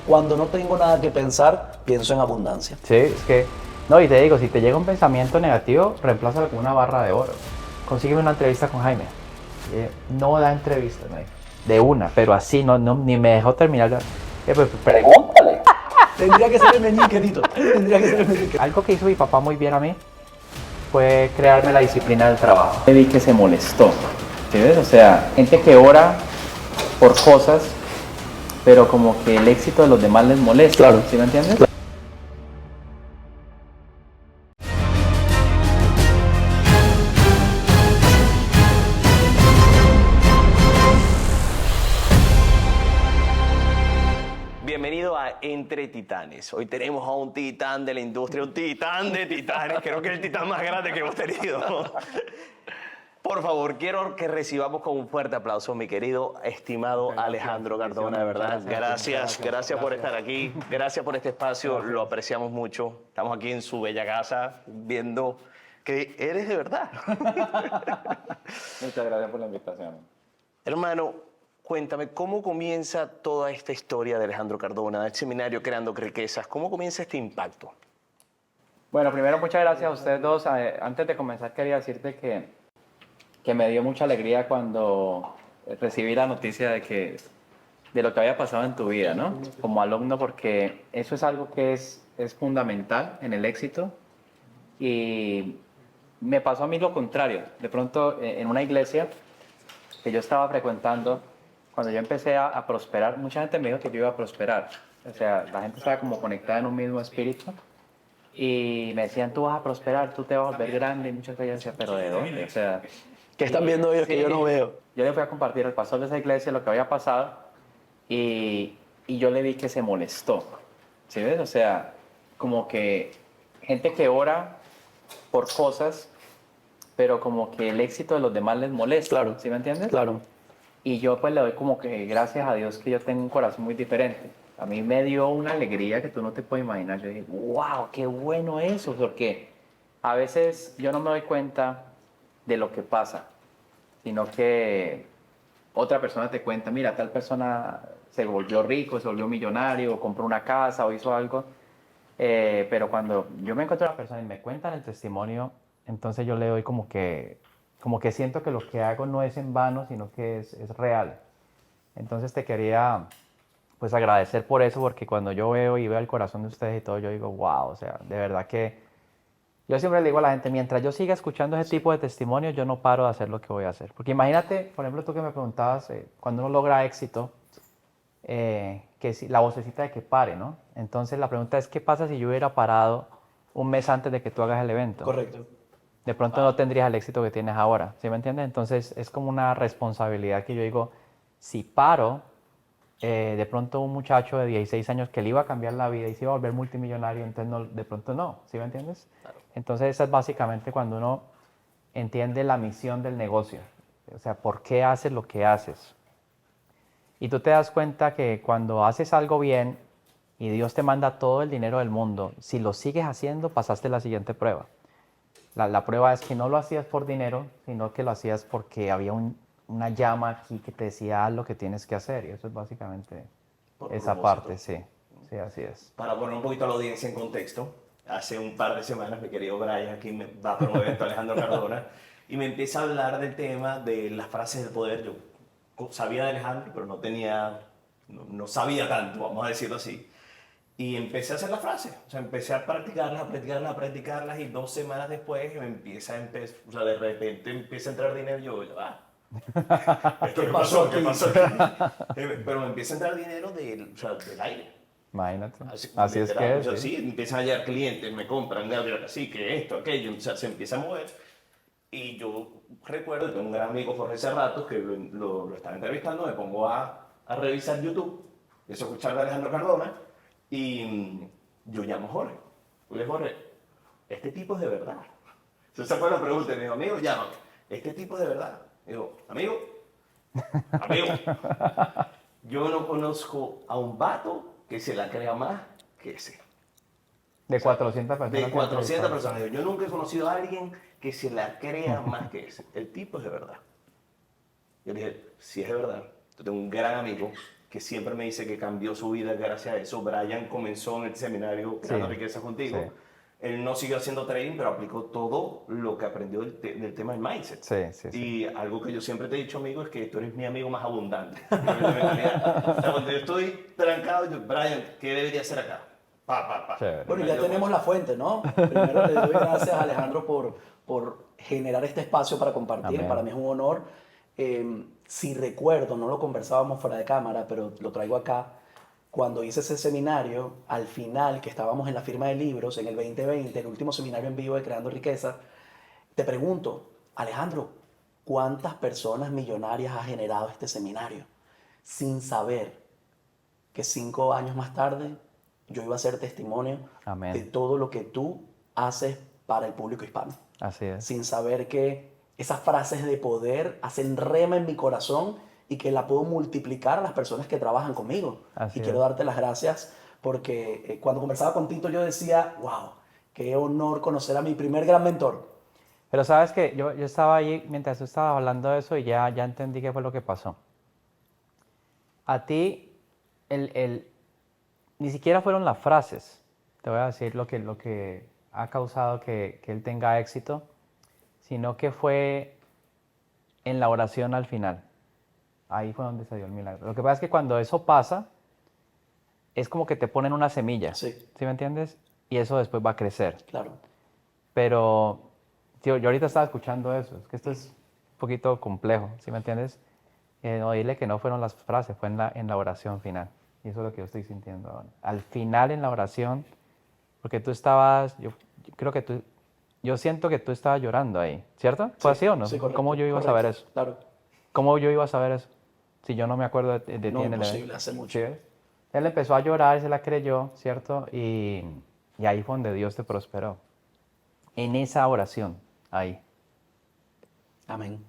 Cuando no tengo nada que pensar, pienso en abundancia. Sí, es que, no, y te digo, si te llega un pensamiento negativo, reemplázalo con una barra de oro. Consígueme una entrevista con Jaime. No da entrevistas, me dijo. De una, pero así, ni me dejó terminar. Pues, pregúntale. Tendría que ser el meñique, Tito. Tendría que ser el meñique. Algo que hizo mi papá muy bien a mí fue crearme la disciplina del trabajo. Me vi que se molestó, ¿sí ves? O sea, gente que ora por cosas, pero como que el éxito de los demás les molesta, Claro. ¿sí me entiendes? Claro. Bienvenido a Entre Titanes. Hoy tenemos a un titán de la industria, un titán de titanes. Creo que es el titán más grande que hemos tenido. Por favor, quiero que recibamos con un fuerte aplauso a mi querido, estimado Alejandro Cardona, de verdad. Gracias por estar aquí. Gracias por este espacio, lo apreciamos mucho. Estamos aquí en su bella casa viendo que eres de verdad. Muchas gracias por la invitación. Hermano, cuéntame, ¿cómo comienza toda esta historia de Alejandro Cardona, del seminario Creando Riquezas? ¿Cómo comienza este impacto? Bueno, primero muchas gracias a ustedes dos. Antes de comenzar quería decirte que me dio mucha alegría cuando recibí la noticia de lo que había pasado en tu vida, ¿no? Como alumno, porque eso es algo que es fundamental en el éxito. Y me pasó a mí lo contrario. De pronto, en una iglesia que yo estaba frecuentando, cuando yo empecé a prosperar, mucha gente me dijo que yo iba a prosperar. O sea, la gente estaba como conectada en un mismo espíritu. Y me decían, tú vas a prosperar, tú te vas a volver grande. Y muchas veces yo decía, ¿pero de dónde? O sea, ¿Qué están viendo ellos que yo no veo? yo le fui a compartir al pastor de esa iglesia lo que había pasado y yo le vi que se molestó. ¿Sí ves? O sea, como que gente que ora por cosas, pero como que el éxito de los demás les molesta. Claro. ¿Sí me entiendes? Claro. Y yo pues le doy como que gracias a Dios que yo tengo un corazón muy diferente. A mí me dio una alegría que tú no te puedes imaginar. Yo dije, wow, qué bueno eso, porque a veces yo no me doy cuenta de lo que pasa, sino que otra persona te cuenta, mira, tal persona se volvió rico, se volvió millonario, compró una casa o hizo algo. Pero cuando yo me encuentro una persona y me cuentan el testimonio, entonces yo le doy como que siento que lo que hago no es en vano, sino que es real. Entonces te quería pues agradecer por eso, porque cuando yo veo y veo el corazón de ustedes y todo, yo digo, wow, o sea, de verdad que yo siempre le digo a la gente, mientras yo siga escuchando ese tipo de testimonios, yo no paro de hacer lo que voy a hacer. Porque imagínate, por ejemplo, tú que me preguntabas, cuando uno logra éxito, que si, la vocecita de que pare, ¿no? Entonces la pregunta es, ¿qué pasa si yo hubiera parado un mes antes de que tú hagas el evento? Correcto. De pronto no tendrías el éxito que tienes ahora, ¿sí me entiendes? Entonces es como una responsabilidad que yo digo, si paro, de pronto un muchacho de 16 años que le iba a cambiar la vida y se iba a volver multimillonario, entonces no, de pronto no, ¿sí me entiendes? Claro. Entonces esa es básicamente cuando uno entiende la misión del negocio, o sea, ¿por qué haces lo que haces? Y tú te das cuenta que cuando haces algo bien y Dios te manda todo el dinero del mundo, si lo sigues haciendo, pasaste la siguiente prueba. La prueba es que no lo hacías por dinero, sino que lo hacías porque había una llama aquí que te decía haz lo que tienes que hacer. Y eso es básicamente Por esa propósito. parte, sí. Sí, así es. Para poner un poquito a la audiencia en contexto, hace un par de semanas mi querido Brian aquí me va a promover a Alejandro Cardona y me empieza a hablar del tema de las frases del poder. Yo sabía de Alejandro, pero no sabía tanto, vamos a decirlo así. Y empecé a hacer las frases, o sea, empecé a practicarlas y 2 semanas después o sea, de repente empieza a entrar dinero y yo, ¿esto qué pasó? ¿Qué pasó aquí? Pero me empieza a entrar dinero o sea, del aire. Imagínate. Así, Así es literal, que o sea, es, sí. sí, empiezan a llegar clientes, me compran, Gabriel, así que esto, aquello, o sea, se empieza a mover. Y yo recuerdo que un gran amigo, Jorge Cerratos, que lo estaba entrevistando, me pongo a revisar YouTube, empiezo a escuchar a Alejandro Cardona, y yo llamo a Jorge. Le digo, Jorge, este tipo es de verdad. Entonces esa fue la pregunta, y me dijo, amigo, llámame, este tipo es de verdad. Digo, amigo, yo no conozco a un vato que se la crea más que ese. De 400 personas. De 400 personas. Yo nunca he conocido a alguien que se la crea más que ese. El tipo es de verdad. Yo dije, si es de verdad, yo tengo un gran amigo que siempre me dice que cambió su vida gracias a eso. Brian comenzó en el seminario Creando Riqueza contigo. Sí. Él no siguió haciendo trading, pero aplicó todo lo que aprendió del tema del mindset. Sí. Y algo que yo siempre te he dicho, amigo, es que tú eres mi amigo más abundante. O sea, cuando yo estoy trancado, yo, Brian, ¿qué debería hacer acá? Pa. Chévere. Bueno, ya tenemos la fuente, ¿no? Primero le doy gracias a Alejandro por generar este espacio para compartir. Amén. Para mí es un honor. Si recuerdo, no lo conversábamos fuera de cámara, pero lo traigo acá. Cuando hice ese seminario, al final, que estábamos en la firma de libros, en el 2020, el último seminario en vivo de Creando Riqueza, te pregunto, Alejandro, ¿cuántas personas millonarias ha generado este seminario? Sin saber que 5 años más tarde yo iba a ser testimonio Amén. de todo lo que tú haces para el público hispano. Así es. Sin saber que esas frases de poder hacen rema en mi corazón y que la puedo multiplicar a las personas que trabajan conmigo. Así y es. quiero darte las gracias porque cuando conversaba con Tito yo decía, wow, qué honor conocer a mi primer gran mentor. Pero sabes que yo estaba ahí mientras tú estabas hablando de eso y ya entendí qué fue lo que pasó. A ti, ni siquiera fueron las frases. Te voy a decir lo que ha causado que él tenga éxito, sino que fue en la oración al final. Ahí fue donde se dio el milagro. Lo que pasa es que cuando eso pasa, es como que te ponen una semilla. Sí. ¿Sí me entiendes? Y eso después va a crecer. Claro. Pero, tío, yo ahorita estaba escuchando eso. Es que esto es un poquito complejo, ¿sí me entiendes? No, dile que no fueron las frases, fue en la oración final. Y eso es lo que yo estoy sintiendo ahora. Al final en la oración, porque tú estabas, yo creo que tú, yo siento que tú estabas llorando ahí, ¿cierto? ¿Fue así o no? Sí, correcto, ¿Cómo yo iba a correcto, saber eso? Claro. ¿Cómo yo iba a saber eso? Si yo no me acuerdo de ti No, en el imposible, evento. hace mucho. ¿Sí ves? Él empezó a llorar, se la creyó, ¿cierto? Y ahí fue donde Dios te prosperó. En esa oración, ahí. Amén.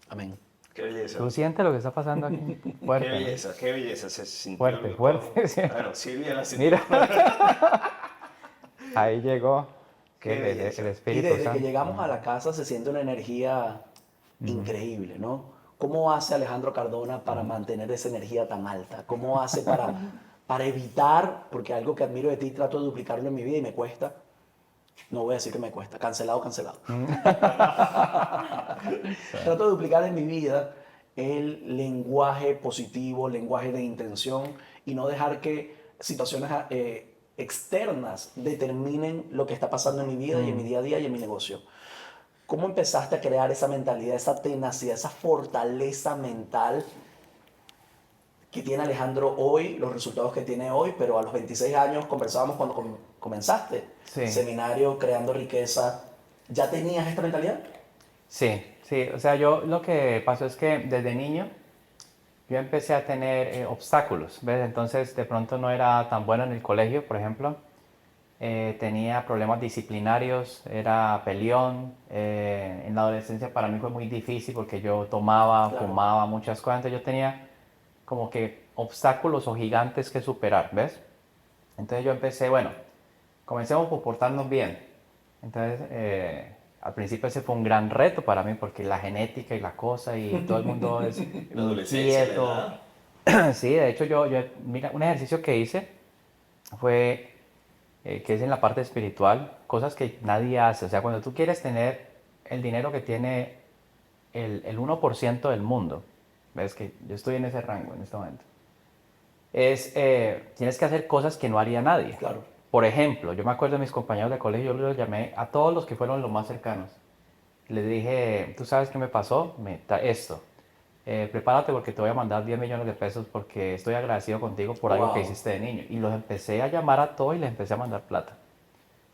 Amén. Qué belleza. ¿Tú sientes lo que está pasando aquí? Fuerte. Qué ¿no? belleza, qué belleza. Se sintió Fuerte, todo. fuerte, sí. Bueno, Silvia la sintió. Mira. Ahí llegó Qué el belleza. el Y Espíritu desde Santo. que llegamos a la casa se siente una energía increíble, ¿no? ¿Cómo hace Alejandro Cardona para mantener esa energía tan alta? ¿Cómo hace para evitar, porque algo que admiro de ti, trato de duplicarlo en mi vida y me cuesta, no voy a decir que me cuesta, cancelado. Trato de duplicar en mi vida el lenguaje positivo, lenguaje de intención y no dejar que situaciones externas determinen lo que está pasando en mi vida y en mi día a día y en mi negocio. ¿Cómo empezaste a crear esa mentalidad, esa tenacidad, esa fortaleza mental que tiene Alejandro hoy, los resultados que tiene hoy, pero a los 26 años conversábamos cuando comenzaste Sí. seminario Creando Riqueza, ¿ya tenías esta mentalidad? Sí, o sea, yo lo que pasó es que desde niño yo empecé a tener obstáculos, ¿ves? Entonces de pronto no era tan bueno en el colegio, por ejemplo. Tenía problemas disciplinarios, era peleón. En la adolescencia para mí fue muy difícil porque yo tomaba, Claro. fumaba, muchas cosas. Entonces yo tenía como que obstáculos o gigantes que superar, ¿ves? Entonces yo empecé, bueno, comencemos por portarnos bien. Entonces, al principio ese fue un gran reto para mí porque la genética y la cosa y todo el mundo es La adolescencia, la inquieto. edad. Sí, de hecho mira, un ejercicio que hice fue, que es en la parte espiritual, cosas que nadie hace. O sea, cuando tú quieres tener el dinero que tiene el 1% del mundo, ves que yo estoy en ese rango en este momento, tienes que hacer cosas que no haría nadie. Claro. Por ejemplo, yo me acuerdo de mis compañeros de colegio, yo los llamé a todos los que fueron los más cercanos. Les dije, ¿tú sabes qué me pasó? Esto. Prepárate porque te voy a mandar 10 millones de pesos porque estoy agradecido contigo por algo que Wow. hiciste de niño. Y los empecé a llamar a todos y les empecé a mandar plata.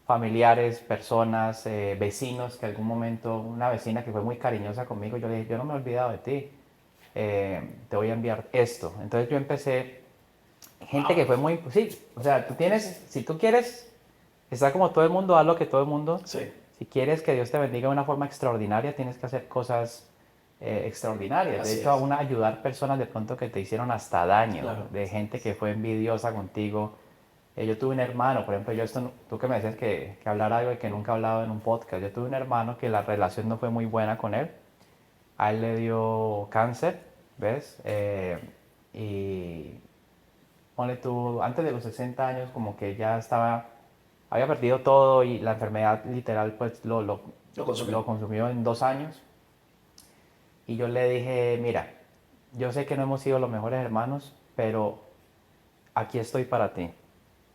Familiares, personas, vecinos, que algún momento, una vecina que fue muy cariñosa conmigo, yo le dije, yo no me he olvidado de ti, te voy a enviar esto. Entonces yo empecé, gente que fue muy, sí, o sea, si tú quieres estar como todo el mundo, haz lo que todo el mundo. Sí. Si quieres que Dios te bendiga de una forma extraordinaria, tienes que hacer cosas extraordinarias. Así De hecho, es. ayudar personas de pronto que te hicieron hasta daño, Claro. de gente que fue envidiosa contigo. Yo tuve un hermano, por ejemplo, tú que me decías que hablar algo de que nunca he hablado en un podcast. Yo tuve un hermano que la relación no fue muy buena con él. A él le dio cáncer, ¿ves? Y ponle tú, antes de los 60 años, como que ya estaba, había perdido todo y la enfermedad literal pues Lo consumió. lo consumió en 2 años. Y yo le dije, mira, yo sé que no hemos sido los mejores hermanos, pero aquí estoy para ti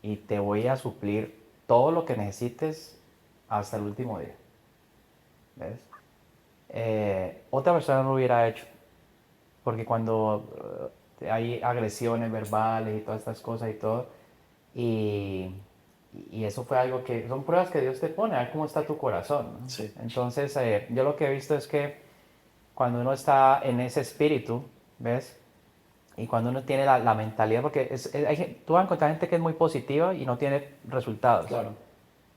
y te voy a suplir todo lo que necesites hasta el último día. ¿Ves? Otra persona no lo hubiera hecho, porque cuando hay agresiones verbales y todas estas cosas y todo, y, y eso fue algo que, son pruebas que Dios te pone, a ver cómo está tu corazón, ¿no? Sí. Entonces, yo lo que he visto es que cuando uno está en ese espíritu, ¿ves? Y cuando uno tiene la mentalidad, porque tú vas a encontrar gente que es muy positiva y no tiene resultados, Claro.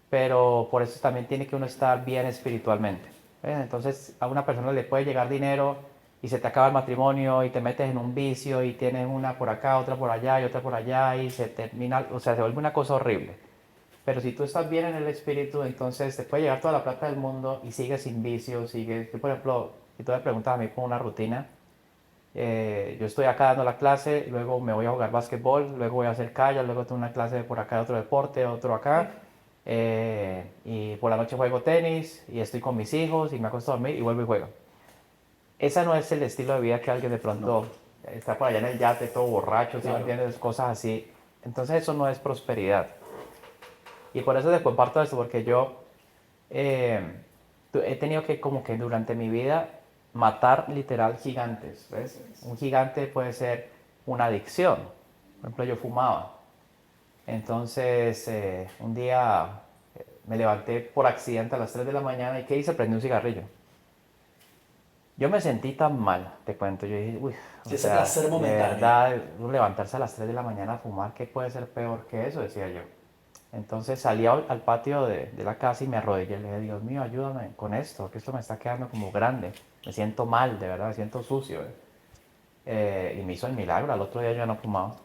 pero por eso también tiene que uno estar bien espiritualmente. ¿Ves? Entonces a una persona le puede llegar dinero y se te acaba el matrimonio y te metes en un vicio y tienes una por acá, otra por allá y otra por allá y se termina, o sea, se vuelve una cosa horrible. Pero si tú estás bien en el espíritu, entonces te puede llegar toda la plata del mundo y sigues sin vicios, sigues, yo, por ejemplo, si tú me preguntas a mí por una rutina, yo estoy acá dando la clase, luego me voy a jugar básquetbol, luego voy a hacer kayak, luego tengo una clase por acá de otro deporte, otro acá, y por la noche juego tenis y estoy con mis hijos y me acuesto a dormir y vuelvo y juego. Ese no es el estilo de vida que alguien de pronto está por allá en el yate todo borracho, ¿sí me Claro. entiendes? Cosas así. Entonces eso no es prosperidad. Y por eso te comparto esto, porque yo eh, he tenido que como que durante mi vida matar literal gigantes, ¿ves? Un gigante puede ser una adicción. Por ejemplo, yo fumaba. Entonces, un día me levanté por accidente a las 3 de la mañana y ¿qué hice? Prendí un cigarrillo. Yo me sentí tan mal, te cuento. Yo dije, uy, o Sí, ese sea, placer de momentáneo. verdad, uno levantarse a las 3 de la mañana a fumar, ¿qué puede ser peor que eso? Decía yo. Entonces salí al patio de la casa y me arrodillé y le dije, Dios mío, ayúdame con esto, que esto me está quedando como grande. Me siento mal, de verdad, me siento sucio. Y me hizo el milagro, al otro día yo ya no fumaba.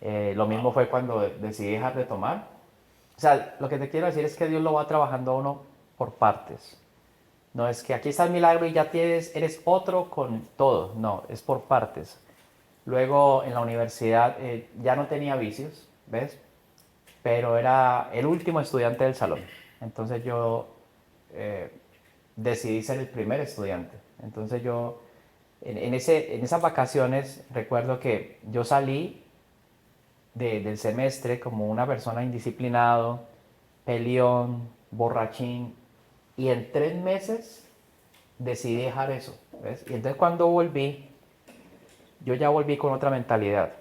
Lo mismo fue cuando decidí dejar de tomar. O sea, lo que te quiero decir es que Dios lo va trabajando a uno por partes. No es que aquí está el milagro y ya eres otro con todo. No, es por partes. Luego en la universidad ya no tenía vicios, ¿ves? Pero era el último estudiante del salón. Entonces yo eh, decidí ser el primer estudiante. Entonces yo, en esas vacaciones, recuerdo que yo salí del semestre como una persona indisciplinado, peleón, borrachín, y en 3 meses decidí dejar eso, ¿ves? Y entonces cuando volví, yo ya volví con otra mentalidad.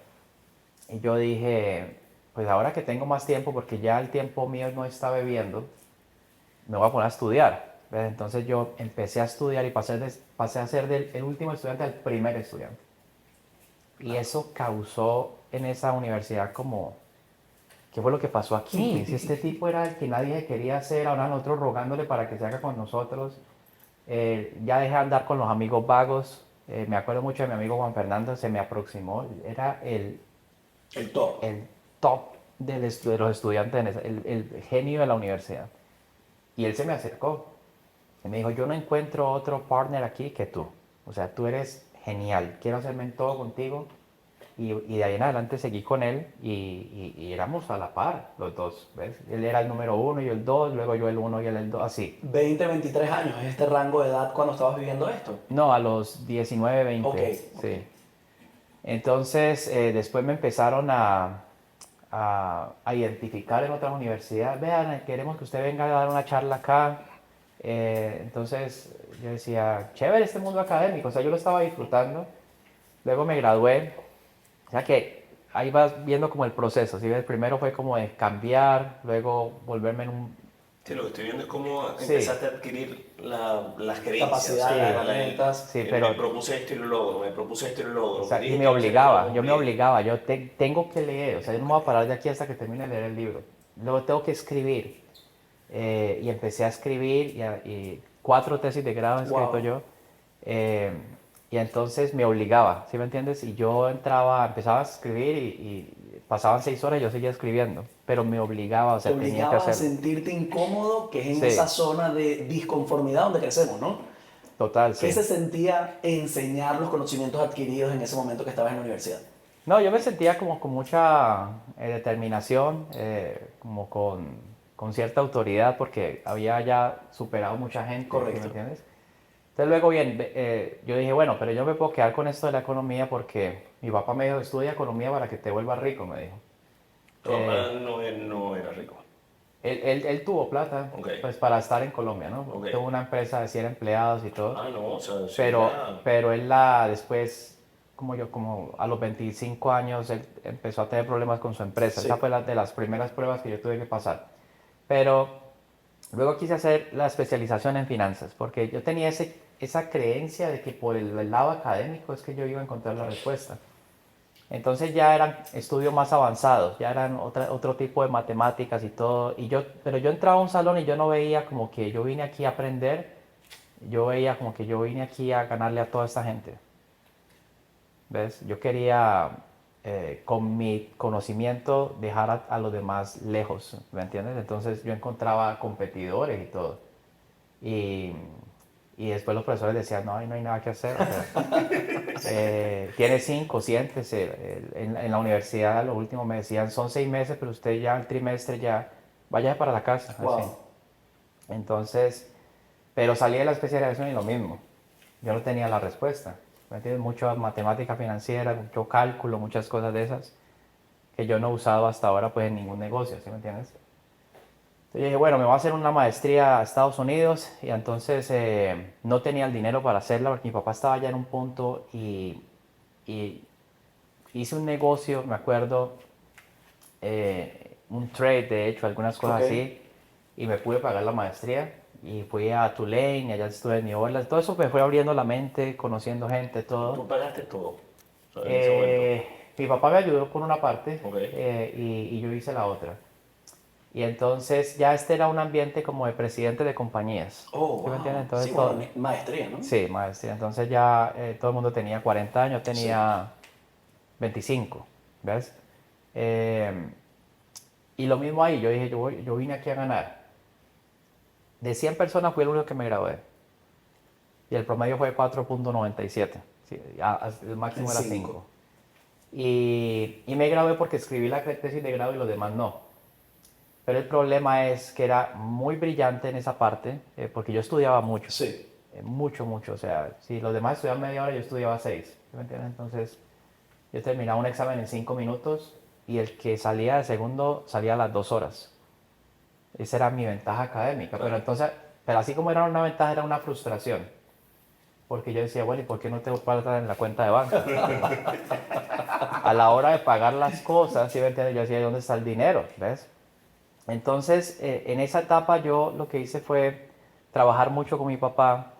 Y yo dije, pues ahora que tengo más tiempo, porque ya el tiempo mío no está bebiendo, me voy a poner a estudiar. ¿Ves? Entonces yo empecé a estudiar y pasé a ser el último estudiante al primer estudiante. Y eso causó en esa universidad como, ¿qué fue lo que pasó aquí? Si este tipo era el que nadie quería hacer, ahora nosotros rogándole para que se haga con nosotros. Ya dejé de andar con los amigos vagos. Me acuerdo mucho de mi amigo Juan Fernando, se me aproximó. Era El top. el top de los estudiantes, el genio de la universidad. Y él se me acercó y me dijo, yo no encuentro otro partner aquí que tú. O sea, tú eres genial, quiero hacerme en todo contigo. Y de ahí en adelante seguí con él y éramos a la par los dos, ¿ves? Él era el número 1 y yo el 2, luego yo el 1 y él el 2, así. 20, 23 años, ¿es este rango de edad cuando estabas viviendo esto? No, a los 19, 20, Ok, sí. Entonces, después me empezaron a identificar en otras universidades. Vean, queremos que usted venga a dar una charla acá. Entonces, yo decía, chévere este mundo académico. O sea, yo lo estaba disfrutando. Luego me gradué. O sea que ahí vas viendo como el proceso. ¿Sí ves? Primero fue como de cambiar, luego volverme en un... Sí, lo que estoy viendo es cómo Sí. empezaste a adquirir las creencias. Capacidades, Sí, herramientas. Sí, pero... Me propuse esto y lo logro, me propuse esto y lo logro. O sea, y Dije me que iba a hacer esto, obligaba, lo yo me cumplí. obligaba, tengo que leer, o sea, yo no me voy a parar de aquí hasta que termine de leer el libro. Luego tengo que escribir. Y empecé a escribir y 4 tesis de grado he escrito Wow. yo. Y entonces me obligaba, ¿sí me entiendes? Y yo empezaba a escribir y pasaban 6 horas y yo seguía escribiendo, pero me obligaba, o Te sea, tenía que obligaba a hacerlo. sentirte incómodo, que es en Sí, esa zona de disconformidad donde crecemos, ¿no? total, ¿Qué sí. se sentía enseñar los conocimientos adquiridos en ese momento que estabas en la universidad? No, yo me sentía como con mucha determinación, como con cierta autoridad, porque había ya superado mucha gente, ¿sí Correcto. me entiendes? Entonces luego bien, yo dije, bueno, pero yo me puedo quedar con esto de la economía porque mi papá me dijo, estudia economía para que te vuelvas rico, me dijo. Tu papá Eh, no era rico. él tuvo plata, Ok. pues para estar en Colombia, ¿no? Ok. Tuvo una empresa de 100 empleados y todo. Ah, no, o sea, sí Pero, era... pero él después, como a los 25 años, él empezó a tener problemas con su empresa. Sí. Esa fue de las primeras pruebas que yo tuve que pasar. Pero luego quise hacer la especialización en finanzas, porque yo tenía esa creencia de que por el lado académico es que yo iba a encontrar la respuesta. Entonces ya eran estudios más avanzados, ya eran otro tipo de matemáticas y todo. Pero yo entraba a un salón y yo no veía como que yo vine aquí a aprender, yo veía como que yo vine aquí a ganarle a toda esta gente. ¿Ves? Yo quería, con mi conocimiento, dejar a los demás lejos, ¿me entiendes? Entonces yo encontraba competidores y todo. Y, y después los profesores decían, no, ahí no hay nada que hacer. O sea, tiene 5, siéntese. En la universidad, lo último me decían, son 6 meses, pero usted ya el trimestre ya vaya para la casa. Wow. Así. Entonces, pero salí de la especialización y lo mismo. Yo no tenía la respuesta. ¿Me entiendes? Mucha matemática financiera, mucho cálculo, muchas cosas de esas que yo no he usado hasta ahora pues en ningún negocio, ¿sí me entiendes? Entonces dije, bueno, me voy a hacer una maestría a Estados Unidos y entonces no tenía el dinero para hacerla porque mi papá estaba ya en un punto y hice un negocio, me acuerdo, un trade de hecho, algunas cosas Ok. así, y me pude pagar la maestría y fui a Tulane y allá estuve en New Orleans. Todo eso me fue abriendo la mente, conociendo gente, todo. Tú pagaste todo, o sea, en ese momento. Mi papá me ayudó por una parte Ok. y yo hice la otra. Y entonces ya este era un ambiente como de presidente de compañías. Oh, ¿Sí me entiendes? wow. Entonces Sí, todo, bueno, maestría, ¿no? sí, maestría. Entonces ya todo el mundo tenía 40 años, tenía 25, ¿ves? Eh, y lo mismo ahí, yo dije, yo vine aquí a ganar. De 100 personas fui el único que me gradué. Y el promedio fue 4.97. Sí, el máximo En era cinco. 5. Y me gradué porque escribí la tesis de grado y los demás no. Pero el problema es que era muy brillante en esa parte, porque yo estudiaba mucho. Sí. Mucho, mucho. O sea, si los demás estudiaban media hora, yo estudiaba 6. ¿Sí me entiendes? Entonces, yo terminaba un examen en 5 minutos y el que salía de segundo salía a las 2 horas. Esa era mi ventaja académica. Claro. Pero entonces, pero así como era una ventaja, era una frustración. Porque yo decía, bueno, ¿y por qué no tengo plata en la cuenta de banco? A la hora de pagar las cosas, ¿sí me entiendes? Yo decía, ¿dónde está el dinero? ¿Ves? Entonces, en esa etapa yo lo que hice fue trabajar mucho con mi papá.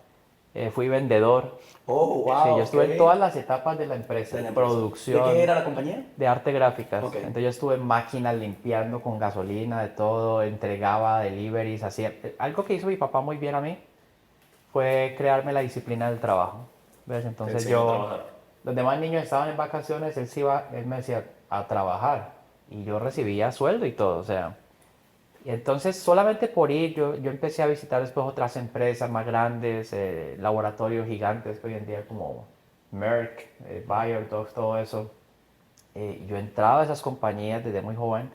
Fui vendedor. Oh, Sí, wow. yo estuve en Ok. todas las etapas de la empresa. De la empresa. ¿De Producción, qué era la compañía? de arte gráficas. Ok. Entonces yo estuve en máquinas limpiando con gasolina, de todo, entregaba deliveries, hacía... Algo que hizo mi papá muy bien a mí fue crearme la disciplina del trabajo. ¿Ves? Te Entonces enseñó a yo, trabajar. los demás niños estaban en vacaciones, él me decía a trabajar y yo recibía sueldo y todo, o sea. Y entonces solamente por ir yo empecé a visitar después otras empresas más grandes, laboratorios gigantes que hoy en día como Merck, Bayer, todo eso. Yo entraba a esas compañías desde muy joven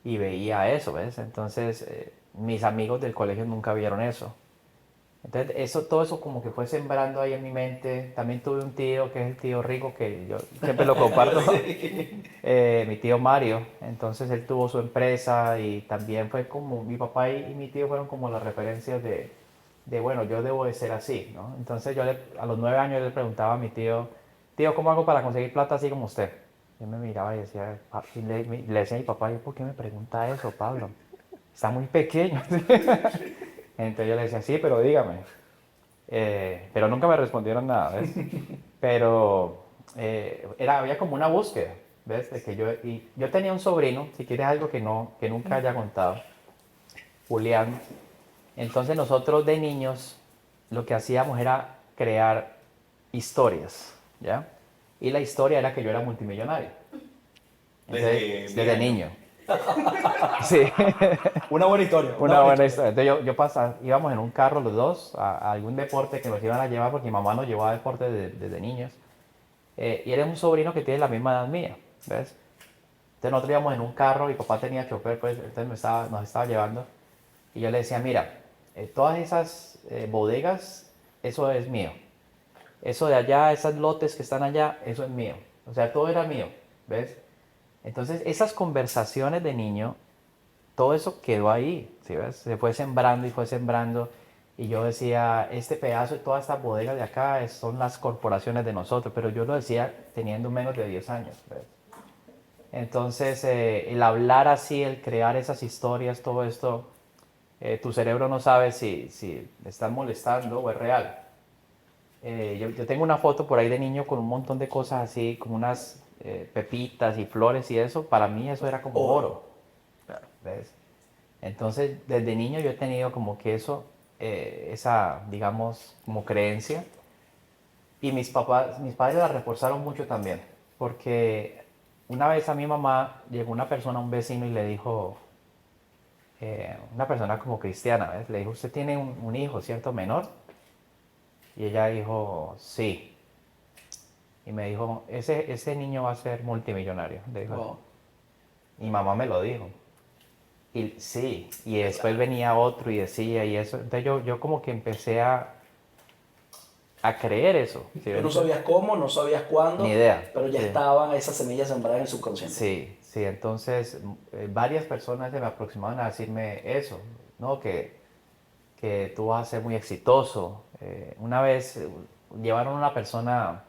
y veía eso, ¿ves? Entonces mis amigos del colegio nunca vieron eso. Entonces, todo eso como que fue sembrando ahí en mi mente. También tuve un tío que es el tío rico, que yo siempre lo comparto, mi tío Mario. Entonces, él tuvo su empresa y también fue como, mi papá y mi tío fueron como las referencias bueno, yo debo de ser así, ¿no? Entonces, a los 9 años le preguntaba a mi tío, tío, ¿cómo hago para conseguir plata así como usted? Yo me miraba y decía, y le decía a mi papá, ¿por qué me pregunta eso, Pablo? Está muy pequeño. Entonces yo le decía, sí, pero dígame. Pero nunca me respondieron nada, ¿ves? Pero había como una búsqueda, ¿ves? Y yo tenía un sobrino, si quieres algo que nunca haya contado, Julián. Entonces nosotros de niños lo que hacíamos era crear historias, ¿ya? Y la historia era que yo era multimillonario. Desde niño. Sí. Una buena historia. Una buena historia. Entonces yo pasaba, íbamos en un carro los dos a algún deporte que nos iban a llevar porque mi mamá nos llevaba a deporte desde niños. Y era un sobrino que tiene la misma edad mía. ¿ves? Entonces nosotros íbamos en un carro y papá tenía chofer, pues entonces nos estaba llevando. Y yo le decía, mira, todas esas bodegas, eso es mío. Eso de allá, esos lotes que están allá, eso es mío. O sea, todo era mío, ¿ves? Entonces esas conversaciones de niño, todo eso quedó ahí, ¿sí ves? Se fue sembrando y fue sembrando. Y yo decía, este pedazo y todas estas bodegas de acá son las corporaciones de nosotros. Pero yo lo decía teniendo menos de 10 años, ¿ves? Entonces, el hablar así, el crear esas historias, todo esto, tu cerebro no sabe si le están molestando o es real. Yo tengo una foto por ahí de niño con un montón de cosas así, como unas pepitas y flores y eso. Para mí eso era como oro, ¿ves? Entonces, desde niño yo he tenido como que eso, esa, digamos, como creencia. Y mis padres la reforzaron mucho también, porque una vez a mi mamá llegó una persona, un vecino, y le dijo, una persona como cristiana, ¿ves? Le dijo, ¿usted tiene un hijo, cierto, menor? Y ella dijo, sí. Y me dijo, ese niño va a ser multimillonario. Le dijo, Wow. mi mamá me lo dijo. Y sí, y después venía otro y decía y eso. Entonces yo como que empecé a creer eso. ¿Sí Tú no ves? sabías cómo, no sabías Ni cuándo, idea. pero ya Sí. estaban esas semillas sembradas en el subconsciente. Sí, sí, entonces varias personas se me aproximaban a decirme eso, ¿no? Que tú vas a ser muy exitoso. Una vez llevaron a una persona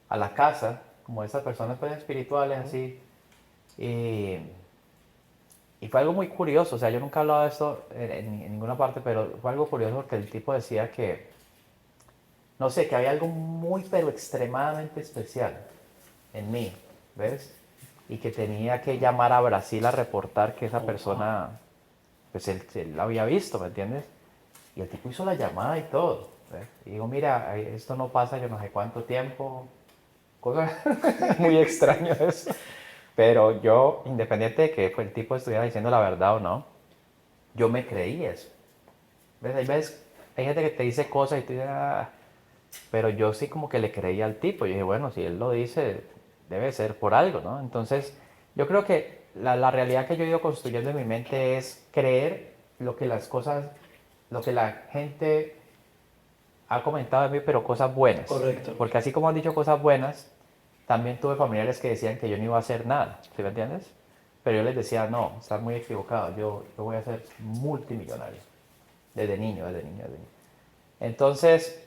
a la casa, como esas personas pues, espirituales así, y, y fue algo muy curioso, o sea, yo nunca he hablado de esto en ninguna parte, pero fue algo curioso porque el tipo decía que, no sé, que había algo muy, pero extremadamente especial en mí, ¿ves? Y que tenía que llamar a Brasil a reportar que esa persona, pues él la había visto, ¿me entiendes? Y el tipo hizo la llamada y todo, ¿ves? Y digo, mira, esto no pasa yo no sé cuánto tiempo, cosa muy extraña eso. Pero yo, independiente de que pues, el tipo estuviera diciendo la verdad o no, yo me creí eso. ¿Ves? Hay gente que te dice cosas y tú dices, "Ah", pero yo sí como que le creía al tipo. Yo dije, bueno, si él lo dice, debe ser por algo, ¿no? Entonces, yo creo que la realidad que yo he ido construyendo en mi mente es creer lo que las cosas, lo que la gente ha comentado de mí, pero cosas buenas. Correcto. Porque así como han dicho cosas buenas, también tuve familiares que decían que yo no iba a hacer nada, ¿sí me entiendes? Pero yo les decía, no, estás muy equivocado, yo voy a ser multimillonario. Desde niño, desde niño, desde niño. Entonces,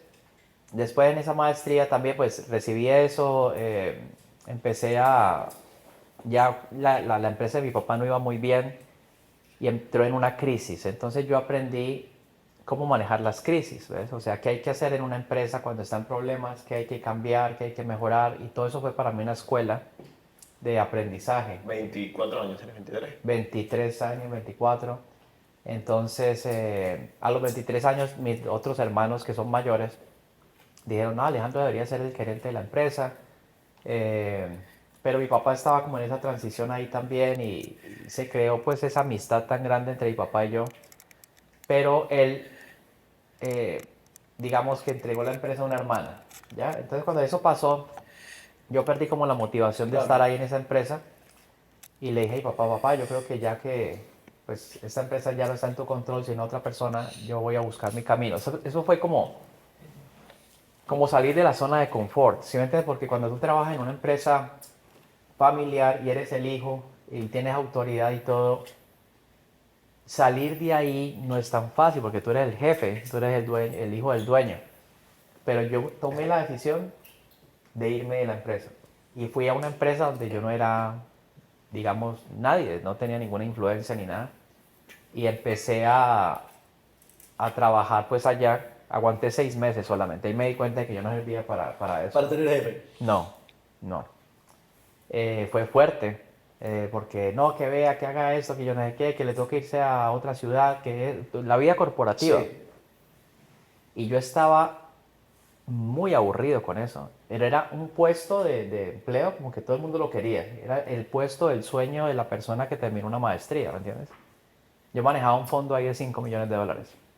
después en esa maestría también pues recibí eso, empecé a, ya la empresa de mi papá no iba muy bien y entró en una crisis. Entonces yo aprendí cómo manejar las crisis, ¿ves? O sea, qué hay que hacer en una empresa cuando está en problemas, qué hay que cambiar, qué hay que mejorar y todo eso fue para mí una escuela de aprendizaje. 24 años, ¿tienes 23? 23 años, 24. Entonces, a los 23 años, mis otros hermanos que son mayores dijeron, no, Alejandro debería ser el gerente de la empresa. Eh, pero mi papá estaba como en esa transición ahí también y se creó pues esa amistad tan grande entre mi papá y yo. Pero él, eh, digamos que entregó la empresa a una hermana, ¿ya? Entonces cuando eso pasó, yo perdí como la motivación de Claro. estar ahí en esa empresa y le dije, papá, yo creo que ya que pues esta empresa ya no está en tu control, sino otra persona, yo voy a buscar mi camino. Eso fue como salir de la zona de confort, ¿sí me entiendes? Porque cuando tú trabajas en una empresa familiar y eres el hijo y tienes autoridad y todo, salir de ahí no es tan fácil porque tú eres el jefe, tú eres el hijo del dueño. Pero yo tomé la decisión de irme de la empresa y fui a una empresa donde yo no era, digamos, nadie, no tenía ninguna influencia ni nada. Y empecé a trabajar pues allá. Aguanté 6 meses solamente y me di cuenta de que yo no servía para eso. Para tener jefe. No, no. Fue fuerte, porque no, que vea, que haga esto, que yo no sé qué, que le toque irse a otra ciudad, que la vida corporativa. Sí. Y yo estaba muy aburrido con eso. Pero era un puesto de empleo como que todo el mundo lo quería. Era el puesto del sueño de la persona que terminó una maestría, ¿me entiendes? Yo manejaba un fondo ahí de $5 millones.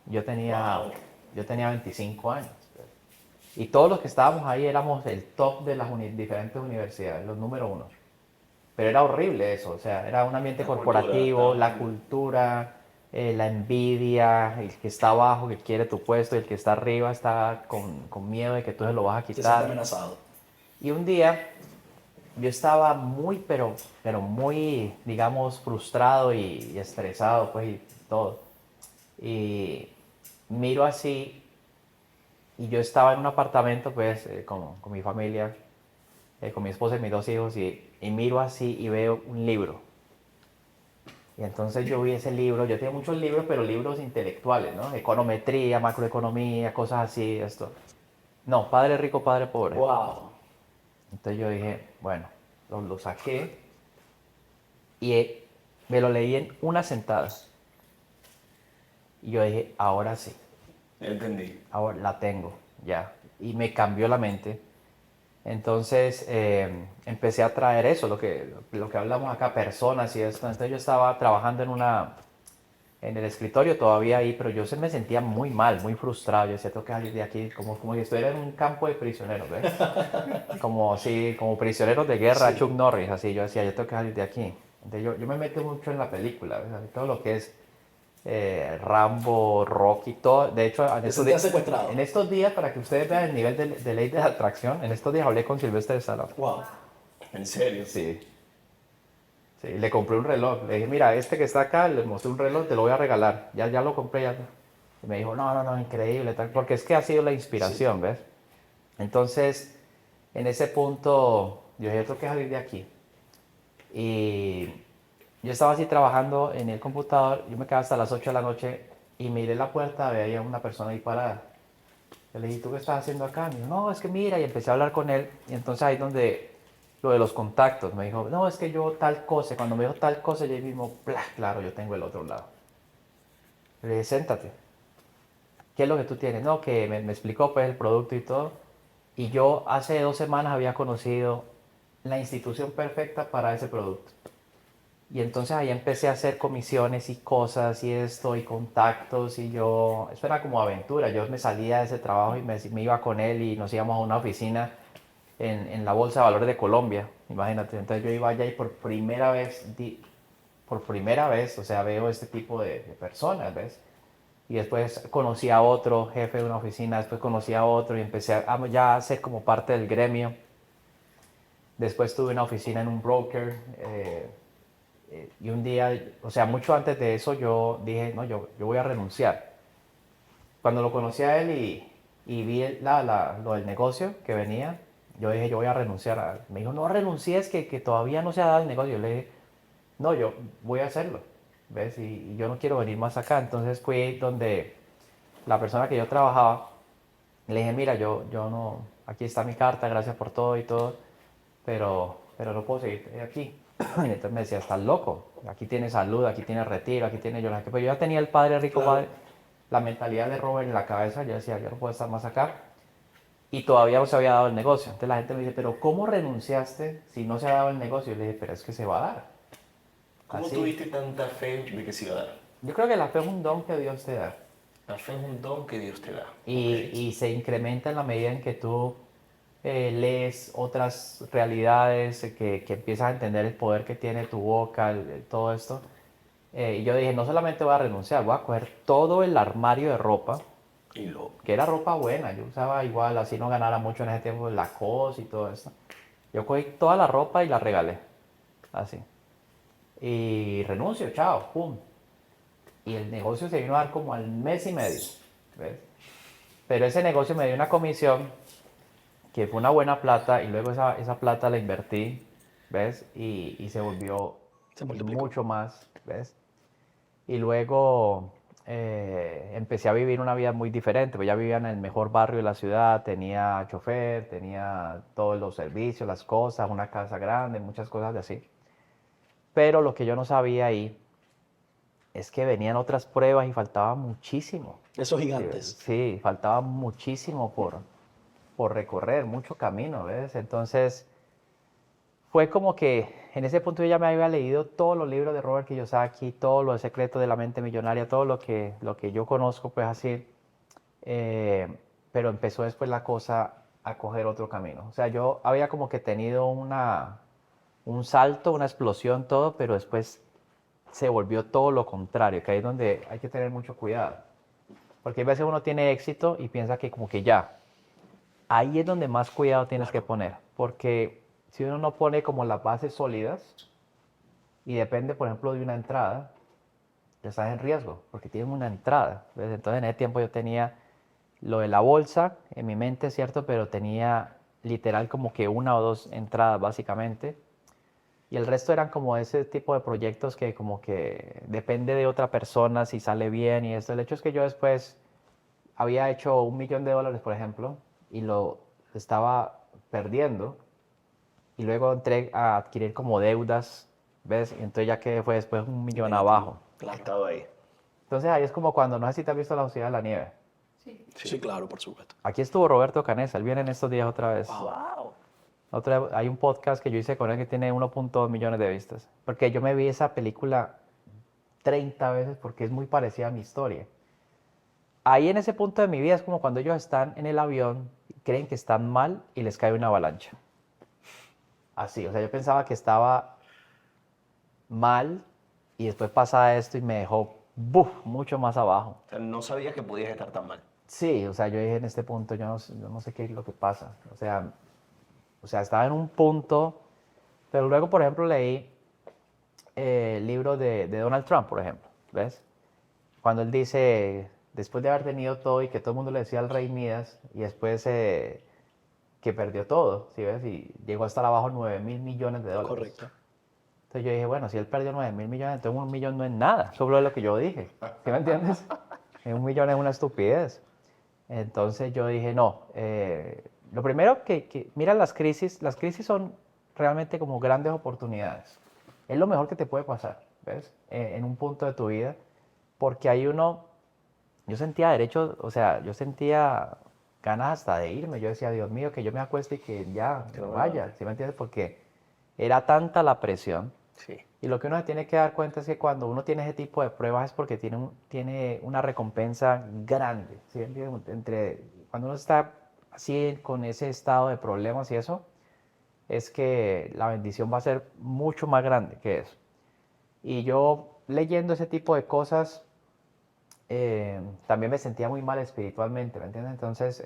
Yo tenía, Wow. yo tenía 25 años. Y todos los que estábamos ahí éramos el top de las diferentes universidades, los número uno. pero era horrible eso, o sea, era un ambiente La corporativo, cultura, la cultura, la envidia, el que está abajo que quiere tu puesto, y el que está arriba está con miedo de que tú se lo vas a Se siente quitar. amenazado. Y un día yo estaba muy, pero muy, digamos, frustrado y estresado, pues, y todo. Y miro así, y yo estaba en un apartamento, pues, con mi familia, con mi esposa y mis 2 hijos, y miro así y veo un libro. Y entonces yo vi ese libro, yo tengo muchos libros, pero libros intelectuales, ¿no? Econometría, macroeconomía, cosas así, esto. No, Padre Rico, Padre Pobre. Wow. Entonces yo dije, bueno, lo saqué y me lo leí en una sentada. Y yo dije, ahora sí, Entendí. ahora la tengo, ya. Y me cambió la mente. Entonces empecé a traer eso, lo que hablamos acá, personas y esto. Entonces yo estaba trabajando en el escritorio todavía ahí, pero yo me sentía muy mal, muy frustrado. Yo decía, tengo que salir de aquí, como si estuviera en un campo de prisioneros, ¿ves? Como así, como prisioneros de guerra, Sí. Chuck Norris, así. Yo decía, yo tengo que salir de aquí. Entonces yo me meto mucho en la película, ¿ves? Así, todo lo que es Rambo, Rocky, todo. De hecho, Te sentías secuestrado. en estos días, para que ustedes vean el nivel de ley de atracción, en estos días hablé con Sylvester Stallone. Wow. ¿En serio? Sí, sí, le compré un reloj. Le dije, mira, este que está acá, le mostré un reloj, te lo voy a regalar. Ya lo compré, ya. Y me dijo, no, increíble, tal, porque es que ha sido la inspiración, ¿ves? Entonces, en ese punto, yo dije, yo tengo que salir de aquí. Y yo estaba así trabajando en el computador, yo me quedaba hasta las 8 de la noche y miré la puerta, veía una persona ahí parada. Yo le dije, ¿tú qué estás haciendo acá? Me dijo, no, es que mira, y empecé a hablar con él. Y entonces ahí donde lo de los contactos, me dijo, no, es que yo tal cosa. Cuando me dijo tal cosa, yo mismo, ¡plá! Claro, yo tengo el otro lado. Le dije, siéntate. ¿Qué es lo que tú tienes? No, que me explicó pues el producto y todo. Y yo hace 2 semanas había conocido la institución perfecta para ese producto. Y entonces ahí empecé a hacer comisiones y cosas y esto y contactos y eso era como aventura. Yo me salía de ese trabajo y me iba con él y nos íbamos a una oficina en la Bolsa de Valores de Colombia, imagínate. Entonces yo iba allá y por primera vez, o sea, veo este tipo de personas, ¿ves? Y después conocí a otro jefe de una oficina, después conocí a otro y empecé ya a ser como parte del gremio. Después tuve una oficina en un broker. Y un día, o sea, mucho antes de eso yo dije, no, yo voy a renunciar. Cuando lo conocí a él y vi lo del negocio que venía, yo dije, yo voy a renunciar. Me dijo, no renuncies, que todavía no se ha dado el negocio. Yo le dije, no, yo voy a hacerlo, ¿ves? Y yo no quiero venir más acá. Entonces fui donde la persona que yo trabajaba, le dije, mira, yo no, aquí está mi carta, gracias por todo y todo, pero no puedo seguir aquí. Y entonces me decía, estás loco, aquí tienes salud, aquí tienes retiro, aquí tienes yo. Pero yo ya tenía el padre rico, Claro. padre, la mentalidad de Robert en la cabeza, yo decía, yo no puedo estar más acá. Y todavía no se había dado el negocio. Entonces la gente me dice, pero ¿cómo renunciaste si no se ha dado el negocio? Yo le dije, pero es que se va a dar. ¿Cómo Así. tuviste tanta fe de que se iba a dar? Yo creo que la fe es un don que Dios te da. La fe es un don que Dios te da. Y se incrementa en la medida en que tú lees otras realidades, que empiezas a entender el poder que tiene tu boca, todo esto. Y yo dije, no solamente voy a renunciar, voy a coger todo el armario de ropa, que era ropa buena, yo usaba igual, así no ganara mucho en ese tiempo, Lacoste y todo esto. Yo cogí toda la ropa y la regalé, así. Y renuncio, chao, pum. Y el negocio se vino a dar como al mes y medio, ¿ves? Pero ese negocio me dio una comisión que fue una buena plata y luego esa plata la invertí, ¿ves? Y se volvió Se multiplicó. mucho más, ¿ves? Y luego empecé a vivir una vida muy diferente, pues ya vivía en el mejor barrio de la ciudad, tenía chofer, tenía todos los servicios, las cosas, una casa grande, muchas cosas de así. Pero lo que yo no sabía ahí es que venían otras pruebas y faltaba muchísimo. Esos Sí, gigantes. sí, faltaba muchísimo por recorrer, mucho camino, ¿ves? Entonces fue como que en ese punto yo ya me había leído todos los libros de Robert Kiyosaki, todos los secretos de la mente millonaria, todo lo que yo conozco, pues así. Eh, pero empezó después la cosa a coger otro camino. O sea, yo había como que tenido un salto, una explosión, todo, pero después se volvió todo lo contrario, que ahí es donde hay que tener mucho cuidado. Porque a veces uno tiene éxito y piensa que como que ya, ahí es donde más cuidado tienes que poner, porque si uno no pone como las bases sólidas y depende, por ejemplo, de una entrada, ya estás en riesgo, porque tienes una entrada. ¿Ves? Entonces en ese tiempo yo tenía lo de la bolsa en mi mente, ¿cierto? Pero tenía literal como que una o dos entradas básicamente. Y el resto eran como ese tipo de proyectos que como que depende de otra persona si sale bien y esto. El hecho es que yo después había hecho $1.000.000, por ejemplo, y lo estaba perdiendo. Y luego entré a adquirir como deudas, ¿ves? Y entonces ya que fue después 1.000.000 abajo. He Claro. estado ahí. Entonces ahí es como cuando, no sé si te has visto La Sociedad de la Nieve. Sí, claro, por supuesto. Aquí estuvo Roberto Canessa, él viene en estos días otra vez. Wow. Hay un podcast que yo hice con él que tiene 1.2 millones de vistas. Porque yo me vi esa película 30 veces porque es muy parecida a mi historia. Ahí en ese punto de mi vida es como cuando ellos están en el avión, creen que están mal y les cae una avalancha. Así, o sea, yo pensaba que estaba mal y después pasa esto y me dejó ¡buf! Mucho más abajo. O sea, no sabía que podías estar tan mal. Sí, o sea, yo dije en este punto, yo no sé qué es lo que pasa. O sea, estaba en un punto, pero luego, por ejemplo, leí el libro de Donald Trump, por ejemplo, ¿ves? Cuando él dice, después de haber tenido todo y que todo el mundo le decía al rey Midas, y después que perdió todo, ¿sí ves? Y llegó a estar abajo $9.000.000.000. Correcto. Entonces yo dije, bueno, si él perdió 9.000.000.000, entonces 1.000.000 no es nada. Eso fue lo que yo dije. ¿Sí me entiendes? 1.000.000 es una estupidez. Entonces yo dije, no. Lo primero mira las crisis son realmente como grandes oportunidades. Es lo mejor que te puede pasar, ¿ves? En un punto de tu vida. Porque ahí yo sentía derecho, o sea, yo sentía ganas hasta de irme. Yo decía, Dios mío, que yo me acueste y que ya, que no vaya. ¿Sí me entiendes? Porque era tanta la presión. Sí. Y lo que uno se tiene que dar cuenta es que cuando uno tiene ese tipo de pruebas es porque tiene una recompensa grande. ¿Sí? Cuando uno está así con ese estado de problemas y eso, es que la bendición va a ser mucho más grande que eso. Y yo leyendo ese tipo de cosas, también me sentía muy mal espiritualmente, ¿me entiendes? Entonces,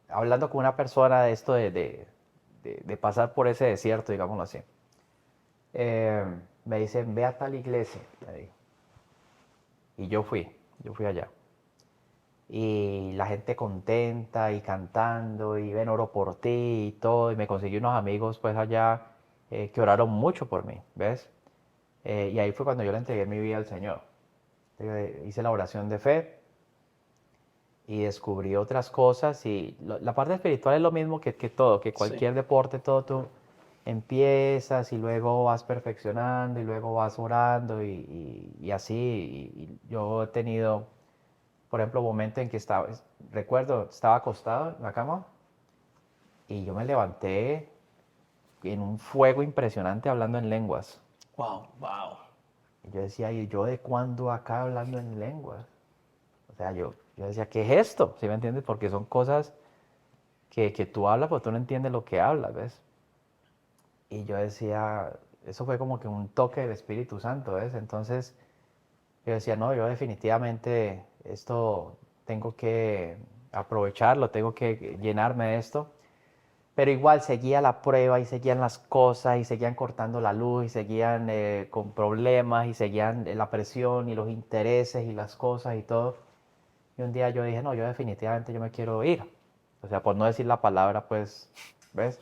hablando con una persona de esto de pasar por ese desierto, digámoslo así, eh, me dicen, ve a tal iglesia, me dijo. Y yo fui allá. Y la gente contenta y cantando y ven, oro por ti y todo. Y me conseguí unos amigos pues allá que oraron mucho por mí, ¿ves? Y ahí fue cuando yo le entregué mi vida al Señor. Hice la oración de fe y descubrí otras cosas. Y la parte espiritual es lo mismo que todo, que cualquier deporte, todo tú empiezas y luego vas perfeccionando y luego vas orando y así. Y yo he tenido, por ejemplo, momentos en que recuerdo, estaba acostado en la cama y yo me levanté en un fuego impresionante hablando en lenguas. Wow. Wow. Y yo decía, ¿y yo de cuándo acá hablando en lenguas? O sea, yo decía, ¿qué es esto? ¿Sí me entiendes? Porque son cosas que tú hablas, pero tú no entiendes lo que hablas, ¿ves? Y yo decía, eso fue como que un toque del Espíritu Santo, ¿ves? Entonces yo decía, no, yo definitivamente esto tengo que aprovecharlo, tengo que llenarme de esto. Pero igual seguía la prueba y seguían las cosas y seguían cortando la luz y seguían con problemas y seguían la presión y los intereses y las cosas y todo. Y un día yo dije, no, yo definitivamente yo me quiero ir. O sea, por no decir la palabra, pues, ¿ves?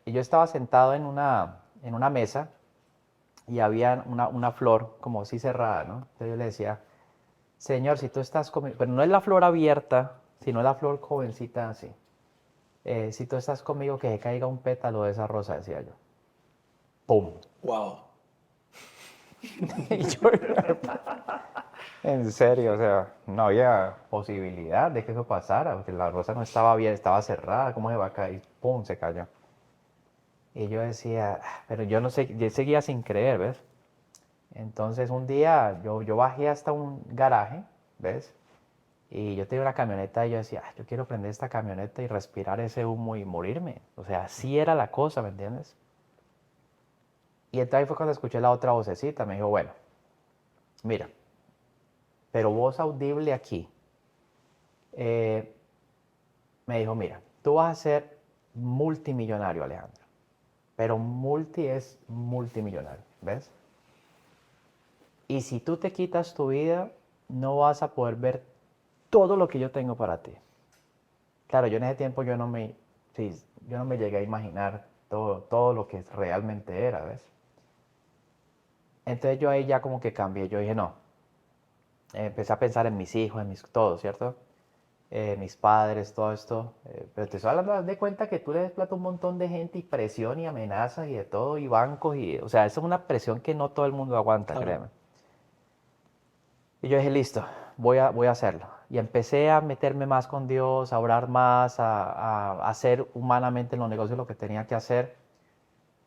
Y yo estaba sentado en una mesa y había una flor como así cerrada, ¿no? Entonces yo le decía, Señor, si tú estás conmigo, pero no es la flor abierta, sino la flor jovencita así. Si tú estás conmigo, que se caiga un pétalo de esa rosa, decía yo. ¡Pum! Wow. Y yo, en serio, o sea, no había posibilidad de que eso pasara, porque la rosa no estaba bien, estaba cerrada, ¿cómo se va a caer? ¡Pum! Se cayó. Y yo decía, pero yo no sé, yo seguía sin creer, ¿ves? Entonces un día yo bajé hasta un garaje, ¿ves? Y yo tenía una camioneta y yo decía, yo quiero prender esta camioneta y respirar ese humo y morirme. O sea, así era la cosa, ¿me entiendes? Y entonces ahí fue cuando escuché la otra vocecita, me dijo, bueno, mira, pero voz audible aquí. Eh, me dijo, mira, tú vas a ser multimillonario, Alejandro. Pero multi es multimillonario, ¿ves? Y si tú te quitas tu vida, no vas a poder ver todo lo que yo tengo para ti. Claro, yo en ese tiempo sí, yo no me llegué a imaginar todo lo que realmente era, ¿ves? Entonces yo ahí ya como que cambié, yo dije, no, empecé a pensar en mis hijos, en mis todo, ¿cierto? Mis padres, todo esto. Pero te estoy hablando, haz de cuenta que tú le des plata a un montón de gente y presión y amenazas y de todo, y bancos, o sea, eso es una presión que no todo el mundo aguanta, Claro. créeme. Y yo dije, listo, voy a hacerlo. Y empecé a meterme más con Dios, a orar más, a hacer humanamente en los negocios lo que tenía que hacer.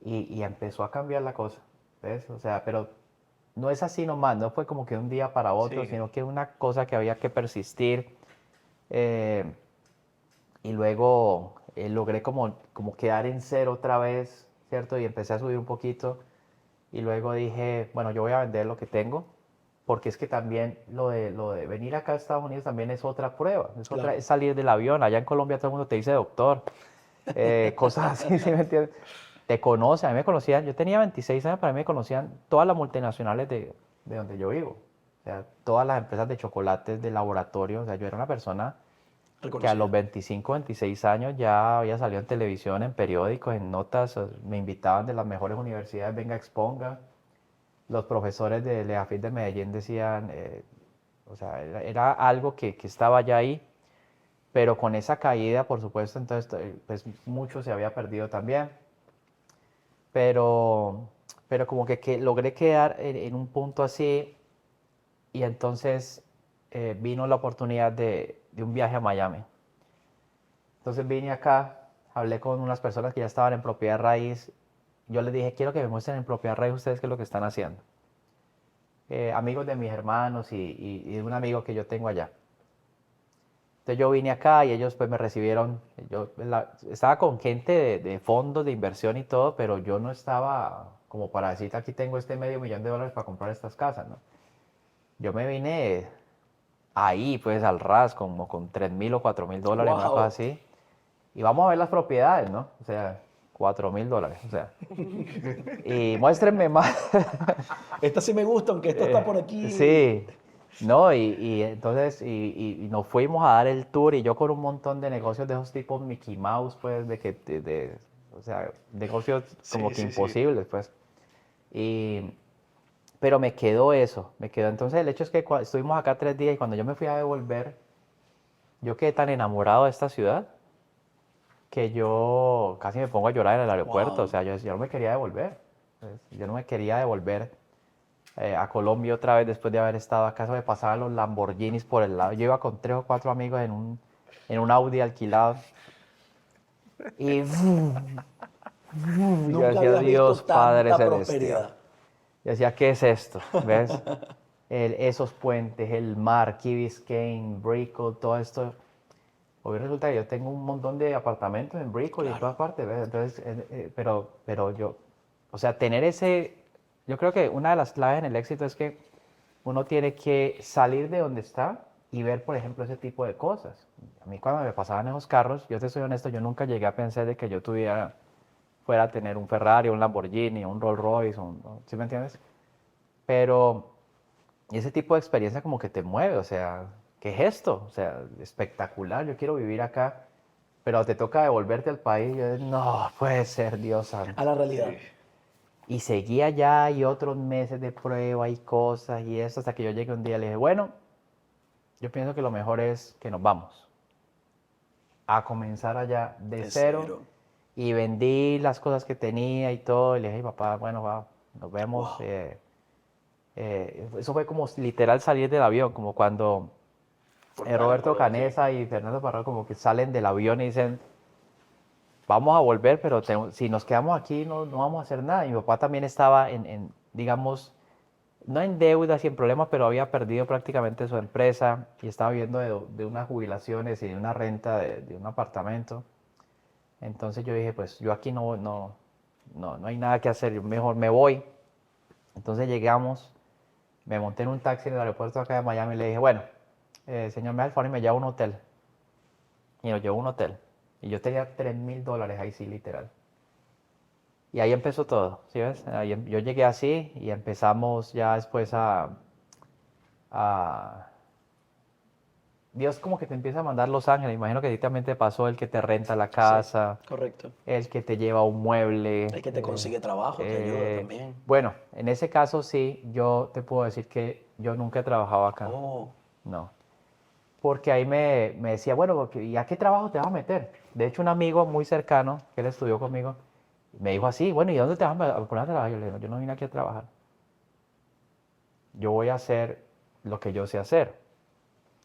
Y empezó a cambiar la cosa, ¿ves? O sea, pero no es así nomás, no fue como que de un día para otro, Sí. sino que una cosa que había que persistir. eh, y luego logré como quedar en cero otra vez, ¿cierto? Y empecé a subir un poquito. Y luego dije, bueno, yo voy a vender lo que tengo, porque es que también lo de venir acá a Estados Unidos también es otra prueba, Claro. es salir del avión. Allá en Colombia todo el mundo te dice doctor, cosas así, ¿sí me entiendes? Te conocen, a mí me conocían, yo tenía 26 años, para mí me conocían todas las multinacionales de donde yo vivo. O sea, todas las empresas de chocolates, de laboratorio, o sea, yo era una persona que a los Reconocida. 25, 26 años ya había salido en televisión, en periódicos, en notas, me invitaban de las mejores universidades, venga, exponga. Los profesores de Leafit de Medellín decían, o sea, era algo que estaba ya ahí, pero con esa caída, por supuesto, entonces, pues mucho se había perdido también, pero, pero como que logré quedar en un punto así, y entonces vino la oportunidad de un viaje a Miami. Entonces vine acá, hablé con unas personas que ya estaban en propiedad raíz. Yo les dije, quiero que me muestren en propiedad raíz ustedes qué es lo que están haciendo. Amigos de mis hermanos y de un amigo que yo tengo allá. Entonces yo vine acá y ellos pues me recibieron. Yo estaba con gente de fondos de inversión y todo, pero yo no estaba como para decir, aquí tengo este $500,000 para comprar estas casas, ¿no? Yo me vine ahí pues al ras como con $3,000 o $4,000, una cosa Wow. así. Y vamos a ver las propiedades, ¿no? O sea, $4,000, o sea. Y muéstrenme más. Esta sí me gusta, aunque esta está por aquí. Sí, no, y entonces, y nos fuimos a dar el tour y yo con un montón de negocios de esos tipos Mickey Mouse, pues, o sea, negocios como Sí, que sí, sí. imposibles, pues. Y, pero me quedó eso, me quedó. Entonces el hecho es que estuvimos acá 3 días y cuando yo me fui a devolver, yo quedé tan enamorado de esta ciudad que yo casi me pongo a llorar en el aeropuerto. O Wow. sea, yo no me quería devolver. Pues, yo no me quería devolver a Colombia otra vez después de haber estado acá. Eso me pasaban los Lamborghinis por el lado. Yo iba con 3 o 4 amigos en un Audi alquilado. Y yo Nunca decía, habías visto Dios Padre tanta Celestial. prosperidad. Yo decía, ¿qué es esto? ¿Ves? Esos puentes, el mar, Key Biscayne, Brickell, todo esto. Hoy resulta que yo tengo un montón de apartamentos en Brickell y en Claro. todas partes, ¿ves? Entonces, pero yo, o sea, yo creo que una de las claves en el éxito es que uno tiene que salir de donde está y ver, por ejemplo, ese tipo de cosas. A mí cuando me pasaban esos carros, yo te soy honesto, yo nunca llegué a pensar de que yo fuera a tener un Ferrari, un Lamborghini, un Rolls Royce, ¿sí me entiendes? Pero ese tipo de experiencia como que te mueve, o sea, ¿qué es esto? O sea, espectacular, yo quiero vivir acá, pero te toca devolverte al país. Yo, no, puede ser, Dios A santo. la Sí. realidad. Y seguía allá y otros meses de prueba y cosas y eso, hasta que yo llegué un día y le dije, bueno, yo pienso que lo mejor es que nos vamos a comenzar allá de De cero. cero. Y vendí las cosas que tenía y todo, y le dije, papá, bueno, va, nos vemos. Wow. Eso fue como literal salir del avión, como cuando Fortal, Roberto pero sí. Canesa y Fernando Parra como que salen del avión y dicen, vamos a volver, pero si nos quedamos aquí no vamos a hacer nada. Y mi papá también estaba digamos, no en deudas y en problemas, pero había perdido prácticamente su empresa y estaba viviendo de unas jubilaciones y de una renta de un apartamento. Entonces yo dije, pues yo aquí no hay nada que hacer, yo mejor me voy. Entonces llegamos, me monté en un taxi en el aeropuerto acá de Miami y le dije, bueno, señor, me da el favor y me lleva a un hotel. Y nos llevó a un hotel. Y yo tenía $3,000 ahí, sí, literal. Y ahí empezó todo, ¿sí ves? Yo llegué así y empezamos ya después a... Dios como que te empieza a mandar los ángeles. Imagino que a ti también te pasó el que te renta la casa, Correcto. el que te lleva un mueble. El que te consigue trabajo, te ayuda también. Bueno, en ese caso sí, yo te puedo decir que yo nunca he trabajado acá. Oh, No. Porque ahí me decía, bueno, ¿y a qué trabajo te vas a meter? De hecho, un amigo muy cercano, que él estudió conmigo, me dijo así, bueno, ¿y dónde te vas a poner a trabajar? Yo le digo, yo no vine aquí a trabajar. Yo voy a hacer lo que yo sé hacer.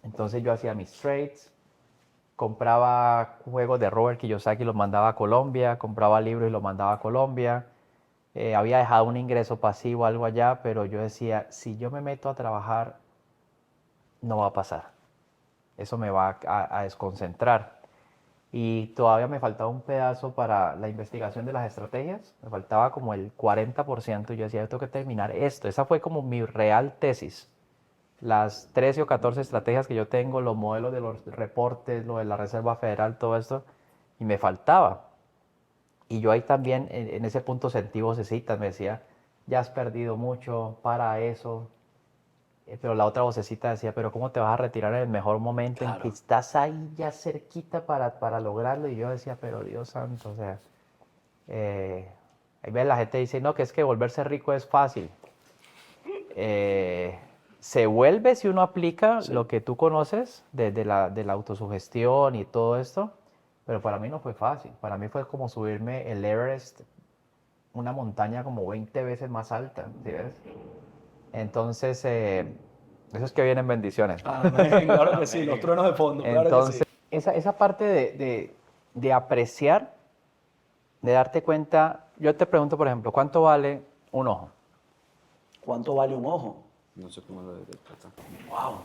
Entonces yo hacía mis trades, compraba juegos de Robert Kiyosaki y los mandaba a Colombia, compraba libros y los mandaba a Colombia. Había dejado un ingreso pasivo, algo allá, pero yo decía, si yo me meto a trabajar, no va a pasar. Eso me va a desconcentrar. Y todavía me faltaba un pedazo para la investigación de las estrategias. Me faltaba como el 40%. Y yo decía, yo tengo que terminar esto. Esa fue como mi real tesis. Las 13 o 14 estrategias que yo tengo, los modelos de los reportes, lo de la Reserva Federal, todo esto. Y me faltaba. Y yo ahí también, en ese punto, sentí vocecitas. Me decía, ya has perdido mucho, para eso. Pero la otra vocecita decía, pero ¿cómo te vas a retirar en el mejor momento en Claro. que estás ahí ya cerquita para lograrlo? Y yo decía, pero Dios santo, o sea, ahí ves, la gente dice, no, que es que volverse rico es fácil. Se vuelve si uno aplica lo que tú conoces de la autosugestión y todo esto, pero para mí no fue fácil. Para mí fue como subirme el Everest, una montaña como 20 veces más alta, ¿sí ves? Entonces, eso es que vienen bendiciones. amén, claro que sí, los truenos de fondo, claro que Entonces, sí. esa parte de apreciar, de darte cuenta, yo te pregunto, por ejemplo, ¿cuánto vale un ojo? ¿Cuánto vale un ojo? No sé cómo lo de plata. Wow.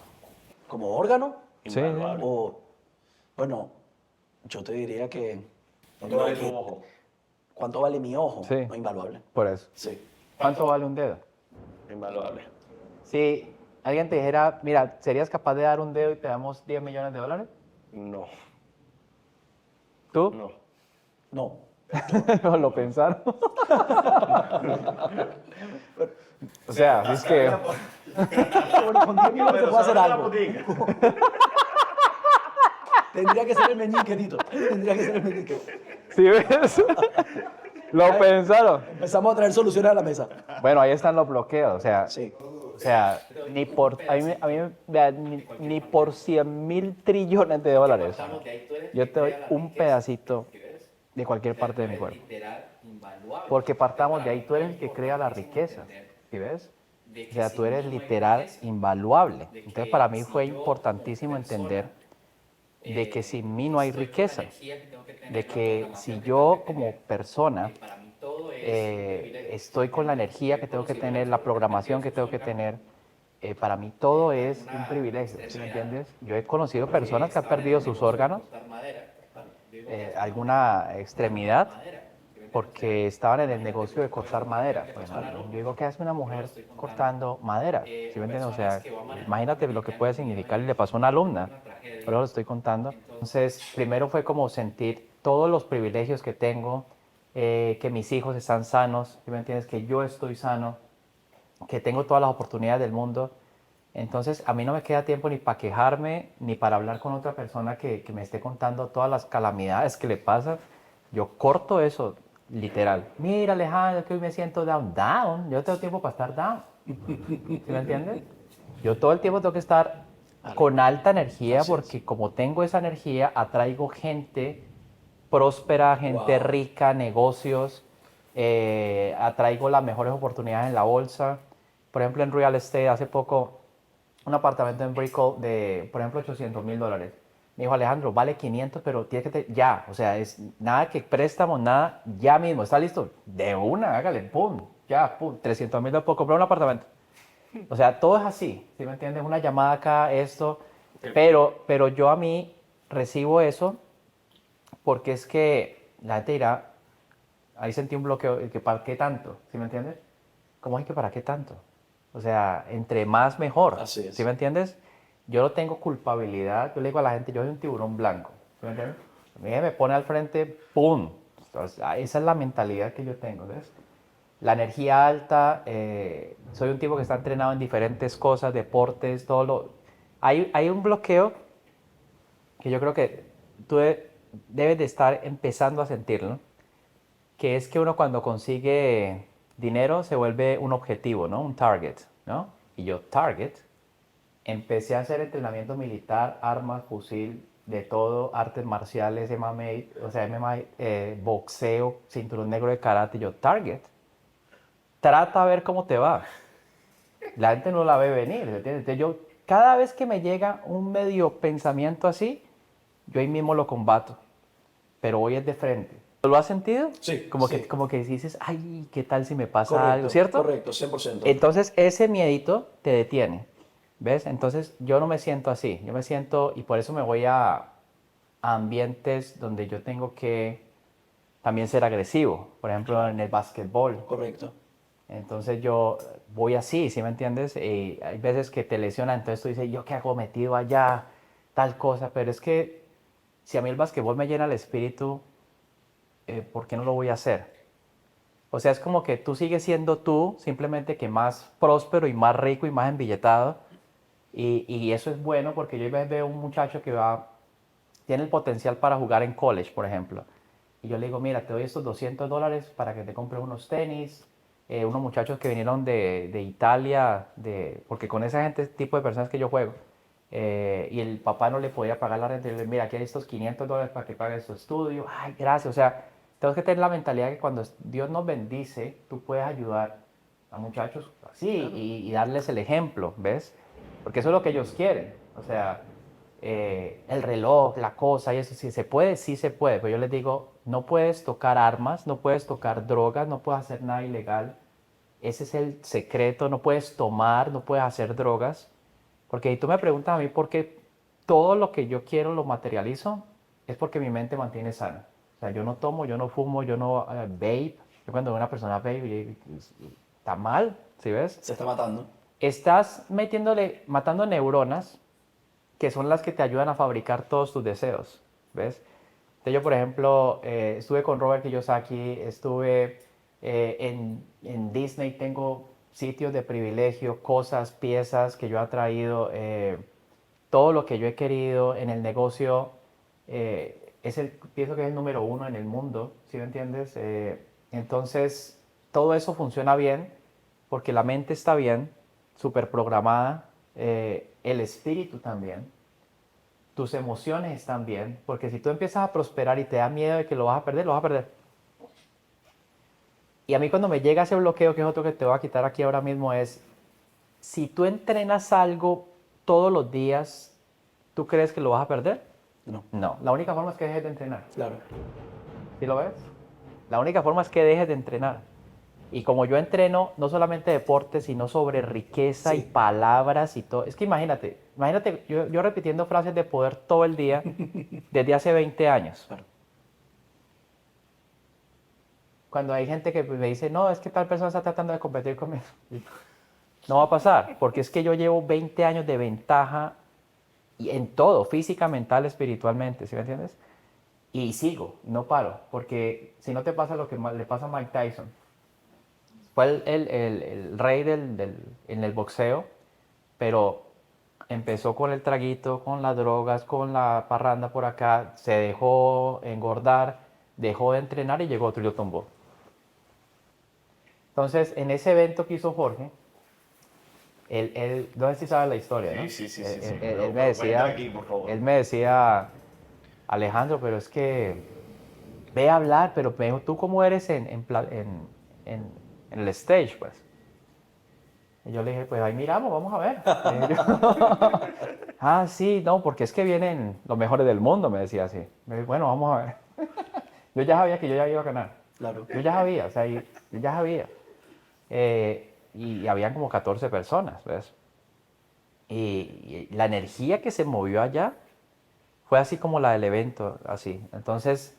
¿Como órgano? Sí. O, bueno, yo te diría que... ¿Cuánto vale tu ojo? ¿Cuánto vale mi ojo? Sí. No, invaluable. Por eso. Sí, ¿Cuánto vale un dedo? Invaluable. Si alguien te dijera, mira, ¿serías capaz de dar un dedo y te damos $10 millones? No, ¿Tú? no. no. No lo pensaron. O sea, es que... Bueno, con 10 millones se puede hacer algo. Tendría que ser el meñique, Tito. Tendría que ser el meñique. ¿Sí ves? Lo pensaron. Empezamos a traer soluciones a la mesa. Bueno, ahí están los bloqueos, o sea, Sí. ni por, vea, ni por 100,000 trillones de dólares, yo te doy un pedacito de cualquier parte de mi cuerpo. Porque partamos de ahí, tú eres el que crea la riqueza, ¿sí ves? O sea, tú eres literal invaluable. Entonces, para mí fue importantísimo entender de que sin mí no hay riqueza, de que si yo como persona estoy con la energía que tengo que tener, la programación que tengo que tener, para mí todo es un privilegio, ¿sí me entiendes? Yo he conocido personas que han perdido sus órganos, alguna extremidad, porque estaban en el negocio de cortar madera. Por ejemplo. Yo digo, ¿qué hace una mujer cortando madera? ¿Sí me entiendes? O sea, imagínate lo que puede significar, y le pasó a una alumna, por eso lo estoy contando. Entonces, primero fue como sentir todos los privilegios que tengo, que mis hijos están sanos, ¿sí me entiendes? Que yo estoy sano, que tengo todas las oportunidades del mundo. Entonces, a mí no me queda tiempo ni para quejarme, ni para hablar con otra persona que me esté contando todas las calamidades que le pasan. Yo corto eso, literal. Mira, Alejandro, es que hoy me siento down. Yo no tengo tiempo para estar down. ¿Sí me entiendes? Yo todo el tiempo tengo que estar con alta energía, porque como tengo esa energía, atraigo gente próspera, gente rica, negocios, atraigo las mejores oportunidades en la bolsa. Por ejemplo, en real estate, hace poco, un apartamento en Brickell de, por ejemplo, $800,000. Me dijo, Alejandro, vale 500, pero tienes que, ya, o sea, es nada que préstamos, nada, ya mismo, ¿está listo? De una, hágale, pum, ya, pum, 300,000 puedo comprar un apartamento. O sea, todo es así, ¿sí me entiendes? Una llamada acá, esto, pero yo a mí recibo eso porque es que la gente dirá, ahí sentí un bloqueo, que ¿para qué tanto? ¿Sí me entiendes? ¿Cómo es que para qué tanto? O sea, entre más mejor. Así es. ¿Sí me entiendes? Yo no tengo culpabilidad. Yo le digo a la gente, yo soy un tiburón blanco. ¿Sí me entiendes? A mí me pone al frente, ¡pum! Entonces, esa es la mentalidad que yo tengo, ¿ves? La energía alta, soy un tipo que está entrenado en diferentes cosas, deportes, todo lo... Hay un bloqueo que yo creo que tú debes de estar empezando a sentirlo, que es que uno cuando consigue dinero se vuelve un objetivo, ¿no? Un target, ¿no? Y yo, target, empecé a hacer entrenamiento militar, armas, fusil, de todo, artes marciales, MMA, o sea, MMA, boxeo, cinturón negro de karate, y yo, target, trata a ver cómo te va. La gente no la ve venir, ¿entiendes? Entonces yo, cada vez que me llega un medio pensamiento así, yo ahí mismo lo combato, pero hoy es de frente. ¿Lo has sentido? Sí, Como sí. que, como que dices, ay, ¿qué tal si me pasa Correcto, algo? ¿Cierto? correcto, 100%. Entonces ese miedito te detiene, ¿ves? Entonces yo no me siento así, yo me siento, y por eso me voy a ambientes donde yo tengo que también ser agresivo, por ejemplo en el básquetbol. Correcto. Entonces yo voy así, ¿sí me entiendes? Y hay veces que te lesiona, entonces tú dices, ¿yo qué hago metido allá? Tal cosa, pero es que si a mí el básquetbol me llena el espíritu, ¿por qué no lo voy a hacer? O sea, es como que tú sigues siendo tú, simplemente que más próspero y más rico y más embilletado. Y eso es bueno porque yo a veces veo un muchacho que tiene el potencial para jugar en college, por ejemplo. Y yo le digo, mira, te doy estos $200 para que te compres unos tenis. Unos muchachos que vinieron de Italia, porque con esa gente, tipo de personas que yo juego, y el papá no le podía pagar la renta. Y yo le digo, mira, aquí hay estos $500 para que pagues tu estudio. Ay, gracias. O sea, tengo que tener la mentalidad que cuando Dios nos bendice, tú puedes ayudar a muchachos así y darles el ejemplo, ¿ves? Porque eso es lo que ellos quieren. O sea, el reloj, la cosa y eso, si se puede, sí se puede. Pero yo les digo, no puedes tocar armas, no puedes tocar drogas, no puedes hacer nada ilegal. Ese es el secreto, no puedes tomar, no puedes hacer drogas. Porque si tú me preguntas a mí por qué todo lo que yo quiero lo materializo, es porque mi mente mantiene sana. O sea, yo no tomo, yo no fumo, yo no vape. Yo cuando veo a una persona vape, yo digo, está mal, ¿sí ves? Se está matando. Estás matando neuronas que son las que te ayudan a fabricar todos tus deseos, ¿ves? Entonces yo, por ejemplo, estuve con Robert Kiyosaki, estuve en Disney, tengo sitios de privilegio, cosas, piezas que yo he traído, todo lo que yo he querido en el negocio, pienso que es el número uno en el mundo, ¿sí me entiendes? Entonces, todo eso funciona bien porque la mente está bien, súper programada, el espíritu también, tus emociones están bien, porque si tú empiezas a prosperar y te da miedo de que lo vas a perder, lo vas a perder. Y a mí cuando me llega ese bloqueo, que es otro que te voy a quitar aquí ahora mismo, es, si tú entrenas algo todos los días, ¿tú crees que lo vas a perder? No, No, la única forma es que dejes de entrenar. claro. ¿Sí lo ves? La única forma es que dejes de entrenar. Y como yo entreno no solamente deporte, sino sobre riqueza y Sí. palabras y todo. Es que imagínate yo repitiendo frases de poder todo el día desde hace 20 años. Claro. Cuando hay gente que me dice, no, es que tal persona está tratando de competir conmigo. No va a pasar, porque es que yo llevo 20 años de ventaja y en todo, física, mental, espiritualmente, ¿sí me entiendes? Y sigo, no paro, porque si no te pasa lo que le pasa a Mike Tyson. Fue el rey en el boxeo, pero empezó con el traguito, con las drogas, con la parranda por acá, se dejó engordar, dejó de entrenar y llegó otro y lo tumbó. Entonces, en ese evento que hizo Jorge, no sé si sabes la historia, ¿no? Sí. Él me Pero decía, cuéntala aquí, por favor. él me decía, Alejandro, pero es que ve a hablar, pero me dijo, ¿tú cómo eres en el stage, pues? Y yo le dije, pues ahí miramos, vamos a ver. Le dije yo. Ah, sí, no, porque es que vienen los mejores del mundo, me decía así. Me dije, bueno, vamos a ver. Yo ya sabía que yo ya iba a ganar. Claro. Yo ya sabía, o sea, yo ya sabía. Y habían como 14 personas, ¿ves? Y la energía que se movió allá fue así como la del evento, así. Entonces,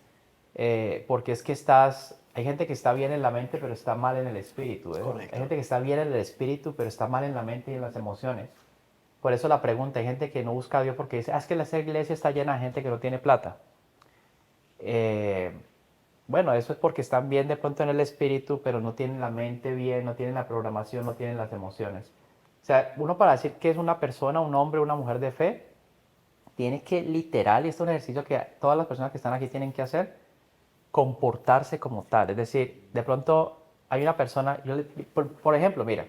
porque es que estás Hay gente que está bien en la mente, pero está mal en el espíritu. Correcto. Hay gente que está bien en el espíritu, pero está mal en la mente y en las emociones. Por eso la pregunta, hay gente que no busca a Dios porque dice, es que esa iglesia está llena de gente que no tiene plata. Bueno, eso es porque están bien de pronto en el espíritu, pero no tienen la mente bien, no tienen la programación, no tienen las emociones. O sea, uno para decir que es una persona, un hombre, una mujer de fe, tiene que literal, y esto es un ejercicio que todas las personas que están aquí tienen que hacer, comportarse como tal. Es decir, de pronto hay una persona, por ejemplo, mira,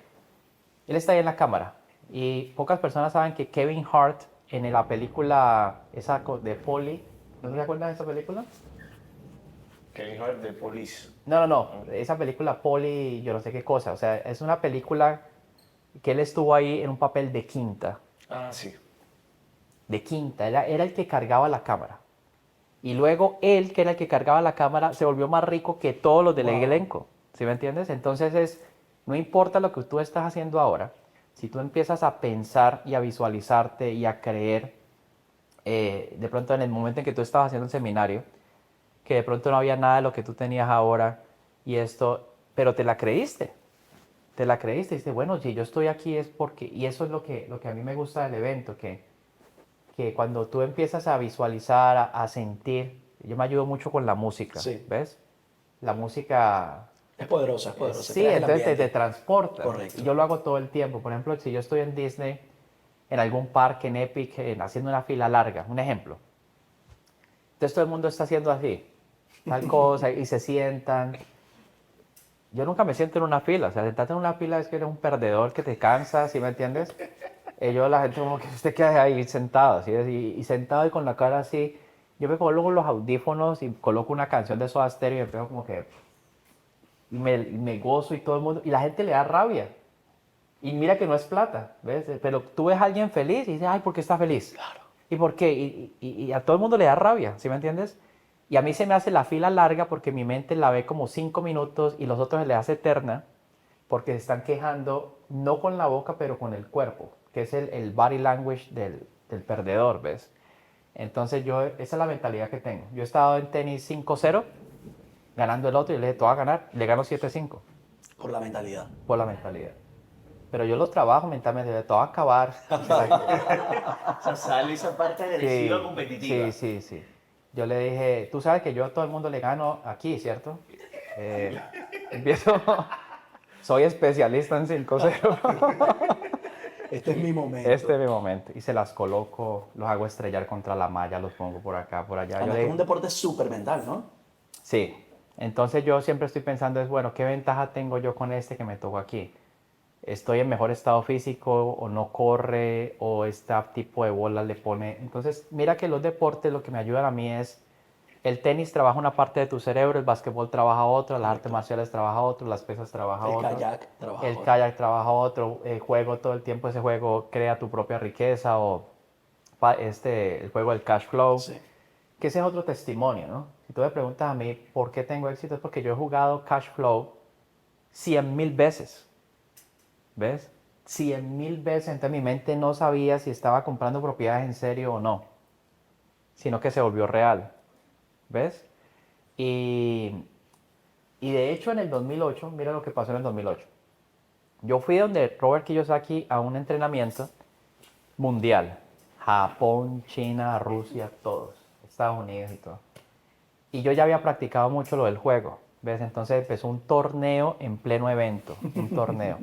él está ahí en la cámara y pocas personas saben que Kevin Hart en la película esa de Polly, ¿no se acuerdan de esa película? Kevin Hart de Police. No, esa película Polly, yo no sé qué cosa, o sea, es una película que él estuvo ahí en un papel de quinta, Ah, sí. era el que cargaba la cámara. Y luego él, que era el que cargaba la cámara, se volvió más rico que todos los del Wow. elenco. ¿Sí me entiendes? Entonces no importa lo que tú estás haciendo ahora, si tú empiezas a pensar y a visualizarte y a creer, de pronto en el momento en que tú estabas haciendo el seminario, que de pronto no había nada de lo que tú tenías ahora y esto, pero te la creíste y dices, bueno, si yo estoy aquí es porque, y eso es lo que a mí me gusta del evento, que cuando tú empiezas a visualizar, a sentir, yo me ayudo mucho con la música, Sí. ¿ves? La música, Es poderosa, es poderosa. sí, creas el entonces te ambiente. transporta. Correcto. Y yo lo hago todo el tiempo. Por ejemplo, si yo estoy en Disney, en algún parque, en Epic, haciendo una fila larga, un ejemplo. Entonces todo el mundo está haciendo así, tal cosa, y se sientan. Yo nunca me siento en una fila, o sea, sentarte en una fila es que eres un perdedor, que te cansas, ¿sí me entiendes? La gente como que usted queda ahí sentado, ¿sí? Y sentado y con la cara así. Yo me coloco los audífonos y coloco una canción de Soda Stereo y me pego como que... y me gozo y todo el mundo... Y la gente le da rabia. Y mira que no es plata, ¿ves? Pero tú ves a alguien feliz y dices, ay, ¿por qué está feliz? Claro. ¿Y por qué? Y a todo el mundo le da rabia, ¿sí me entiendes? Y a mí se me hace la fila larga porque mi mente la ve como 5 minutos y los otros se le hace eterna porque se están quejando no con la boca, pero con el cuerpo, que es el body language del perdedor, ¿ves? Entonces esa es la mentalidad que tengo. Yo he estado en tenis 5-0, ganando el otro y le dije, tú vas a ganar, le gano 7-5 Por la mentalidad. por la mentalidad. Pero yo lo trabajo mentalmente, todo va a acabar. O sea, sale esa parte agresiva, competitiva. Sí. Yo le dije, tú sabes que yo a todo el mundo le gano aquí, ¿cierto? Empiezo, soy especialista en 5-0. Este es mi momento. Este es mi momento. Y se las coloco, los hago estrellar contra la malla, los pongo por acá, por allá. Además que es un deporte súper mental, ¿no? Sí. Entonces yo siempre estoy pensando, es bueno, ¿qué ventaja tengo yo con este que me tocó aquí? ¿Estoy en mejor estado físico o no corre o este tipo de bola le pone? Entonces, mira que los deportes lo que me ayudan a mí es, el tenis trabaja una parte de tu cerebro, el básquetbol trabaja otra, las artes marciales trabaja otro, las pesas trabaja El otro. kayak trabaja El otro. kayak trabaja otro, el juego todo el tiempo, ese juego crea tu propia riqueza o el juego del cash flow, Sí. que ese es otro testimonio, ¿no? Si tú me preguntas a mí por qué tengo éxito, es porque yo he jugado cash flow 100,000 veces. ¿Ves? 100,000 veces, entonces mi mente no sabía si estaba comprando propiedades en serio o no, sino que se volvió real. ¿Ves? Y de hecho en el 2008, mira lo que pasó en el 2008. Yo fui donde Robert Kiyosaki a un entrenamiento mundial. Japón, China, Rusia, todos. Estados Unidos y todo. Y yo ya había practicado mucho lo del juego. ¿Ves? Entonces empezó un torneo en pleno evento. Un torneo.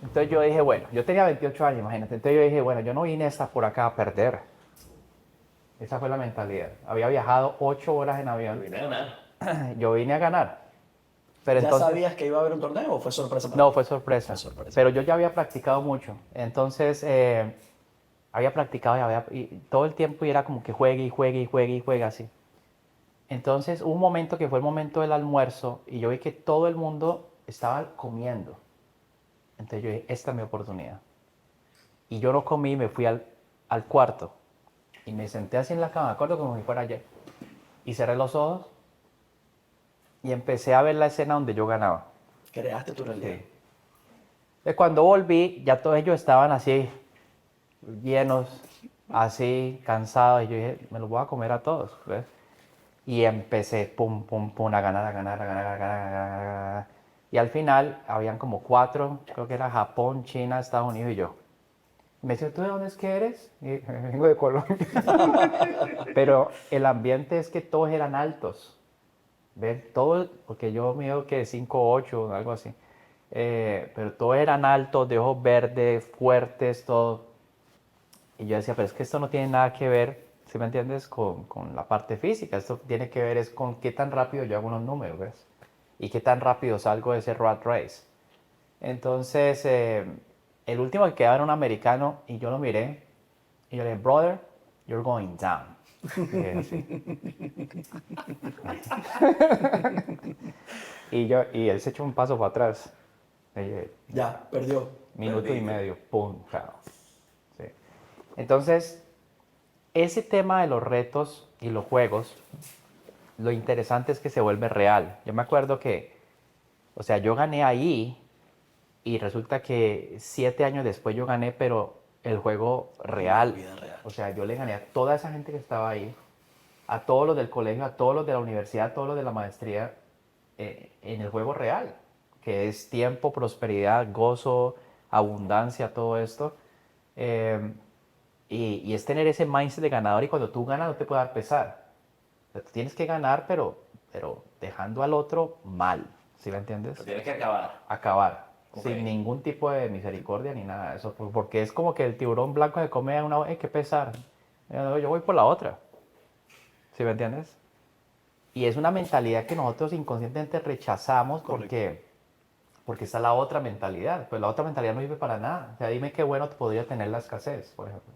Entonces yo dije, bueno, yo tenía 28 años, imagínate. Entonces yo dije, bueno, yo no vine por acá a perder. Esa fue la mentalidad. Había viajado 8 horas en avión. Vine a ganar. Yo vine a ganar. Pero ¿Ya entonces, sabías que iba a haber un torneo o fue sorpresa para no, ti? fue sorpresa. Fue sorpresa. Pero yo ya había practicado mucho. Entonces, había practicado y todo el tiempo y era como que juegue y juegue y juegue y juegue así. Entonces, hubo un momento que fue el momento del almuerzo y yo vi que todo el mundo estaba comiendo. Entonces yo dije, esta es mi oportunidad. Y yo no comí, me fui al cuarto y me senté así en la cama, me acuerdo como si fuera ayer. Y cerré los ojos y empecé a ver la escena donde yo ganaba. Creaste tu realidad. Entonces cuando volví, ya todos ellos estaban así, llenos, así, cansados. Y yo dije, me los voy a comer a todos, ¿ves? Y empecé, pum, pum, pum, a ganar, a ganar, a ganar, a ganar, a ganar, a ganar. Y al final habían como 4, creo que era Japón, China, Estados Unidos y yo. Me decía, ¿tú de dónde es que eres? Y vengo de Colombia. Pero el ambiente es que todos eran altos. ¿Ves? Todo, porque yo mido que 5'8", algo así. Pero todos eran altos, de ojos verdes, fuertes, todo. Y yo decía, pero es que esto no tiene nada que ver, ¿sí me entiendes? Con la parte física. Esto tiene que ver es con qué tan rápido yo hago unos números, ¿ves? Y qué tan rápido salgo de ese rat race. Entonces, el último que quedaba era un americano y yo lo miré y yo le dije, brother, you're going down. Dije así. Y él se echó un paso para atrás. Y dije, Ya, perdió. minuto y medio, pum, chao. Sí. Entonces, ese tema de los retos y los juegos, lo interesante es que se vuelve real. Yo me acuerdo que, o sea, yo gané ahí y resulta que 7 años después yo gané, pero el juego real. La vida real. O sea, yo le gané a toda esa gente que estaba ahí, a todos los del colegio, a todos los de la universidad, a todos los de la maestría, en el juego real, que es tiempo, prosperidad, gozo, abundancia, todo esto. Eh, y es tener ese mindset de ganador y cuando tú ganas no te puede dar pesar. O sea, tú tienes que ganar, pero dejando al otro mal, ¿sí me entiendes? Lo tienes que acabar. Acabar, Ok. sin ningún tipo de misericordia ni nada de eso, porque es como que el tiburón blanco se come a una, qué pesar, yo voy por la otra, ¿sí me entiendes? Y es una mentalidad que nosotros inconscientemente rechazamos porque está la otra mentalidad, pues la otra mentalidad no sirve para nada, o sea, dime qué bueno podría tener la escasez, por ejemplo.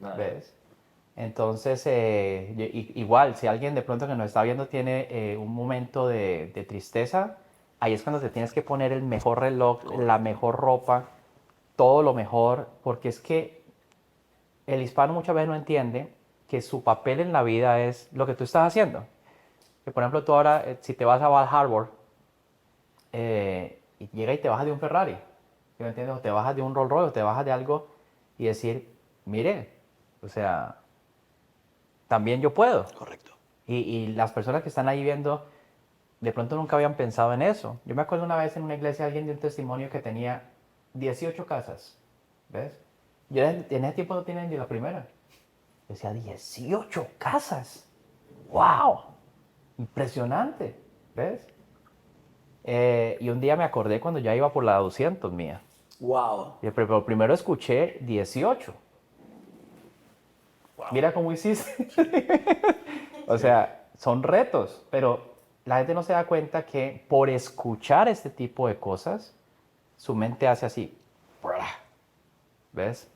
Nada. ¿Ves? Entonces, igual, si alguien de pronto que nos está viendo tiene un momento de tristeza, ahí es cuando te tienes que poner el mejor reloj, la mejor ropa, todo lo mejor, porque es que el hispano muchas veces no entiende que su papel en la vida es lo que tú estás haciendo. Que, por ejemplo, tú ahora, si te vas a Val Harbor, y llega y te bajas de un Ferrari, ¿sí me entiendes? O te bajas de un Rolls Royce, o te bajas de algo y decir, mire, o sea, también yo puedo. Correcto. Y las personas que están ahí viendo, de pronto nunca habían pensado en eso. Yo me acuerdo una vez en una iglesia alguien dio un testimonio que tenía 18 casas, ¿ves? Yo en ese tiempo no tenía ni la primera. Yo decía, 18 casas. ¡Wow! Impresionante, ¿ves? Y un día me acordé cuando ya iba por la 200 mía. Wow. Pero primero escuché 18. Mira cómo hiciste. O sea, son retos, pero la gente no se da cuenta que por escuchar este tipo de cosas, su mente hace así. ¿Ves?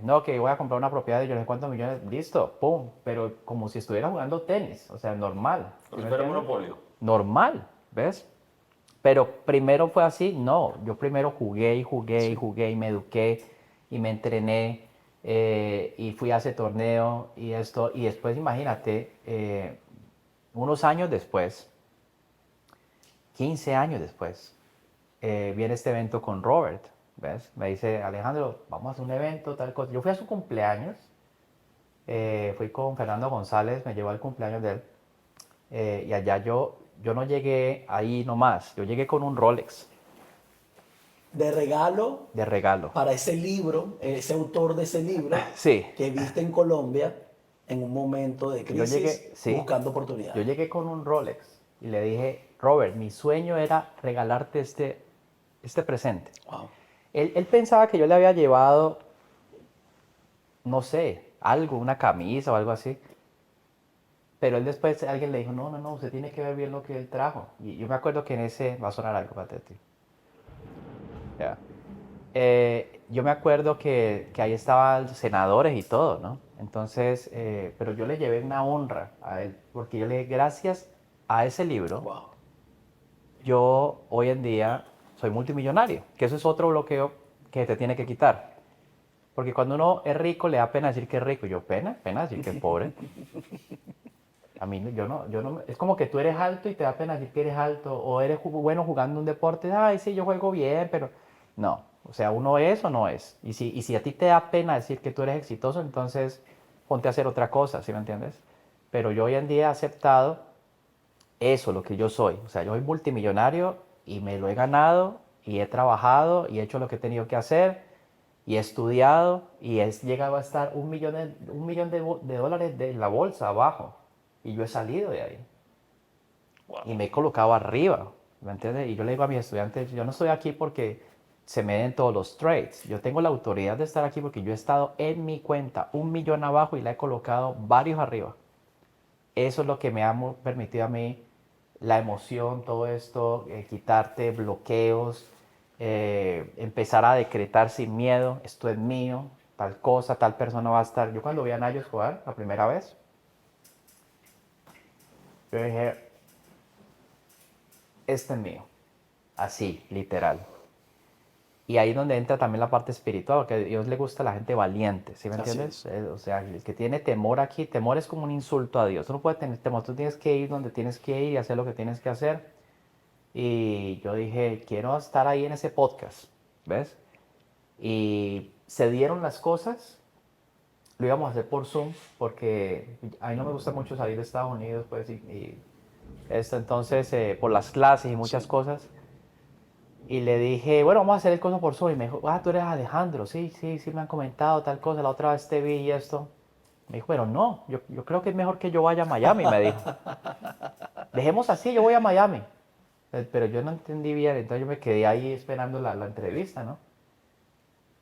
No, que voy a comprar una propiedad de yo no sé cuántos millones, listo, pum, pero como si estuviera jugando tenis, o sea, normal. ¿sí me entiendes? monopolio. Normal, ¿ves? Pero primero fue así, no, yo primero jugué y jugué y jugué y me eduqué y me entrené y fui a ese torneo y esto, y después imagínate, unos años después, 15 años después, viene este evento con Robert, ¿ves? Me dice, Alejandro, vamos a hacer un evento, tal cosa. Yo fui a su cumpleaños, fui con Fernando González, me llevó al cumpleaños de él, y allá yo no llegué ahí nomás, yo llegué con un Rolex De regalo de regalo. para ese libro, ese autor de ese libro, Sí. que viste en Colombia en un momento de Yo crisis, llegué, sí, buscando oportunidades. yo llegué con un Rolex y le dije, Robert, mi sueño era regalarte este presente. Wow. Él pensaba que yo le había llevado, no sé, algo, una camisa o algo así. Pero él después alguien le dijo, no, usted tiene que ver bien lo que él trajo. Y yo me acuerdo que en ese, va a sonar algo para ti. Ya. Yo me acuerdo que ahí estaban los senadores y todo, ¿no? Entonces, pero yo le llevé una honra a él, porque yo le dije, gracias a ese libro, Wow. yo hoy en día soy multimillonario, que eso es otro bloqueo que te tiene que quitar. Porque cuando uno es rico, le da pena decir que es rico. Yo, pena decir que es pobre. A mí, yo no, es como que tú eres alto y te da pena decir que eres alto, o eres bueno jugando un deporte, ay, sí, yo juego bien, pero no, o sea, uno es o no es. Y si a ti te da pena decir que tú eres exitoso, entonces ponte a hacer otra cosa, ¿sí me entiendes? pero yo hoy en día he aceptado eso, lo que yo soy. O sea, yo soy multimillonario y me lo he ganado y he trabajado y he hecho lo que he tenido que hacer y he estudiado y he llegado a estar un millón de dólares de la bolsa abajo y yo he salido de ahí y me he colocado arriba, ¿me entiendes? Y yo le digo a mis estudiantes, yo no estoy aquí porque se me den todos los trades, yo tengo la autoridad de estar aquí porque yo he estado en mi cuenta 1 millón abajo y la he colocado varios arriba. Eso es lo que me ha permitido a mí la emoción, todo esto, quitarte bloqueos, empezar a decretar sin miedo, esto es mío, tal cosa, tal persona va a estar. Yo cuando vi a Nayo jugar la primera vez, yo dije, este es mío, así, literal. Y ahí es donde entra también la parte espiritual, porque a Dios le gusta a la gente valiente, ¿sí me Así entiendes? O sea, el que tiene temor aquí, temor es como un insulto a Dios. Tú no puedes tener temor, tú tienes que ir donde tienes que ir y hacer lo que tienes que hacer. Y yo dije, quiero estar ahí en ese podcast, ¿ves? Y se dieron las cosas, lo íbamos a hacer por Zoom, porque a mí no me gusta mucho salir de Estados Unidos, pues, y esto, entonces, por las clases y muchas cosas. Y le dije, bueno, vamos a hacer el coso por Zoom. Y me dijo, ah, tú eres Alejandro. Sí, sí, sí, me han comentado tal cosa. La otra vez te vi y esto. Me dijo, pero no, yo creo que es mejor que yo vaya a Miami, me dijo. Dejemos así, yo voy a Miami. Pero yo no entendí bien, entonces yo me quedé ahí esperando la entrevista, ¿no?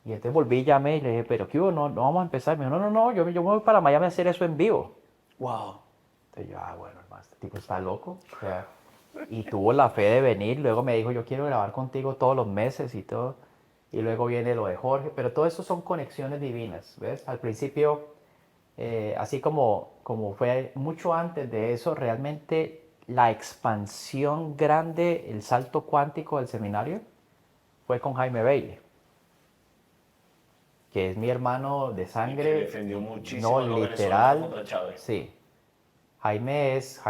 Y entonces volví y llamé y le dije, pero ¿qué hubo? No, no vamos a empezar. Me dijo, no, no, no, yo me voy para Miami a hacer eso en vivo. Wow. Entonces yo, bueno, hermano, este tipo está loco. O sea, y tuvo la fe de venir, luego me dijo, yo quiero grabar contigo todos los meses y todo. Y luego viene lo de Jorge, pero todo eso son conexiones divinas, ¿ves? Al principio, así como fue mucho antes de eso, realmente la expansión grande, el salto cuántico del seminario, fue con Jaime Bailey, que es mi hermano de Y que sangre, defendió muchísimo no a los venezolanos literal, contra Chávez. sí. Jaime es,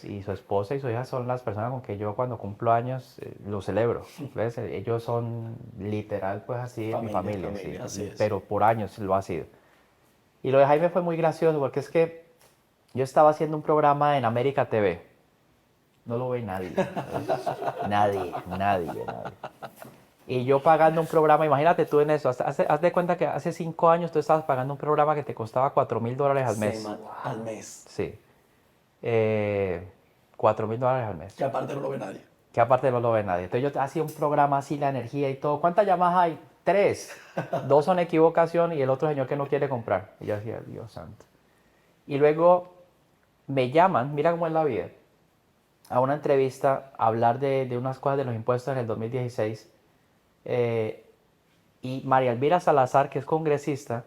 y su esposa y su hija son las personas con que yo cuando cumplo años lo celebro, ¿ves? Ellos son literal, pues así, mi familia, sí, Así es. pero por años lo ha sido. Y lo de Jaime fue muy gracioso porque es que yo estaba haciendo un programa en América TV, no lo ve nadie, ¿ves? Nadie. Y yo pagando un programa, imagínate tú en eso, haz de cuenta que hace 5 años tú estabas pagando un programa que te costaba $4,000 al mes. Al mes. Sí. $4,000 al mes. Que aparte no lo ve nadie. Que aparte no lo ve nadie. Entonces yo hacía un programa así, la energía y todo. ¿Cuántas llamadas hay? 3. 2 son equivocación y el otro señor que no quiere comprar. Y yo decía, Dios santo. Y luego me llaman, mira cómo es la vida, a una entrevista a hablar de unas cosas de los impuestos en el 2016. Y María Elvira Salazar, que es congresista,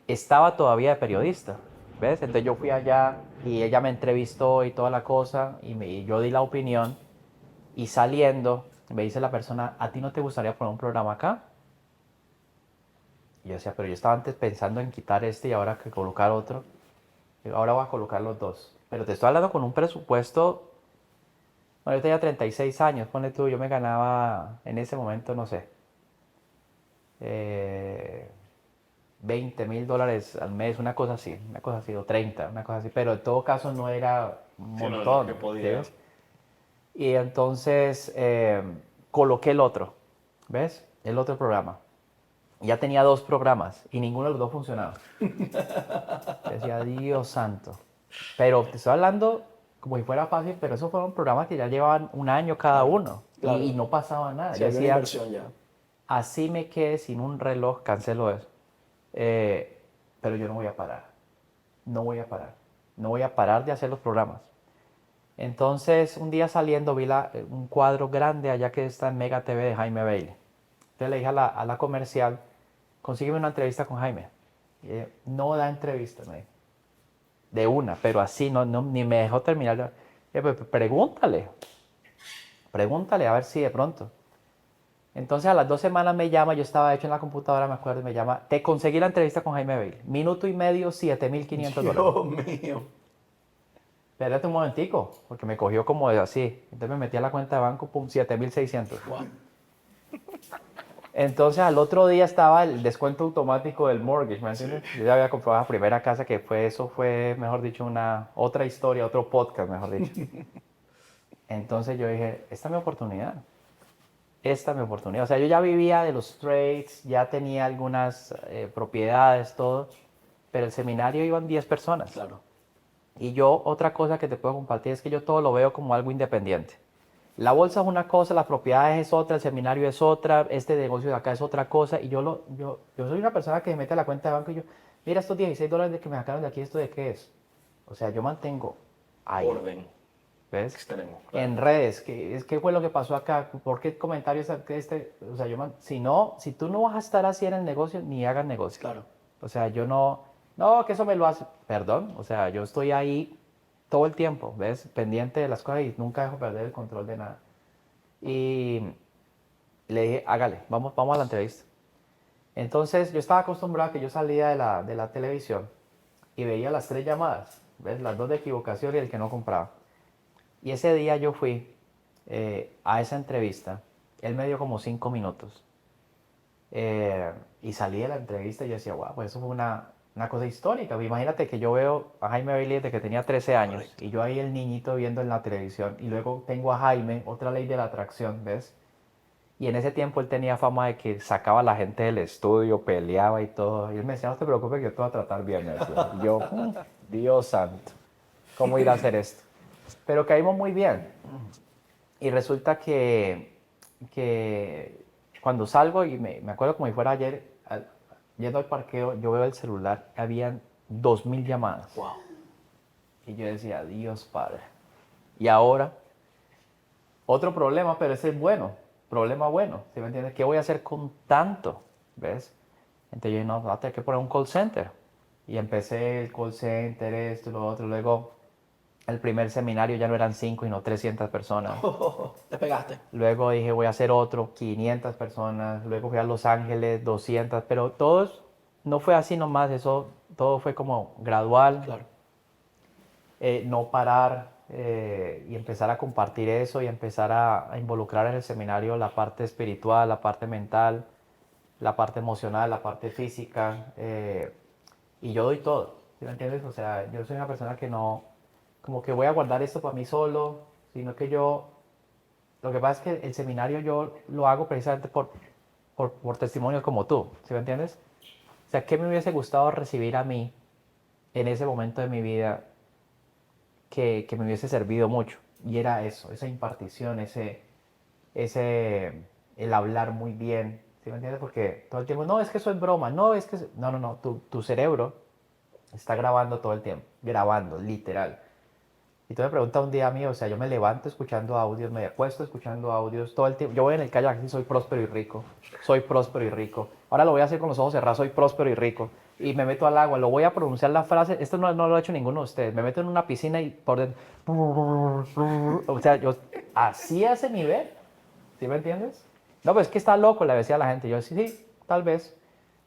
estaba todavía de periodista, ¿ves? Entonces yo fui allá y ella me entrevistó y toda la cosa y yo di la opinión y saliendo me dice la persona, ¿a ti no te gustaría poner un programa acá? Y yo decía, pero yo estaba antes pensando en quitar este y ahora que colocar otro. Digo, ahora voy a colocar los dos. Pero te estoy hablando con un presupuesto, bueno, yo tenía 36 años, ponle tú, yo me ganaba en ese momento, no sé, $20,000 al mes, una cosa así, o 30, una cosa así, pero en todo caso no era un Sí, no, montón, que podía. ¿sí ves? Y entonces coloqué el otro, ¿ves? El otro programa. Ya tenía 2 programas y ninguno de los 2 funcionaba. Decía, Dios santo. Pero te estoy hablando como si fuera fácil, pero esos fueron programas que ya llevaban un año cada uno claro. y no pasaba nada. Sí, Yo había una decía, inversión ya. así me quedé sin un reloj, cancelo eso. Pero yo no voy a parar. No voy a parar. No voy a parar de hacer los programas. Entonces, un día saliendo vi un cuadro grande allá que está en Mega TV de Jaime Bailey. Entonces le dije a la comercial, consígueme una entrevista con Jaime. Y ella, no da entrevista, me dijo. De una, pero así, ni me dejó terminar. Pues, pregúntale a ver si de pronto. Entonces a las 2 semanas me llama, yo estaba hecho en la computadora, me acuerdo, y me llama, te conseguí la entrevista con Jaime Bailey. Minuto y medio, $7,500. Dios mío. Espérate un momentico, porque me cogió como de así. Entonces me metí a la cuenta de banco, pum, 7,600. Wow. Entonces al otro día estaba el descuento automático del mortgage, ¿me entiendes? Yo ya había comprado la primera casa que eso fue, mejor dicho, otra historia, otro podcast, mejor dicho. Entonces yo dije, esta es mi oportunidad. Esta es mi oportunidad. O sea, yo ya vivía de los trades, ya tenía algunas propiedades, todo, pero el seminario iban 10 personas. Claro. Y yo, otra cosa que te puedo compartir es que yo todo lo veo como algo independiente. La bolsa es una cosa, las propiedades es otra, el seminario es otra, este negocio de acá es otra cosa. Y yo soy una persona que me mete a la cuenta de banco y yo, mira, estos $16 de que me sacaron de aquí, ¿esto de qué es? O sea, yo mantengo ahí. Orden ¿Ves? extremo. Claro. En redes, ¿qué fue lo que pasó acá? ¿Por qué comentarios o sea, si tú no vas a estar así en el negocio, ni hagas negocio. Claro. O sea, yo no, que eso me lo hace, perdón, o sea, yo estoy ahí todo el tiempo, ¿ves? Pendiente de las cosas y nunca dejo perder el control de nada. Y le dije, hágale, vamos a la entrevista. Entonces, yo estaba acostumbrado a que yo salía de la televisión y veía las 3 llamadas, ¿ves? Las 2 de equivocación y el que no compraba. Y ese día yo fui a esa entrevista, él me dio como 5 minutos. Y salí de la entrevista y yo decía, wow, pues eso fue una cosa histórica. Imagínate que yo veo a Jaime Bailey desde que tenía 13 años. Correcto. Y yo ahí el niñito viendo en la televisión. Y luego tengo a Jaime, otra ley de la atracción, ¿ves? Y en ese tiempo él tenía fama de que sacaba a la gente del estudio, peleaba y todo. Y él me decía, no te preocupes que yo te voy a tratar bien, me decía. Y yo, Dios santo, ¿cómo ir a hacer esto? Pero caímos muy bien. Y resulta que cuando salgo, y me acuerdo como si fuera ayer, yendo al parqueo, yo veo el celular, habían 2.000 llamadas. Wow. Y yo decía, Dios Padre. Y ahora, otro problema, pero ese es bueno, problema bueno, ¿sí me entiendes? ¿Qué voy a hacer con tanto? ¿Ves? Entonces yo dije, no, voy a tener que poner un call center. Y empecé el call center, esto, lo otro, luego el primer seminario ya no eran 5, sino 300 personas. Te pegaste. Luego dije, voy a hacer otro, 500 personas. Luego fui a Los Ángeles, 200. Pero todos, no fue así nomás, eso todo fue como gradual. Claro. No parar y empezar a compartir eso y empezar a involucrar en el seminario la parte espiritual, la parte mental, la parte emocional, la parte física. Y yo doy todo, ¿sí me entiendes? O sea, yo soy una persona que no, como que voy a guardar esto para mí solo, sino que lo que pasa es que el seminario yo lo hago precisamente por testimonios como tú, ¿sí me entiendes? O sea, ¿qué me hubiese gustado recibir a mí en ese momento de mi vida que me hubiese servido mucho? Y era eso, esa impartición, el hablar muy bien, ¿sí me entiendes? Porque todo el tiempo, no, es que eso es broma, no, es que... No, tu cerebro está grabando todo el tiempo, grabando, literal. Y tú me preguntas un día a mí, o sea, yo me levanto escuchando audios, me acuesto escuchando audios todo el tiempo. Yo voy en el kayak y soy próspero y rico, soy próspero y rico. Ahora lo voy a hacer con los ojos cerrados, soy próspero y rico. Y me meto al agua, lo voy a pronunciar la frase, esto no lo ha hecho ninguno de ustedes. Me meto en una piscina y por dentro, o sea, yo así a ese nivel, ¿sí me entiendes? No, pues es que está loco, le decía a la gente. Yo sí, tal vez,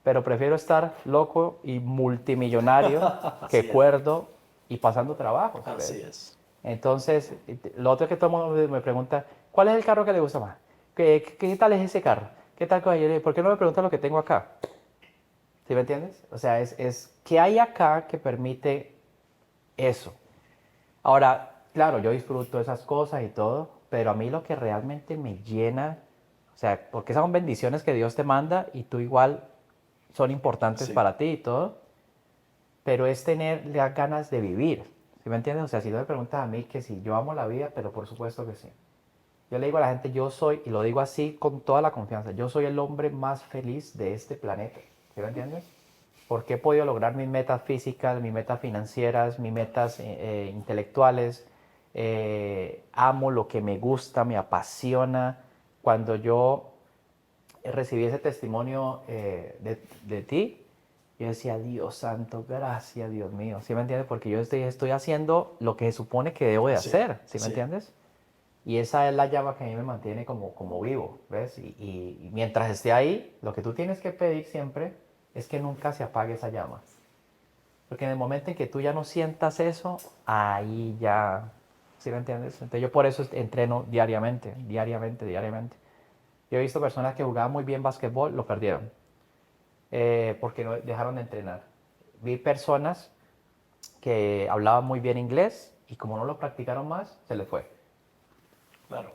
pero prefiero estar loco y multimillonario que cuerdo y pasando trabajo. ¿sabes? Así es. Entonces, lo otro que todo el mundo me pregunta, ¿cuál es el carro que le gusta más? ¿Qué tal es ese carro? ¿Qué tal? Yo le digo, ¿por qué no me preguntas lo que tengo acá? ¿Sí me entiendes? O sea, ¿qué hay acá que permite eso? Ahora, claro, yo disfruto esas cosas y todo, pero a mí lo que realmente me llena, o sea, porque esas son bendiciones que Dios te manda y tú igual son importantes Sí. para ti y todo, pero es tener las ganas de vivir, ¿sí me entiendes? O sea, si tú me preguntas a mí que si yo amo la vida, pero por supuesto que sí. Yo le digo a la gente, yo soy, y lo digo así con toda la confianza, yo soy el hombre más feliz de este planeta, ¿sí me entiendes? Porque he podido lograr mis metas físicas, mis metas financieras, mis metas intelectuales, amo lo que me gusta, me apasiona. Cuando yo recibí ese testimonio de ti, yo decía, Dios santo, gracias, Dios mío. ¿Sí me entiendes? Porque yo estoy haciendo lo que se supone que debo de Sí, hacer. ¿Sí me sí. entiendes? Y esa es la llama que a mí me mantiene como vivo, ¿ves? Y mientras esté ahí, lo que tú tienes que pedir siempre es que nunca se apague esa llama. Porque en el momento en que tú ya no sientas eso, ahí ya, ¿sí me entiendes? Entonces yo por eso entreno diariamente. Yo he visto personas que jugaban muy bien básquetbol, lo perdieron, porque no dejaron de entrenar. Vi personas que hablaban muy bien inglés y como no lo practicaron más, se les fue. Claro.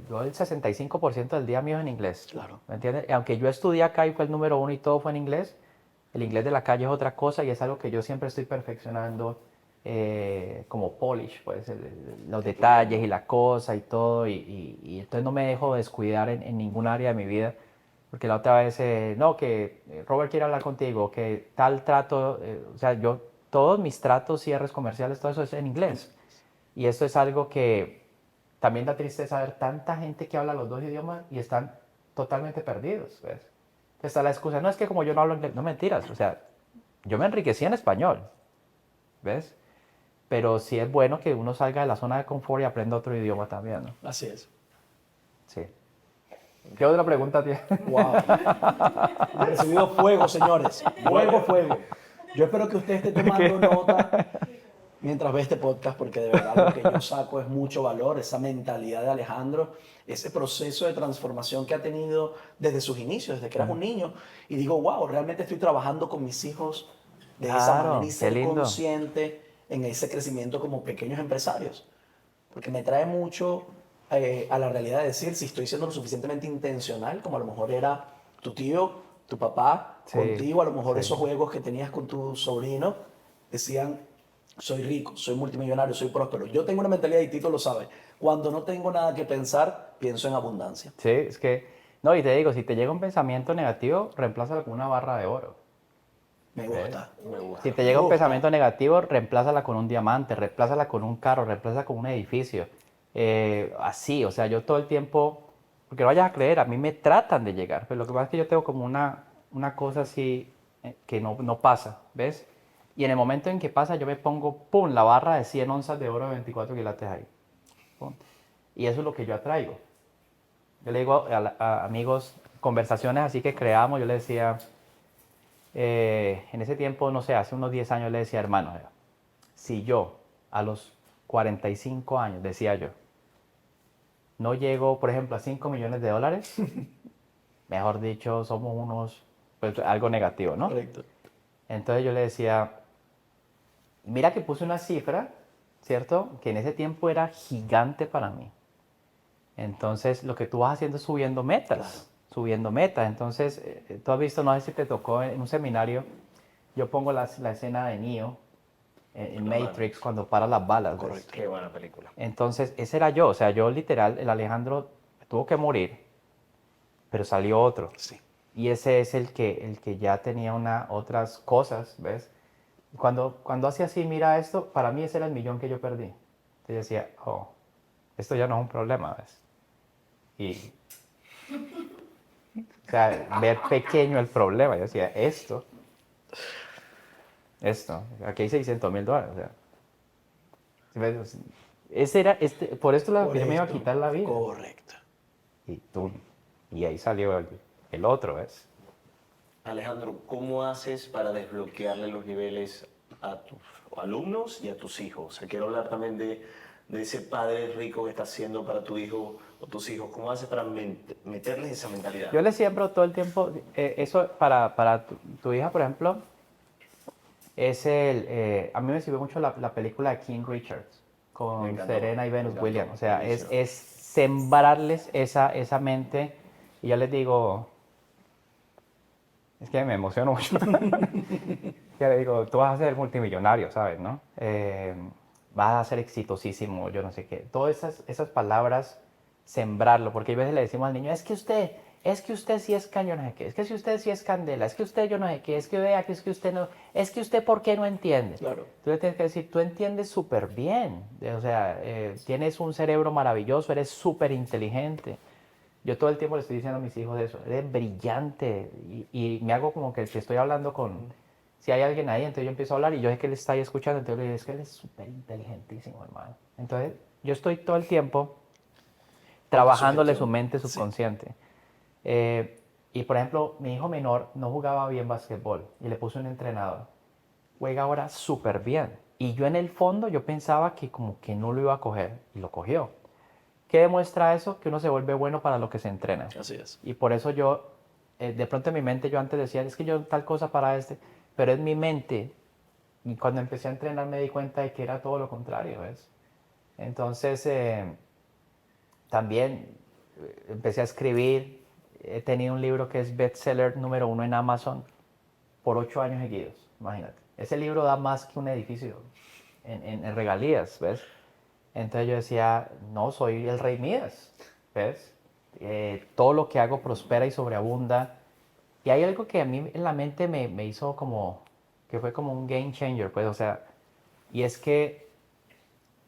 Yo el 65% del día mío es en inglés. Claro. ¿Me entiendes? Y aunque yo estudié acá y fue el número uno y todo fue en inglés, el inglés de la calle es otra cosa y es algo que yo siempre estoy perfeccionando como polish, pues los detalles y la cosa y todo. Y entonces no me dejo descuidar en ningún área de mi vida. Porque la otra vez, no, que Robert quiere hablar contigo, que tal trato, o sea, yo, todos mis tratos, cierres comerciales, todo eso es en inglés. Y esto es algo que también da tristeza ver tanta gente que habla los dos idiomas y están totalmente perdidos, ¿ves? Está la excusa, no es que como yo no hablo inglés, no mentiras, o sea, yo me enriquecí en español, ¿ves? Pero sí es bueno que uno salga de la zona de confort y aprenda otro idioma también, ¿no? Así es. Sí. ¿Qué otra pregunta tiene? Wow. He recibido fuego, señores. Fuego, fuego. Yo espero que usted esté tomando nota mientras ve este podcast, porque de verdad lo que yo saco es mucho valor, esa mentalidad de Alejandro, ese proceso de transformación que ha tenido desde sus inicios, desde que eras un niño. Y digo, wow, realmente estoy trabajando con mis hijos de esa Claro, manera y qué ser lindo. consciente en ese crecimiento como pequeños empresarios. Porque me trae mucho a la realidad de decir si estoy siendo lo suficientemente intencional, como a lo mejor era tu tío, tu papá, Sí, contigo, a lo mejor sí. esos juegos que tenías con tu sobrino, decían, soy rico, soy multimillonario, soy próspero. Yo tengo una mentalidad y Tito lo sabe. Cuando no tengo nada que pensar, pienso en abundancia. Sí, es que, no, y te digo, si te llega un pensamiento negativo, reemplázalo con una barra de oro. Me ¿Ves? gusta. Me gusta. Si te llega un pensamiento negativo, reemplázala con un diamante, reemplázala con un carro, reemplázala con un edificio. Así, o sea, yo todo el tiempo, porque no vayas a creer, a mí me tratan de llegar, pero lo que pasa es que yo tengo como una cosa así que no pasa, ¿ves? Y en el momento en que pasa, yo me pongo, ¡pum!, la barra de 100 onzas de oro de 24 quilates ahí. ¡Pum! Y eso es lo que yo atraigo. Yo le digo a amigos, conversaciones así que creamos, yo le decía, en ese tiempo, no sé, hace unos 10 años le decía, hermano, si yo a los 45 años, decía yo, no llego, por ejemplo, a 5 millones de dólares, mejor dicho, somos unos, pues algo negativo, ¿no? Correcto. Entonces yo le decía, mira que puse una cifra, ¿cierto? Que en ese tiempo era gigante para mí. Entonces lo que tú vas haciendo es subiendo metas, Claro. subiendo metas. Entonces, tú has visto, no sé si te tocó en un seminario, yo pongo la escena de Neo en Matrix cuando para las balas. ¿ves? Correcto. Qué buena película. Entonces, ese era yo, o sea, yo literal, el Alejandro tuvo que morir, pero salió otro. Sí. Y ese es el que ya tenía otras cosas, ¿ves? Cuando hacía así, mira esto, para mí ese era el millón que yo perdí. Entonces yo decía, oh, esto ya no es un problema, ¿ves? Y, o sea, ver pequeño el problema. Yo decía, aquí hay $600,000, o sea. ¿Ves? Ese era, por esto Por yo me iba a esto. quitar la vida. Correcto. Y ahí salió el otro, ¿ves? Alejandro, ¿cómo haces para desbloquearle los niveles a tus alumnos y a tus hijos? O sea, quiero hablar también de ese padre rico que estás haciendo para tu hijo o tus hijos. ¿Cómo haces para meterles esa mentalidad? Yo le siembro todo el tiempo, eso para tu hija, por ejemplo, a mí me sirvió mucho la película de King Richards Me con encantó, Serena y me Venus encantó, Williams. O sea, buenísimo. es sembrarles esa mente. Y yo les digo, es que me emociono mucho. Que le digo, tú vas a ser multimillonario, ¿sabes? ¿No? Vas a ser exitosísimo, yo no sé qué. Todas esas palabras, sembrarlo, porque a veces le decimos al niño, es que usted sí es cañón, no sé qué, es que si usted sí es candela, es que usted yo no sé qué, es que vea que es que usted no, es que usted ¿por qué no entiende? Claro. Tú le tienes que decir, tú entiendes súper bien, o sea, tienes un cerebro maravilloso, eres súper inteligente. Yo todo el tiempo le estoy diciendo a mis hijos eso, eres brillante y me hago como que estoy hablando si hay alguien ahí, entonces yo empiezo a hablar y yo sé que él está ahí escuchando, entonces le digo, es que él es súper inteligentísimo, hermano. Entonces yo estoy todo el tiempo trabajándole su mente Sí. subconsciente. Y por ejemplo, mi hijo menor no jugaba bien básquetbol y le puse un entrenador. Juega ahora súper bien. Y yo en el fondo yo pensaba que como que no lo iba a coger y lo cogió. ¿Qué demuestra eso? Que uno se vuelve bueno para lo que se entrena. Así es. Y por eso yo, de pronto en mi mente, yo antes decía, es que yo tal cosa para pero es mi mente. Y cuando empecé a entrenar me di cuenta de que era todo lo contrario, ¿ves? Entonces, también empecé a escribir. He tenido un libro que es bestseller número 1 en Amazon por 8 años seguidos, imagínate. Ese libro da más que un edificio en regalías, ¿ves? Entonces yo decía, no, soy el rey Midas, ¿ves? Todo lo que hago prospera y sobreabunda. Y hay algo que a mí en la mente me hizo como, que fue como un game changer, pues, o sea, y es que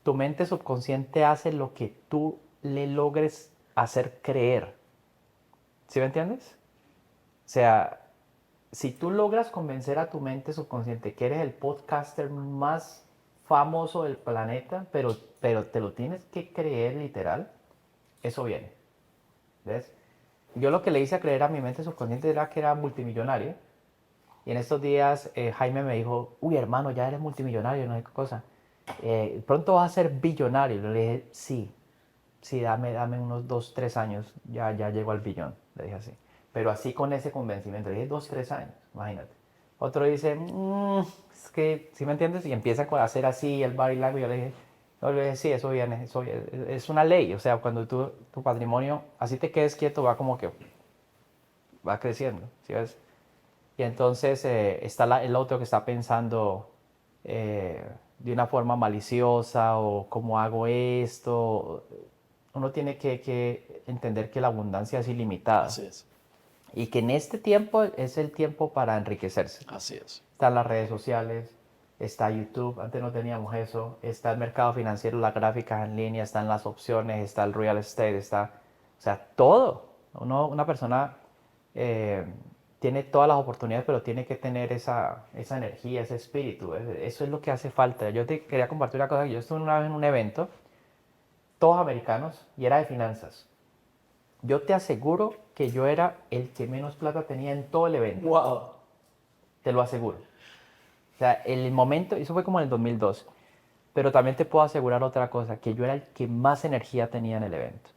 tu mente subconsciente hace lo que tú le logres hacer creer. ¿Sí me entiendes? O sea, si tú logras convencer a tu mente subconsciente que eres el podcaster más famoso del planeta, pero te lo tienes que creer literal, eso viene. ¿Ves? Yo lo que le hice a creer a mi mente subconsciente era que era multimillonario. Y en estos días Jaime me dijo, uy hermano, ya eres multimillonario, no sé qué cosa. Pronto vas a ser billonario. Le dije, sí, sí, dame unos 2, 3 años, ya llego al billón. Le dije así. Pero así con ese convencimiento, le dije 2, 3 años, imagínate. Otro dice, es que, ¿sí me entiendes? Y empieza a hacer así el body language. Yo le dije, sí, eso viene, eso es una ley. O sea, cuando tu patrimonio, así te quedes quieto, va como que, va creciendo, ¿sí ves? Y entonces está el otro que está pensando de una forma maliciosa o cómo hago esto. Uno tiene que entender que la abundancia es ilimitada Así es. y que en este tiempo es el tiempo para enriquecerse. Así es. Están las redes sociales, está YouTube, antes no teníamos eso, está el mercado financiero, las gráficas en línea, están las opciones, está el real estate, o sea, todo. Una persona eh, tiene todas las oportunidades, pero tiene que tener esa energía, ese espíritu. Eso es lo que hace falta. Yo te quería compartir una cosa. Yo estuve una vez en un evento, todos americanos, y era de finanzas. Yo te aseguro que yo era el que menos plata tenía en todo el evento. Wow. Te lo aseguro. O sea, el momento, eso fue como en el 2002. Pero también te puedo asegurar otra cosa, que yo era el que más energía tenía en el evento.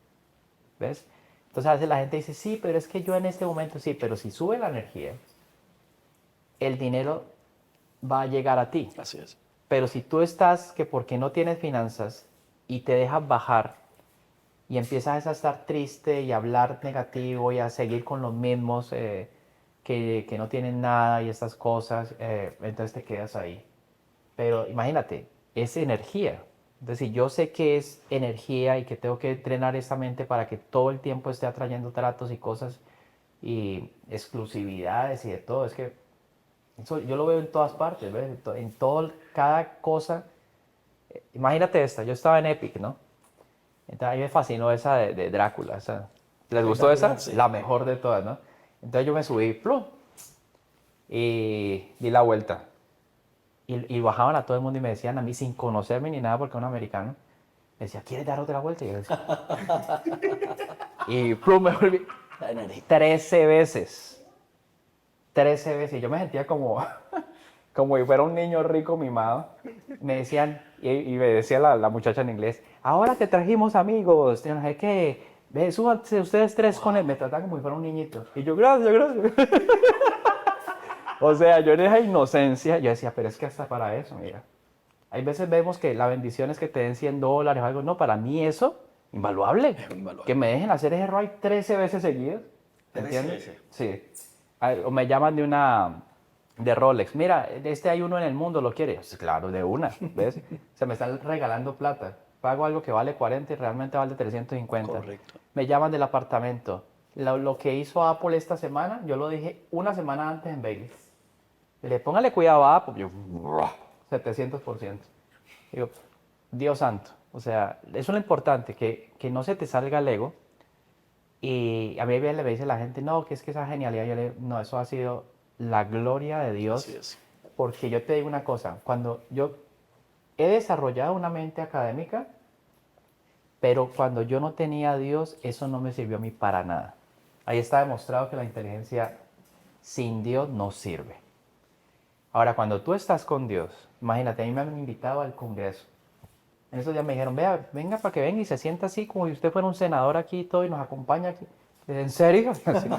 ¿Ves? Entonces a veces la gente dice, sí, pero es que yo en este momento sí, pero si sube la energía, el dinero va a llegar a ti. Así es. Pero si tú estás que porque no tienes finanzas y te dejas bajar y empiezas a estar triste y a hablar negativo y a seguir con los mismos que no tienen nada y estas cosas, entonces te quedas ahí. Pero imagínate, es energía. Entonces, si yo sé que es energía y que tengo que entrenar esta mente para que todo el tiempo esté atrayendo tratos y cosas y exclusividades y de todo, es que eso yo lo veo en todas partes, ¿ves? En todo, cada cosa. Imagínate esta, yo estaba en Epic, ¿no? Entonces a mí me fascinó esa de Drácula. ¿Les gustó esa? Sí. La mejor de todas, ¿no? Entonces yo me subí, ¡plum! Y di la vuelta. Y bajaban a todo el mundo y me decían a mí, sin conocerme ni nada, porque era un americano, me decía, ¿quieres dar otra vuelta? Y yo decía, y ¡plum! Me volví La energía. 13 veces. 13 veces. Y yo me sentía como si fuera un niño rico mimado. Me decían, y me decía la muchacha en inglés, ahora te trajimos amigos, no sé qué, ve, súbanse ustedes tres con él. Me trataban como si fuera un niñito. Y yo, gracias, gracias. O sea, yo en esa inocencia, yo decía, pero es que hasta para eso, mira. Hay veces vemos que la bendición es que te den $100 o algo. No, para mí eso, invaluable. invaluable. Que me dejen hacer ese ride 13 veces seguidas. 13 ¿Entiendes? veces. Sí. O me llaman de Rolex. Mira, hay uno en el mundo, ¿lo quieres? Pues claro, de una, ¿ves? Se me están regalando plata. Pago algo que vale 40 y realmente vale 350. Correcto. Me llaman del apartamento. Lo que hizo Apple esta semana, yo lo dije una semana antes en Vegas. Póngale cuidado a Apple. Yo, 700%. Digo, Dios santo. O sea, eso es lo importante, que no se te salga el ego. Y a mí le dice la gente, no, que es que esa genialidad, yo le digo, no, eso ha sido la gloria de Dios. Así es. Porque yo te digo una cosa, cuando yo he desarrollado una mente académica, pero cuando yo no tenía a Dios, eso no me sirvió a mí para nada. Ahí está demostrado que la inteligencia sin Dios no sirve. Ahora, cuando tú estás con Dios, imagínate, a mí me han invitado al Congreso En esos días me dijeron, vea, venga para que venga y se sienta así como si usted fuera un senador aquí y todo y nos acompaña aquí. ¿En serio? Así,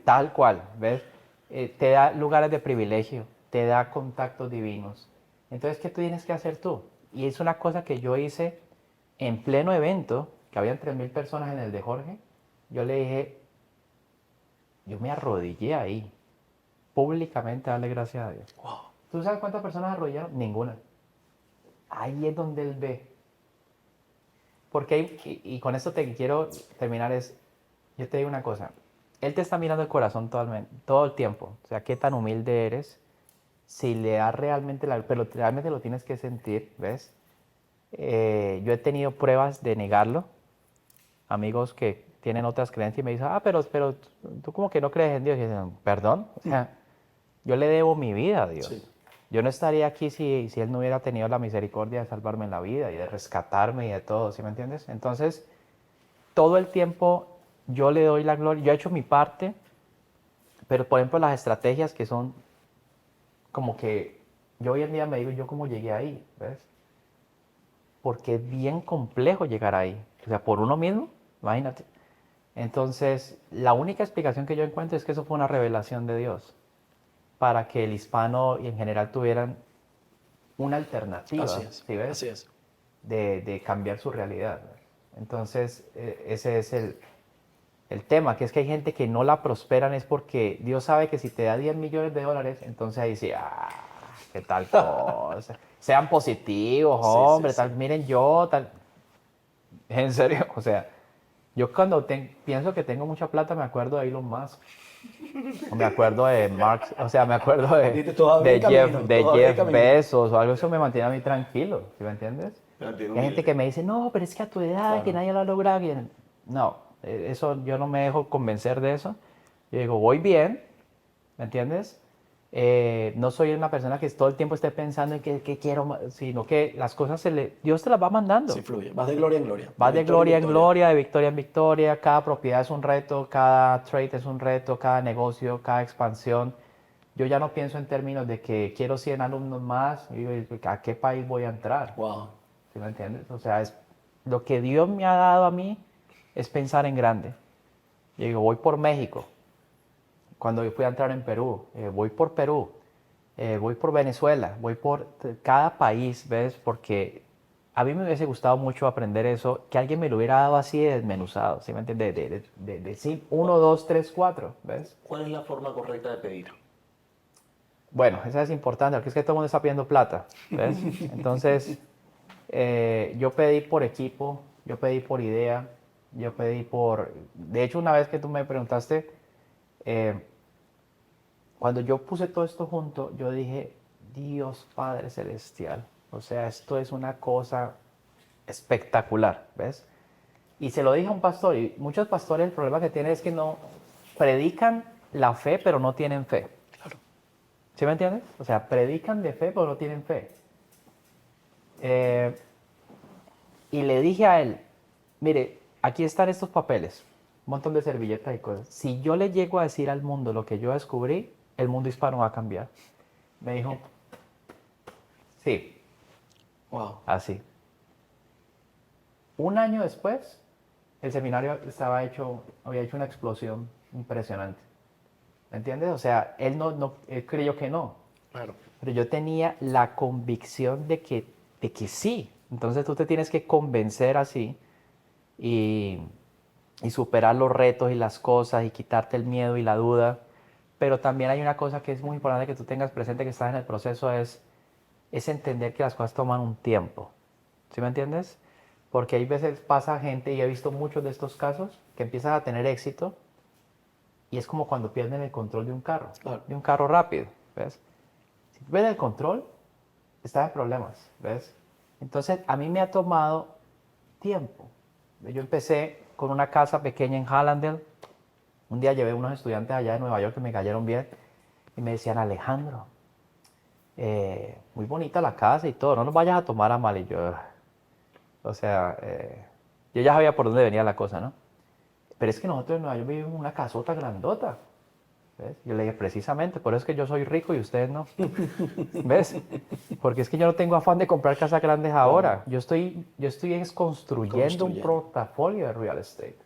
tal cual, ¿ves? Te da lugares de privilegio, te da contactos divinos. Entonces, ¿qué tú tienes que hacer tú? Y es una cosa que yo hice en pleno evento, que habían 3.000 personas en el de Jorge. Yo le dije, yo me arrodillé ahí, públicamente a darle gracias a Dios. Wow. ¿Tú sabes cuántas personas arrodillaron? Ninguna. Ahí es donde él ve. Porque, y con esto te quiero terminar, yo te digo una cosa, él te está mirando el corazón todo el tiempo, o sea, qué tan humilde eres, si le das realmente, pero realmente lo tienes que sentir, ¿ves? Yo he tenido pruebas de negarlo, amigos que tienen otras creencias y me dicen, pero tú como que no crees en Dios, y dicen, perdón, o sea, yo le debo mi vida a Dios. Sí. Yo no estaría aquí si Él no hubiera tenido la misericordia de salvarme en la vida y de rescatarme y de todo, ¿sí me entiendes? Entonces, todo el tiempo yo le doy la gloria, yo he hecho mi parte, pero por ejemplo las estrategias que son como que yo hoy en día me digo yo cómo llegué ahí, ¿ves? Porque es bien complejo llegar ahí, o sea, por uno mismo, imagínate. Entonces, la única explicación que yo encuentro es que eso fue una revelación de Dios para que el hispano y en general tuvieran una alternativa, Así es. ¿sí ves? Así es. De cambiar su realidad. Entonces, ese es el tema, que es que hay gente que no la prosperan es porque Dios sabe que si te da 10 millones de dólares, entonces ahí sí, qué tal cosa. Sean positivos, Sí, hombre, sí, tal, sí. miren yo, tal. En serio, o sea, yo cuando pienso que tengo mucha plata me acuerdo de Elon Musk, o me acuerdo de Mark, o sea, me acuerdo Dite, todavía hay camino, De todavía hay Jeff camino. Bezos o algo, eso me mantiene a mí tranquilo, ¿sí me entiendes? Mantiene Hay gente humilde. que me dice, no, pero es que a tu edad, que Claro. nadie lo ha logrado. No, eso yo no me dejo convencer de eso. Yo digo, voy bien, ¿me entiendes? No soy una persona que todo el tiempo esté pensando en que quiero, sino que las cosas Dios te las va mandando. Sí, fluye. Vas de gloria en gloria. Vas de victoria gloria en en victoria. gloria, de victoria en victoria, cada propiedad es un reto, cada trade es un reto, cada negocio, cada expansión. Yo ya no pienso en términos de que quiero 100 alumnos más, y digo, ¿a qué país voy a entrar? Wow. ¿Sí me entiendes? O sea, lo que Dios me ha dado a mí es pensar en grande. Yo digo, voy por México. Cuando yo fui a entrar en Perú, voy por Perú, voy por Venezuela, voy por cada país, ¿ves? Porque a mí me hubiese gustado mucho aprender eso, que alguien me lo hubiera dado así de desmenuzado, ¿sí me entiendes? Sí, 1, 2, 3, 4, ¿ves? ¿Cuál es la forma correcta de pedir? Bueno, esa es importante, porque es que todo el mundo está pidiendo plata, ¿ves? Entonces, yo pedí por equipo, yo pedí por idea, yo pedí por... De hecho, una vez que tú me preguntaste, eh, cuando yo puse todo esto junto, yo dije, Dios Padre Celestial, o sea, esto es una cosa espectacular, ¿ves? Y se lo dije a un pastor, y muchos pastores el problema que tienen es que no predican la fe, pero no tienen fe. ¿Sí me entiendes? O sea, predican de fe, pero no tienen fe. Y le dije a él, mire, aquí están estos papeles, un montón de servilletas y cosas. Si yo le llego a decir al mundo lo que yo descubrí, el mundo hispano va a cambiar. Me dijo, sí, Wow. así. Un año después, el seminario había hecho una explosión impresionante. ¿Me entiendes? O sea, él creyó que no. Claro. Pero yo tenía la convicción de que sí. Entonces tú te tienes que convencer así y, y superar los retos y las cosas y quitarte el miedo y la duda. Pero también hay una cosa que es muy importante que tú tengas presente que estás en el proceso, es entender que las cosas toman un tiempo. ¿Sí me entiendes? Porque hay veces pasa gente, y he visto muchos de estos casos, que empiezan a tener éxito y es como cuando pierden el control Claro. de un carro rápido, ¿ves? Si pierden el control, están en problemas, ¿ves? Entonces, a mí me ha tomado tiempo. Yo empecé con una casa pequeña en Hallandale. Un día llevé unos estudiantes allá de Nueva York que me cayeron bien y me decían, Alejandro, muy bonita la casa y todo, no nos vayas a tomar a mal. Y yo, o sea, yo ya sabía por dónde venía la cosa, ¿no? Pero es que nosotros en Nueva York vivimos en una casota grandota. ¿Ves? Yo le dije, precisamente, por eso es que yo soy rico y ustedes no. ¿Ves? Porque es que yo no tengo afán de comprar casas grandes ahora. Yo estoy es construyendo un portafolio de real estate.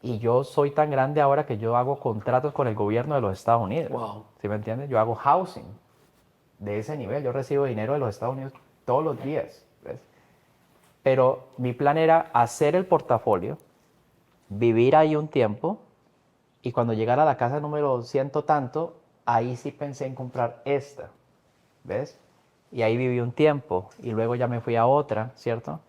Y yo soy tan grande ahora que yo hago contratos con el gobierno de los Estados Unidos. Wow. ¿Sí me entiendes? Yo hago housing de ese nivel. Yo recibo dinero de los Estados Unidos todos los días. ¿Ves? Pero mi plan era hacer el portafolio, vivir ahí un tiempo, y cuando llegara a la casa número ciento tanto, ahí sí pensé en comprar esta, ¿ves? Y ahí viví un tiempo y luego ya me fui a otra, ¿cierto?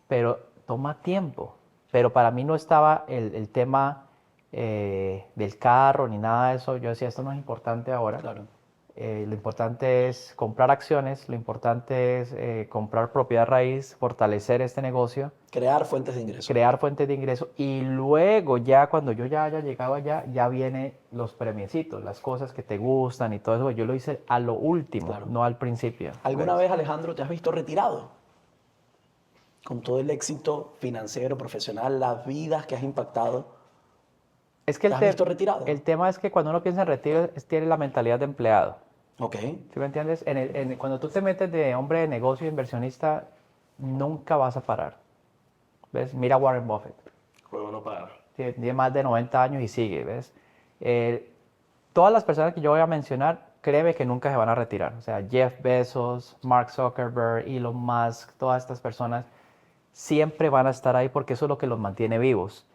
Pero toma tiempo. Pero para mí no estaba el tema del carro ni nada de eso. Yo decía, esto no es importante ahora. Claro. Lo importante es comprar acciones, lo importante es comprar propiedad raíz, fortalecer este negocio, Crear fuentes de ingresos. crear fuentes de ingreso y luego ya cuando yo ya haya llegado allá, ya vienen los premiecitos, las cosas que te gustan y todo eso. Yo lo hice a lo último, Claro. no al principio. ¿Alguna ¿Ves? vez, Alejandro, te has visto retirado? Con todo el éxito financiero, profesional, las vidas que has impactado. Es que ¿Te has visto retirado? el tema es que cuando uno piensa en retiro, tiene la mentalidad de empleado. Ok. ¿Sí me entiendes? Cuando tú te metes de hombre de negocio, inversionista, nunca vas a parar. ¿Ves? Mira a Warren Buffett. Juego no para. Tiene más de 90 años y sigue, ¿ves? Todas las personas que yo voy a mencionar, créeme que nunca se van a retirar. O sea, Jeff Bezos, Mark Zuckerberg, Elon Musk, todas estas personas siempre van a estar ahí porque eso es lo que los mantiene vivos.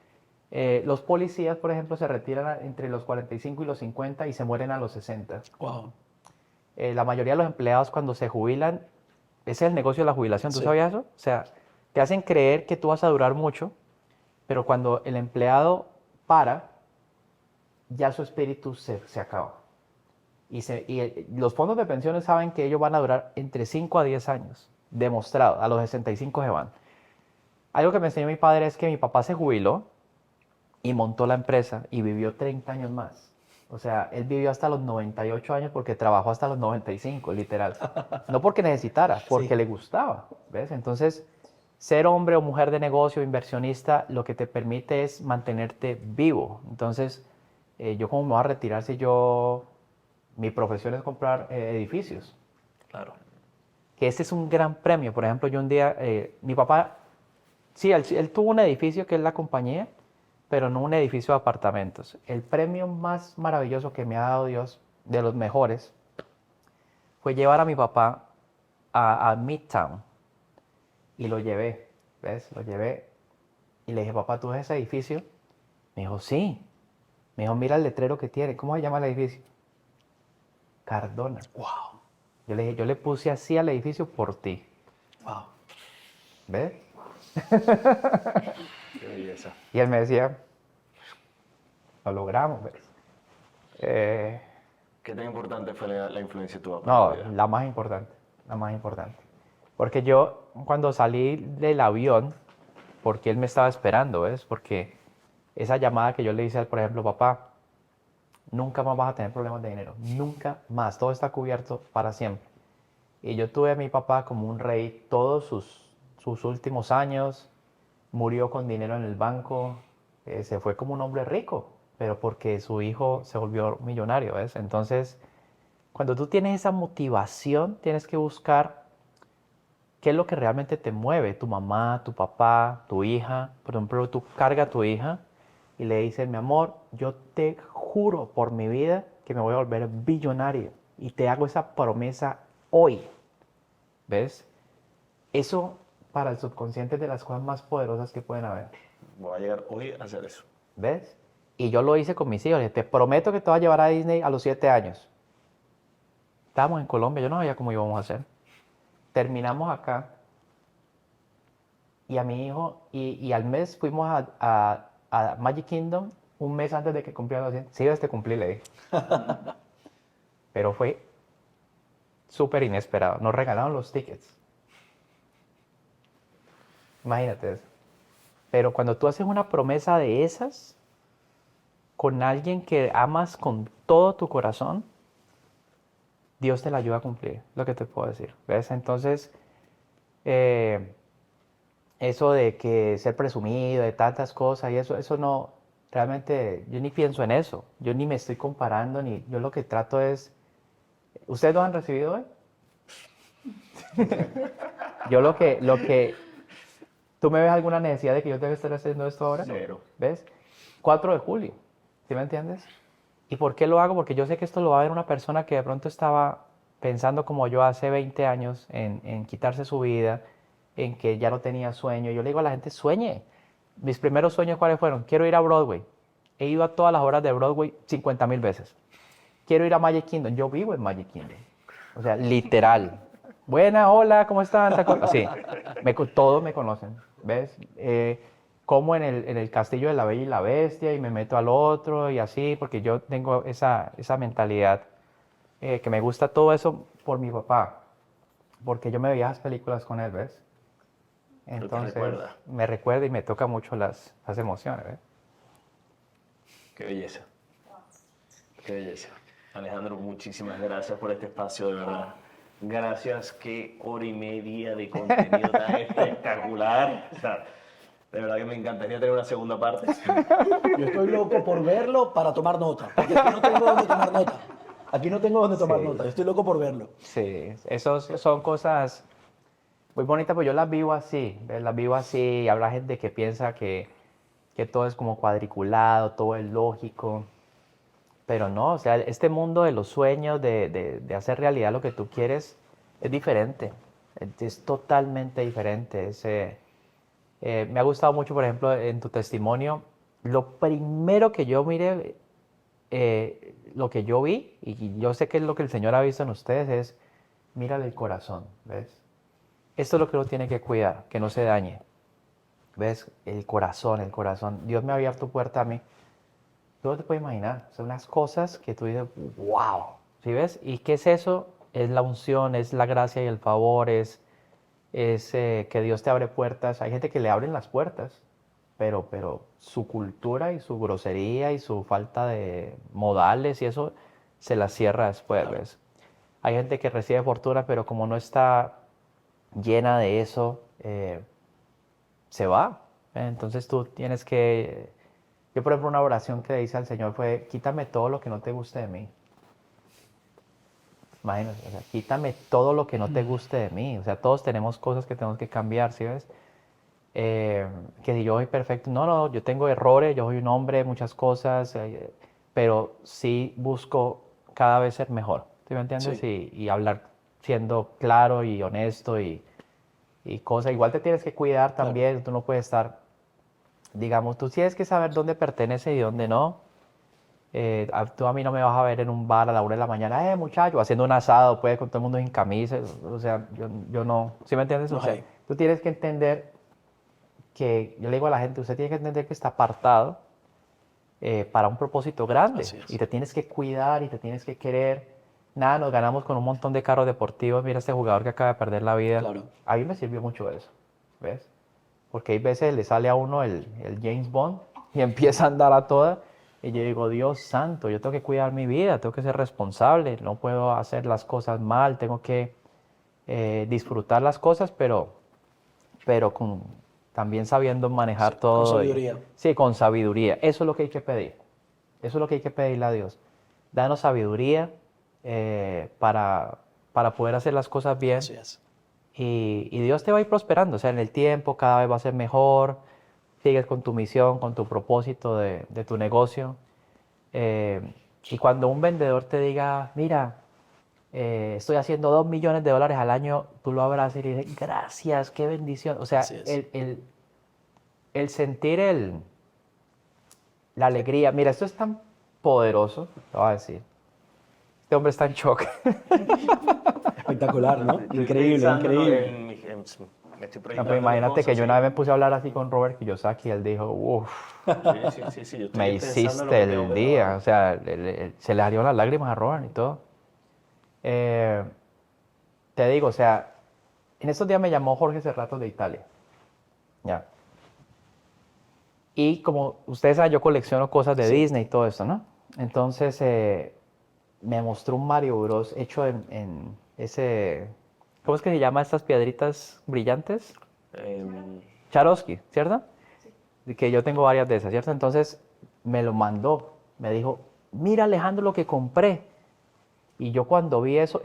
Los policías, por ejemplo, se retiran entre los 45 y los 50 y se mueren a los 60. Wow. La mayoría de los empleados cuando se jubilan, ese es el negocio de la jubilación, ¿tú Sí. sabías eso? O sea, te hacen creer que tú vas a durar mucho, pero cuando el empleado para, ya su espíritu se acaba. Los fondos de pensiones saben que ellos van a durar entre 5 a 10 años, demostrado, a los 65 se van. Algo que me enseñó mi padre es que mi papá se jubiló y montó la empresa y vivió 30 años más. O sea, él vivió hasta los 98 años porque trabajó hasta los 95, literal. No porque necesitara, porque Sí. le gustaba, ¿ves? Entonces, ser hombre o mujer de negocio, inversionista, lo que te permite es mantenerte vivo. Entonces, yo cómo me voy a retirar si mi profesión es comprar edificios. Claro. Que ese es un gran premio. Por ejemplo, yo un día, mi papá, sí, él tuvo un edificio que es la compañía, pero no un edificio de apartamentos. El premio más maravilloso que me ha dado Dios, de los mejores, fue llevar a mi papá a Midtown. Y lo llevé, ¿ves? Lo llevé y le dije, papá, ¿tú ves ese edificio? Me dijo, sí. Me dijo, mira el letrero que tiene. ¿Cómo se llama el edificio? Cardona. Wow. Yo le dije, yo le puse así al edificio por ti. Wow. ¿Ves? Qué belleza. Y él me decía, lo logramos, ¿ves? ¿Qué tan importante fue la influencia de tu papá? No, en tu vida? la más importante, la más importante. Porque yo cuando salí del avión, porque él me estaba esperando, ¿ves? Porque esa llamada que yo le hice a él, por ejemplo, papá, nunca más vas a tener problemas de dinero, nunca más, todo está cubierto para siempre. Y yo tuve a mi papá como un rey todos sus últimos años, murió con dinero en el banco, se fue como un hombre rico, pero porque su hijo se volvió millonario, ¿ves? Entonces, cuando tú tienes esa motivación, tienes que buscar qué es lo que realmente te mueve, tu mamá, tu papá, tu hija. Por ejemplo, tú cargas a tu hija y le dices, mi amor, yo te juro por mi vida que me voy a volver billonario y te hago esa promesa hoy. ¿Ves? Eso para el subconsciente es de las cosas más poderosas que pueden haber. Voy a llegar hoy a hacer eso. ¿Ves? Y yo lo hice con mis hijos. Te prometo que te voy a llevar a Disney a los 7 años. Estábamos en Colombia, yo no sabía cómo íbamos a hacer. Terminamos acá. Y a mi hijo, y al mes fuimos a Magic Kingdom un mes antes de que cumpliera los 100. Sí, este cumplí, le dije. Pero fue súper inesperado. Nos regalaron los tickets. Imagínate eso. Pero cuando tú haces una promesa de esas, con alguien que amas con todo tu corazón, Dios te la ayuda a cumplir, lo que te puedo decir. ¿Ves? Entonces, eso de que ser presumido, de tantas cosas, y eso no, realmente yo ni pienso en eso, yo ni me estoy comparando, ni yo lo que trato es, ¿ustedes lo han recibido hoy? Yo ¿tú me ves alguna necesidad de que yo tenga que estar haciendo esto ahora? Cero. ¿Ves? 4 de julio, ¿sí me entiendes? ¿Y por qué lo hago? Porque yo sé que esto lo va a ver una persona que de pronto estaba pensando como yo hace 20 años en quitarse su vida, en que ya no tenía sueño. Yo le digo a la gente, sueñe. Mis primeros sueños, ¿cuáles fueron? Quiero ir a Broadway. He ido a todas las obras de Broadway 50.000 veces. Quiero ir a Magic Kingdom. Yo vivo en Magic Kingdom. O sea, literal. Buena, hola, ¿cómo están? Sí, todos me conocen, ¿ves? Como en el castillo de la Bella y la Bestia y me meto al otro y así, porque yo tengo esa mentalidad, que me gusta todo eso por mi papá, porque yo me veía las películas con él, ¿ves? Entonces, recuerda. me recuerda y me toca mucho las emociones, ¿ves? Qué belleza. Qué belleza. Alejandro, muchísimas gracias por este espacio, de verdad. Gracias, qué hora y media de contenido tan espectacular. O sea, de verdad que me encantaría tener una segunda parte. Yo estoy loco por verlo para tomar nota, porque aquí no tengo donde tomar nota. Aquí no tengo donde tomar Sí. nota, yo estoy loco por verlo. Sí, esos son cosas muy bonitas, pues yo las vivo así, ¿ves? Las vivo así, y habrá gente que piensa que todo es como cuadriculado, todo es lógico, pero no, o sea, este mundo de los sueños, de hacer realidad lo que tú quieres, es diferente, es totalmente diferente. Me ha gustado mucho, por ejemplo, en tu testimonio, lo primero que yo miré, lo que yo vi, y yo sé que es lo que el Señor ha visto en ustedes, es mírale el corazón, ¿ves? Esto es lo que uno tiene que cuidar, que no se dañe. ¿Ves? El corazón, el corazón. Dios me ha abierto puerta a mí. Tú no te puedes imaginar. Son unas cosas que tú dices, wow. ¿Sí ves? ¿Y qué es eso? Es la unción, es la gracia y el favor, es que Dios te abre puertas. Hay gente que le abren las puertas, pero su cultura y su grosería y su falta de modales y eso se las cierra después, ¿ves? Hay gente que recibe fortuna, pero como no está llena de eso, se va. Entonces tú tienes que... Yo, por ejemplo, una oración que le hice al Señor fue, quítame todo lo que no te guste de mí. Imagínate, o sea, quítame todo lo que no te guste de mí. O sea, todos tenemos cosas que tenemos que cambiar, ¿sí ves? Que si yo soy perfecto, no, yo tengo errores, yo soy un hombre, muchas cosas, pero sí busco cada vez ser mejor, ¿sí me entiendes? Sí. Y hablar siendo claro y honesto y cosas. Igual te tienes que cuidar también, tú no puedes estar, digamos, tú tienes que saber dónde pertenece y dónde no. Tú a mí no me vas a ver en un bar a la 1 de la mañana, muchacho, haciendo un asado, pues, con todo el mundo sin camisa, o sea, yo no, ¿sí me entiendes? No O sea, hay. tú tienes que entender que, yo le digo a la gente, usted tiene que entender que está apartado para un propósito grande, Así es. y te tienes que cuidar y te tienes que querer. Nada, nos ganamos con un montón de carros deportivos, mira este jugador que acaba de perder la vida. Claro. A mí me sirvió mucho eso, ¿ves? Porque hay veces le sale a uno el James Bond y empieza a andar a toda. Y yo digo, Dios santo, yo tengo que cuidar mi vida, tengo que ser responsable, no puedo hacer las cosas mal, tengo que disfrutar las cosas, pero también sabiendo manejar Sí, todo. con sabiduría. Sí, con sabiduría. Eso es lo que hay que pedir. Eso es lo que hay que pedirle a Dios. Danos sabiduría para poder hacer las cosas bien. Así es. Y Dios te va a ir prosperando, o sea, en el tiempo cada vez va a ser mejor, sigues con tu misión, con tu propósito de tu negocio. Y cuando un vendedor te diga, mira, estoy haciendo $2 millones al año, tú lo abrazas y le dices, gracias, qué bendición. O sea, Así es. el sentir la alegría, mira, esto es tan poderoso, te voy a decir. Este hombre está en shock. Espectacular, ¿no? Estoy Increíble, pensándolo increíble. me estoy No, proyectando pero imagínate cosas, que yo sí. una vez me puse a hablar así con Robert Kiyosaki y él dijo, uff, Sí, yo estoy me pensando en lo hiciste que tengo el que día. trabajar. O sea, se le salieron las lágrimas a Robert y todo. Eh, Te digo, o sea, en estos días me llamó Jorge Serratos de Italia. Ya. Y como ustedes saben, yo colecciono cosas de Sí. Disney y todo eso, ¿no? Entonces me mostró un Mario Bros. Hecho en ese... ¿Cómo es que se llama estas piedritas brillantes? Em, Swarovski, ¿cierto? Que yo tengo varias de esas, ¿cierto? Entonces me lo mandó. Me dijo, mira Alejandro lo que compré. Y yo cuando vi eso,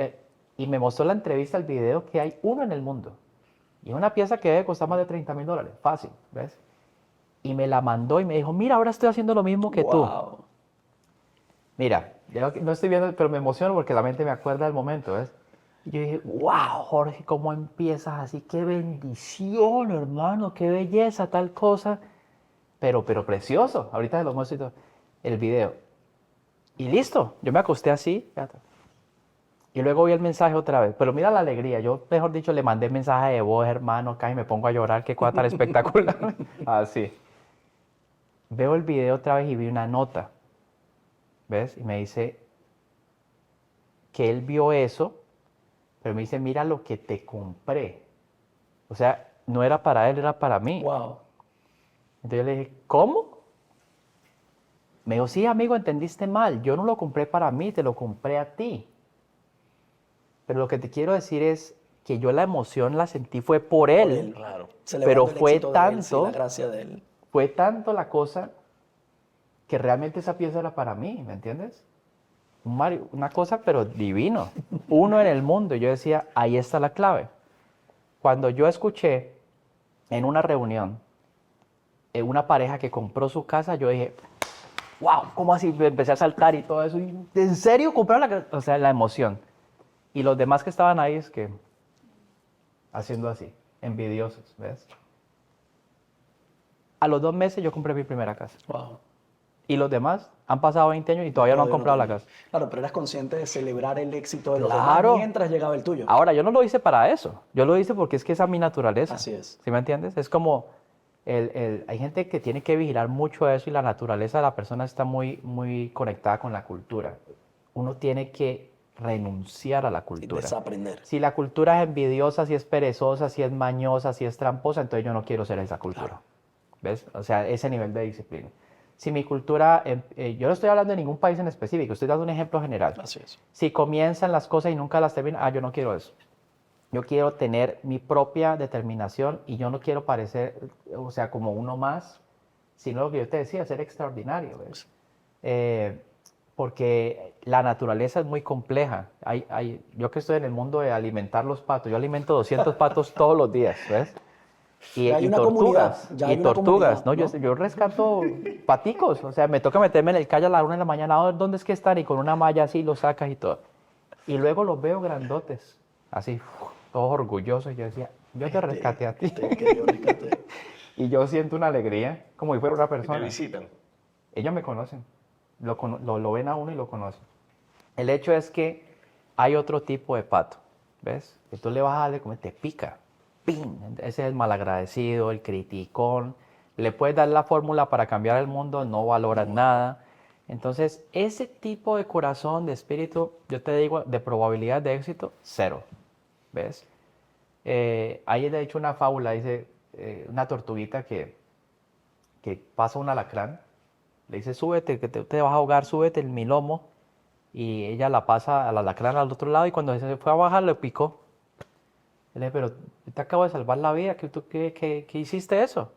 y me mostró la entrevista, el video, que hay uno en el mundo. Y es una pieza que debe costar más de $30,000, fácil, ¿ves? Y me la mandó y me dijo, mira, ahora estoy haciendo lo mismo que tú. Wow. Mira, yo no estoy viendo, pero me emociono porque la mente me acuerda del momento, ¿ves? Y yo dije, wow, Jorge, ¿cómo empiezas así? Qué bendición, hermano, qué belleza, tal cosa. Pero precioso. Ahorita se lo muestro y todo. El video. Y listo, yo me acosté así. Y luego vi el mensaje otra vez. Pero mira la alegría. Yo, mejor dicho, le mandé mensaje de voz, hermano, acá y me pongo a llorar. Qué cosa tan espectacular. Así. Veo el video otra vez y vi una nota. ¿Ves? Y me dice que él vio eso, pero me dice, mira lo que te compré. O sea, no era para él, era para mí. Wow. Entonces yo le dije, ¿cómo? Me dijo, sí, amigo, entendiste mal. Yo no lo compré para mí, te lo compré a ti. Pero lo que te quiero decir es que yo la emoción la sentí fue por él. Claro. Pero Celebrando el fue éxito de él, sí, tanto- la gracia de él. Fue tanto la cosa que realmente esa pieza era para mí, ¿me entiendes? Una cosa, pero divino. Uno en el mundo. Yo decía, ahí está la clave. Cuando yo escuché en una reunión una pareja que compró su casa, yo dije, wow, ¿cómo así? Empecé a saltar y todo eso. ¿En serio compraron la casa? O sea, la emoción. Y los demás que estaban ahí es que, haciendo así, envidiosos, ¿ves? A los 2 meses yo compré mi primera casa. Wow. Y los demás han pasado 20 años y todavía no han comprado la casa. Claro, pero eras consciente de celebrar el éxito de los Claro. demás mientras llegaba el tuyo. Ahora, yo no lo hice para eso. Yo lo hice porque es que esa es mi naturaleza. Así es. ¿Sí me entiendes? Es como, hay gente que tiene que vigilar mucho eso y la naturaleza de la persona está muy, muy conectada con la cultura. Uno tiene que renunciar a la Y cultura. desaprender. Si la cultura es envidiosa, si es perezosa, si es mañosa, si es tramposa, entonces yo no quiero ser esa cultura. Claro. ¿Ves? O sea, ese nivel de disciplina. Si mi cultura, yo no estoy hablando de ningún país en específico, estoy dando un ejemplo general. Así es. Si comienzan las cosas y nunca las terminan, yo no quiero eso. Yo quiero tener mi propia determinación y yo no quiero parecer, o sea, como uno más, sino lo que yo te decía, ser extraordinario, ¿ves? Porque la naturaleza es muy compleja. Yo que estoy en el mundo de alimentar los patos, yo alimento 200 patos todos los días, ¿ves? Ya hay Y una tortugas, comunidad, ya hay y una tortugas, comunidad, ¿no? Yo rescato paticos, o sea, me toca meterme en el calle a la 1 de la mañana, a ver dónde es que están, y con una malla así los sacas y todo. Y luego los veo grandotes, así, todos orgullosos, y yo decía, yo te rescaté a ti. Que yo rescaté. Y yo siento una alegría, como si fuera una Y te persona. visitan. Ellos me conocen, lo ven a uno y lo conocen. El hecho es que hay otro tipo de pato, ¿ves? Que tú le vas a darle como te pica, ¡pin! Ese es el malagradecido, el criticón. Le puedes dar la fórmula para cambiar el mundo, no valoras nada. Entonces, ese tipo de corazón, de espíritu, yo te digo, de probabilidad de éxito, 0, ¿ves? Hay de hecho una fábula, dice, una tortuguita que pasa un alacrán, le dice, súbete, que te vas a ahogar, súbete en mi lomo, y ella la pasa al alacrán al otro lado, y cuando se fue a bajar, le picó. Le dije, pero yo te acabo de salvar la vida, ¿qué hiciste eso?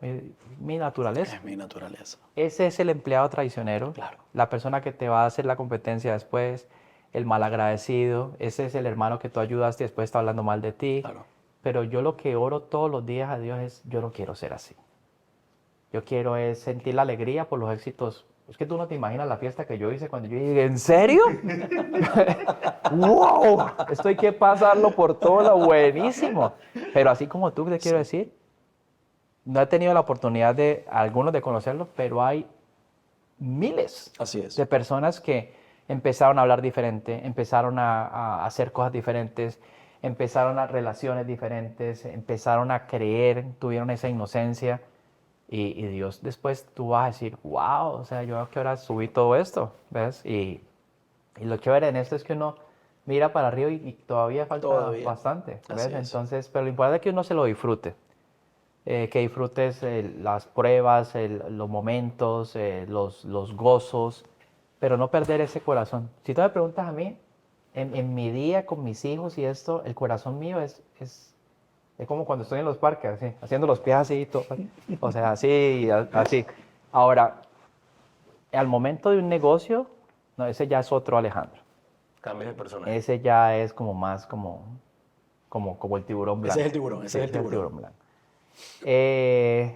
Mi naturaleza. Es mi naturaleza. Ese es el empleado traicionero, Claro. la persona que te va a hacer la competencia después, el malagradecido, ese es el hermano que tú ayudaste y después está hablando mal de ti. Claro. Pero yo lo que oro todos los días a Dios es, yo no quiero ser así. Yo quiero es sentir la alegría por los éxitos. Es que tú no te imaginas la fiesta que yo hice cuando yo dije, ¿en serio? ¡Wow! Esto hay que pasarlo por todo lo buenísimo. Pero así como tú, te quiero decir, no he tenido la oportunidad de algunos de conocerlos, pero hay miles Así es. de personas que empezaron a hablar diferente, empezaron a hacer cosas diferentes, empezaron a relaciones diferentes, empezaron a creer, tuvieron esa inocencia. Y Dios después tú vas a decir, wow, o sea, yo a qué hora subí todo esto, ¿ves? Y lo chévere en esto es que uno mira para arriba y todavía falta bastante, ¿ves? Así es. Entonces, pero lo importante es que uno se lo disfrute, que disfrutes las pruebas, los momentos, los gozos, pero no perder ese corazón. Si tú me preguntas a mí, en mi día con mis hijos y esto, el corazón mío es como cuando estoy en los parques, así, haciendo los pies así, todo, o sea, así. Ahora, al momento de un negocio, no, ese ya es otro Alejandro. Cambias de personaje. Ese ya es como más como el tiburón blanco. Ese es el tiburón, ese es el tiburón. blanco.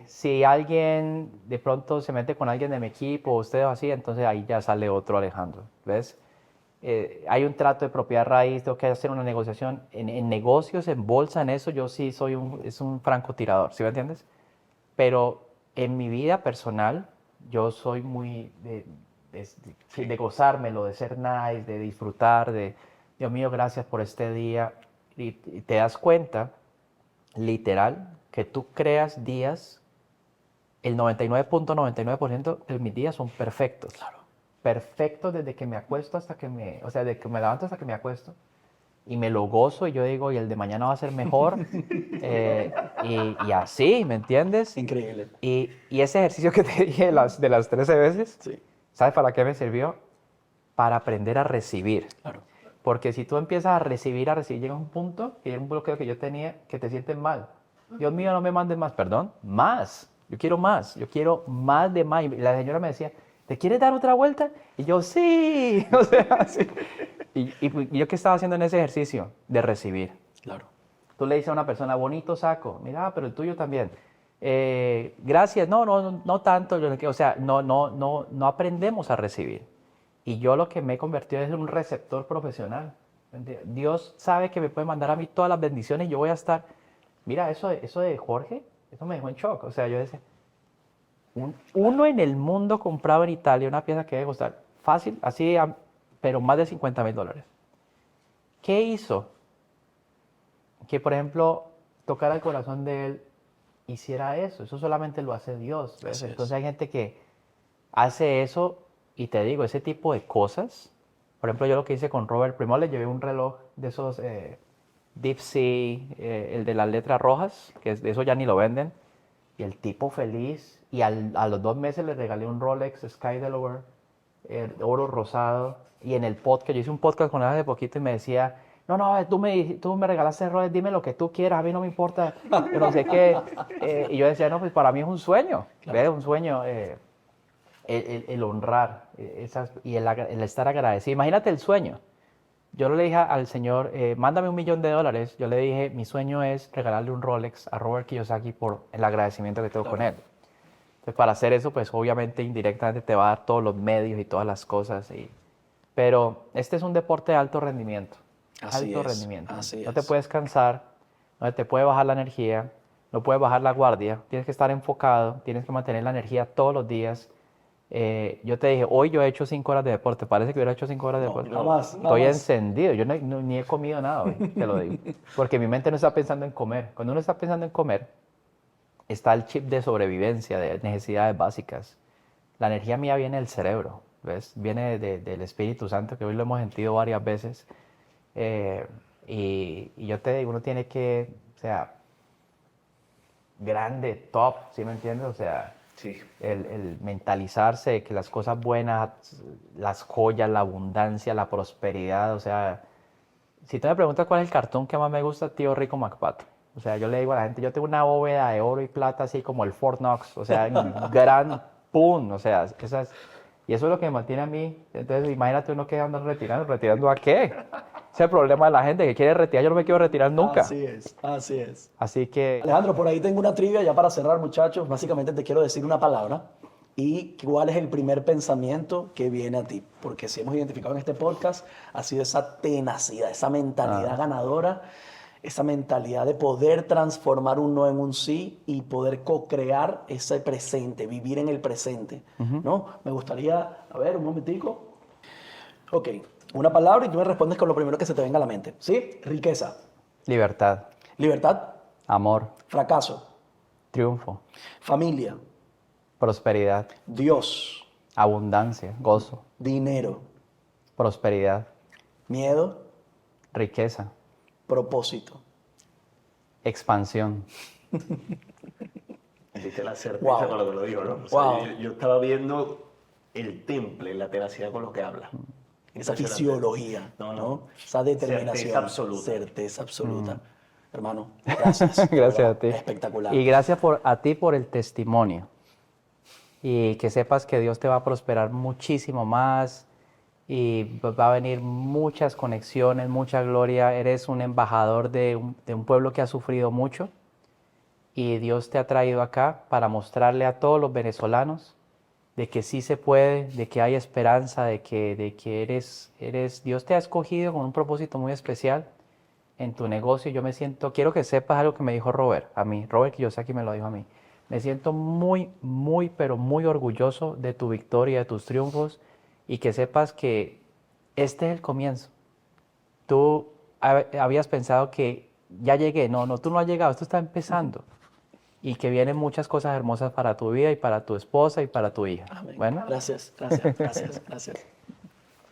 Si alguien de pronto se mete con alguien de mi equipo, ustedes así, entonces ahí ya sale otro Alejandro, ¿ves? Hay un trato de propiedad raíz, tengo que hacer una negociación. En negocios, en bolsa, en eso, yo sí soy un francotirador, ¿sí me entiendes? Pero en mi vida personal, yo soy muy de gozármelo, de ser nice, de disfrutar, Dios mío, gracias por este día. Y te das cuenta, literal, que tú creas días, el 99.99% de mis días son perfectos. Claro. Perfectos desde que me acuesto hasta que desde que me levanto hasta que me acuesto. Y me lo gozo y yo digo, y el de mañana va a ser mejor. Y así, ¿me entiendes? Increíble. Y ese ejercicio que te dije de las 13 veces, Sí. ¿sabes para qué me sirvió? Para aprender a recibir. Claro. Porque si tú empiezas a recibir, llega un punto, y era un bloqueo que yo tenía, que te sientes mal. Dios mío, no me mandes más, perdón, más. Yo quiero más de más. Y la señora me decía, ¿te quieres dar otra vuelta? Y yo, sí. O sea, sí. Y yo, ¿qué estaba haciendo en ese ejercicio? De recibir. Claro. Tú le dices a una persona, bonito saco, mira, pero el tuyo también. Gracias, no tanto. O sea, no aprendemos a recibir. Y yo lo que me he convertido es un receptor profesional. Dios sabe que me puede mandar a mí todas las bendiciones y yo voy a estar... Mira, eso de Jorge, eso me dejó en shock. O sea, yo decía, uno en el mundo compraba en Italia una pieza que debe costar fácil, así, pero más de $50,000. ¿Qué hizo? Que, por ejemplo, tocara el corazón de él, hiciera eso. Eso solamente lo hace Dios. ¿Ves? Entonces hay gente que hace eso y te digo, ese tipo de cosas. Por ejemplo, yo lo que hice con Robert, primero le llevé un reloj de esos Deep Sea, el de las letras rojas, que de eso ya ni lo venden. Y el tipo feliz. Y a los 2 meses le regalé un Rolex Sky Delaware, oro rosado. Y en el podcast, yo hice un podcast con él hace poquito y me decía, no, tú me regalaste el Rolex, dime lo que tú quieras, a mí no me importa, yo no sé qué. Y yo decía, no, pues para mí es un sueño, ¿ves? Un sueño, el honrar y el estar agradecido. Imagínate el sueño. Yo le dije al Señor, mándame $1 millón. Yo le dije, mi sueño es regalarle un Rolex a Robert Kiyosaki por el agradecimiento que tengo con él. Entonces, para hacer eso, pues obviamente indirectamente te va a dar todos los medios y todas las cosas. Pero este es un deporte de alto rendimiento. Así alto es, rendimiento. así No te es. puedes cansar, no te puede bajar la energía, no puedes bajar la guardia. Tienes que estar enfocado, tienes que mantener la energía todos los días. Yo te dije, hoy yo he hecho 5 horas de deporte. Parece que hubiera hecho 5 horas de deporte. Jamás, Estoy jamás. encendido. Yo ni he comido nada hoy, te lo digo. Porque mi mente no está pensando en comer. Cuando uno está pensando en comer, está el chip de sobrevivencia, de necesidades básicas. La energía mía viene del cerebro, ¿ves? Viene del Espíritu Santo, que hoy lo hemos sentido varias veces. Y yo te digo, uno tiene que, o sea, grande, top, ¿sí me entiendes? O sea, Sí. el mentalizarse de que las cosas buenas, las joyas, la abundancia, la prosperidad, o sea, si tú me preguntas cuál es el cartón que más me gusta, tío Rico McPato. O sea, yo le digo a la gente, yo tengo una bóveda de oro y plata así como el Fort Knox, o sea, en gran pum, o sea, y eso es lo que me mantiene a mí. Entonces, imagínate uno que anda ¿retirando a qué? Ese es el problema de la gente que quiere retirar, yo no me quiero retirar nunca. Así es, así es. Así que, Alejandro, por ahí tengo una trivia ya para cerrar, muchachos. Básicamente te quiero decir una palabra y cuál es el primer pensamiento que viene a ti. Porque si hemos identificado en este podcast, ha sido esa tenacidad, esa mentalidad ganadora, esa mentalidad de poder transformar un no en un sí y poder co-crear ese presente, vivir en el presente. ¿No? Me gustaría, a ver, un momentico. Ok, una palabra y tú me respondes con lo primero que se te venga a la mente. ¿Sí? Riqueza, libertad, libertad, amor, fracaso, triunfo, familia, prosperidad, Dios, abundancia, gozo, dinero, prosperidad, miedo, riqueza, propósito. expansión. Viste la certeza Wow. con lo que lo digo, ¿no? O sea, Wow. yo estaba viendo el temple, la tenacidad con lo que habla. Esa Impresionante. fisiología, No, ¿no? no. Esa determinación. Certeza absoluta. Certeza absoluta. Hermano, gracias. de Gracias verdad, a ti. Espectacular. Y gracias a ti por el testimonio. y que sepas que Dios te va a prosperar muchísimo más y va a venir muchas conexiones, mucha gloria. Eres un embajador de un pueblo que ha sufrido mucho y Dios te ha traído acá para mostrarle a todos los venezolanos de que sí se puede, de que hay esperanza, de que Dios te ha escogido con un propósito muy especial en tu negocio. Yo me siento, quiero que sepas algo que me dijo Robert, a mí, Robert Kiyosaki me lo dijo a mí. Me siento muy, muy, pero muy orgulloso de tu victoria, de tus triunfos, y que sepas que este es el comienzo. Tú habías pensado que ya llegué, no, tú no has llegado, esto está empezando. Y que vienen muchas cosas hermosas para tu vida y para tu esposa y para tu hija. Amén. Bueno, Gracias.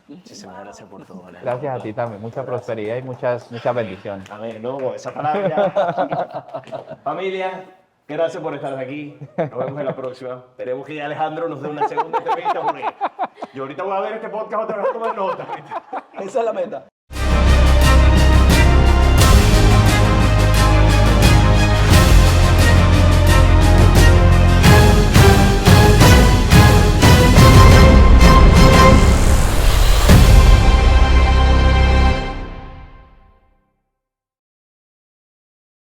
Muchísimas gracias por todo, Alejandro. gracias a ti también, mucha prosperidad y muchas bendiciones. Amén. No, esa palabra. Familia, gracias por estar aquí. Nos vemos en la próxima. Esperemos que ya Alejandro nos dé una segunda entrevista porque yo ahorita voy a ver este podcast otra vez a tomar nota. Esa es la meta.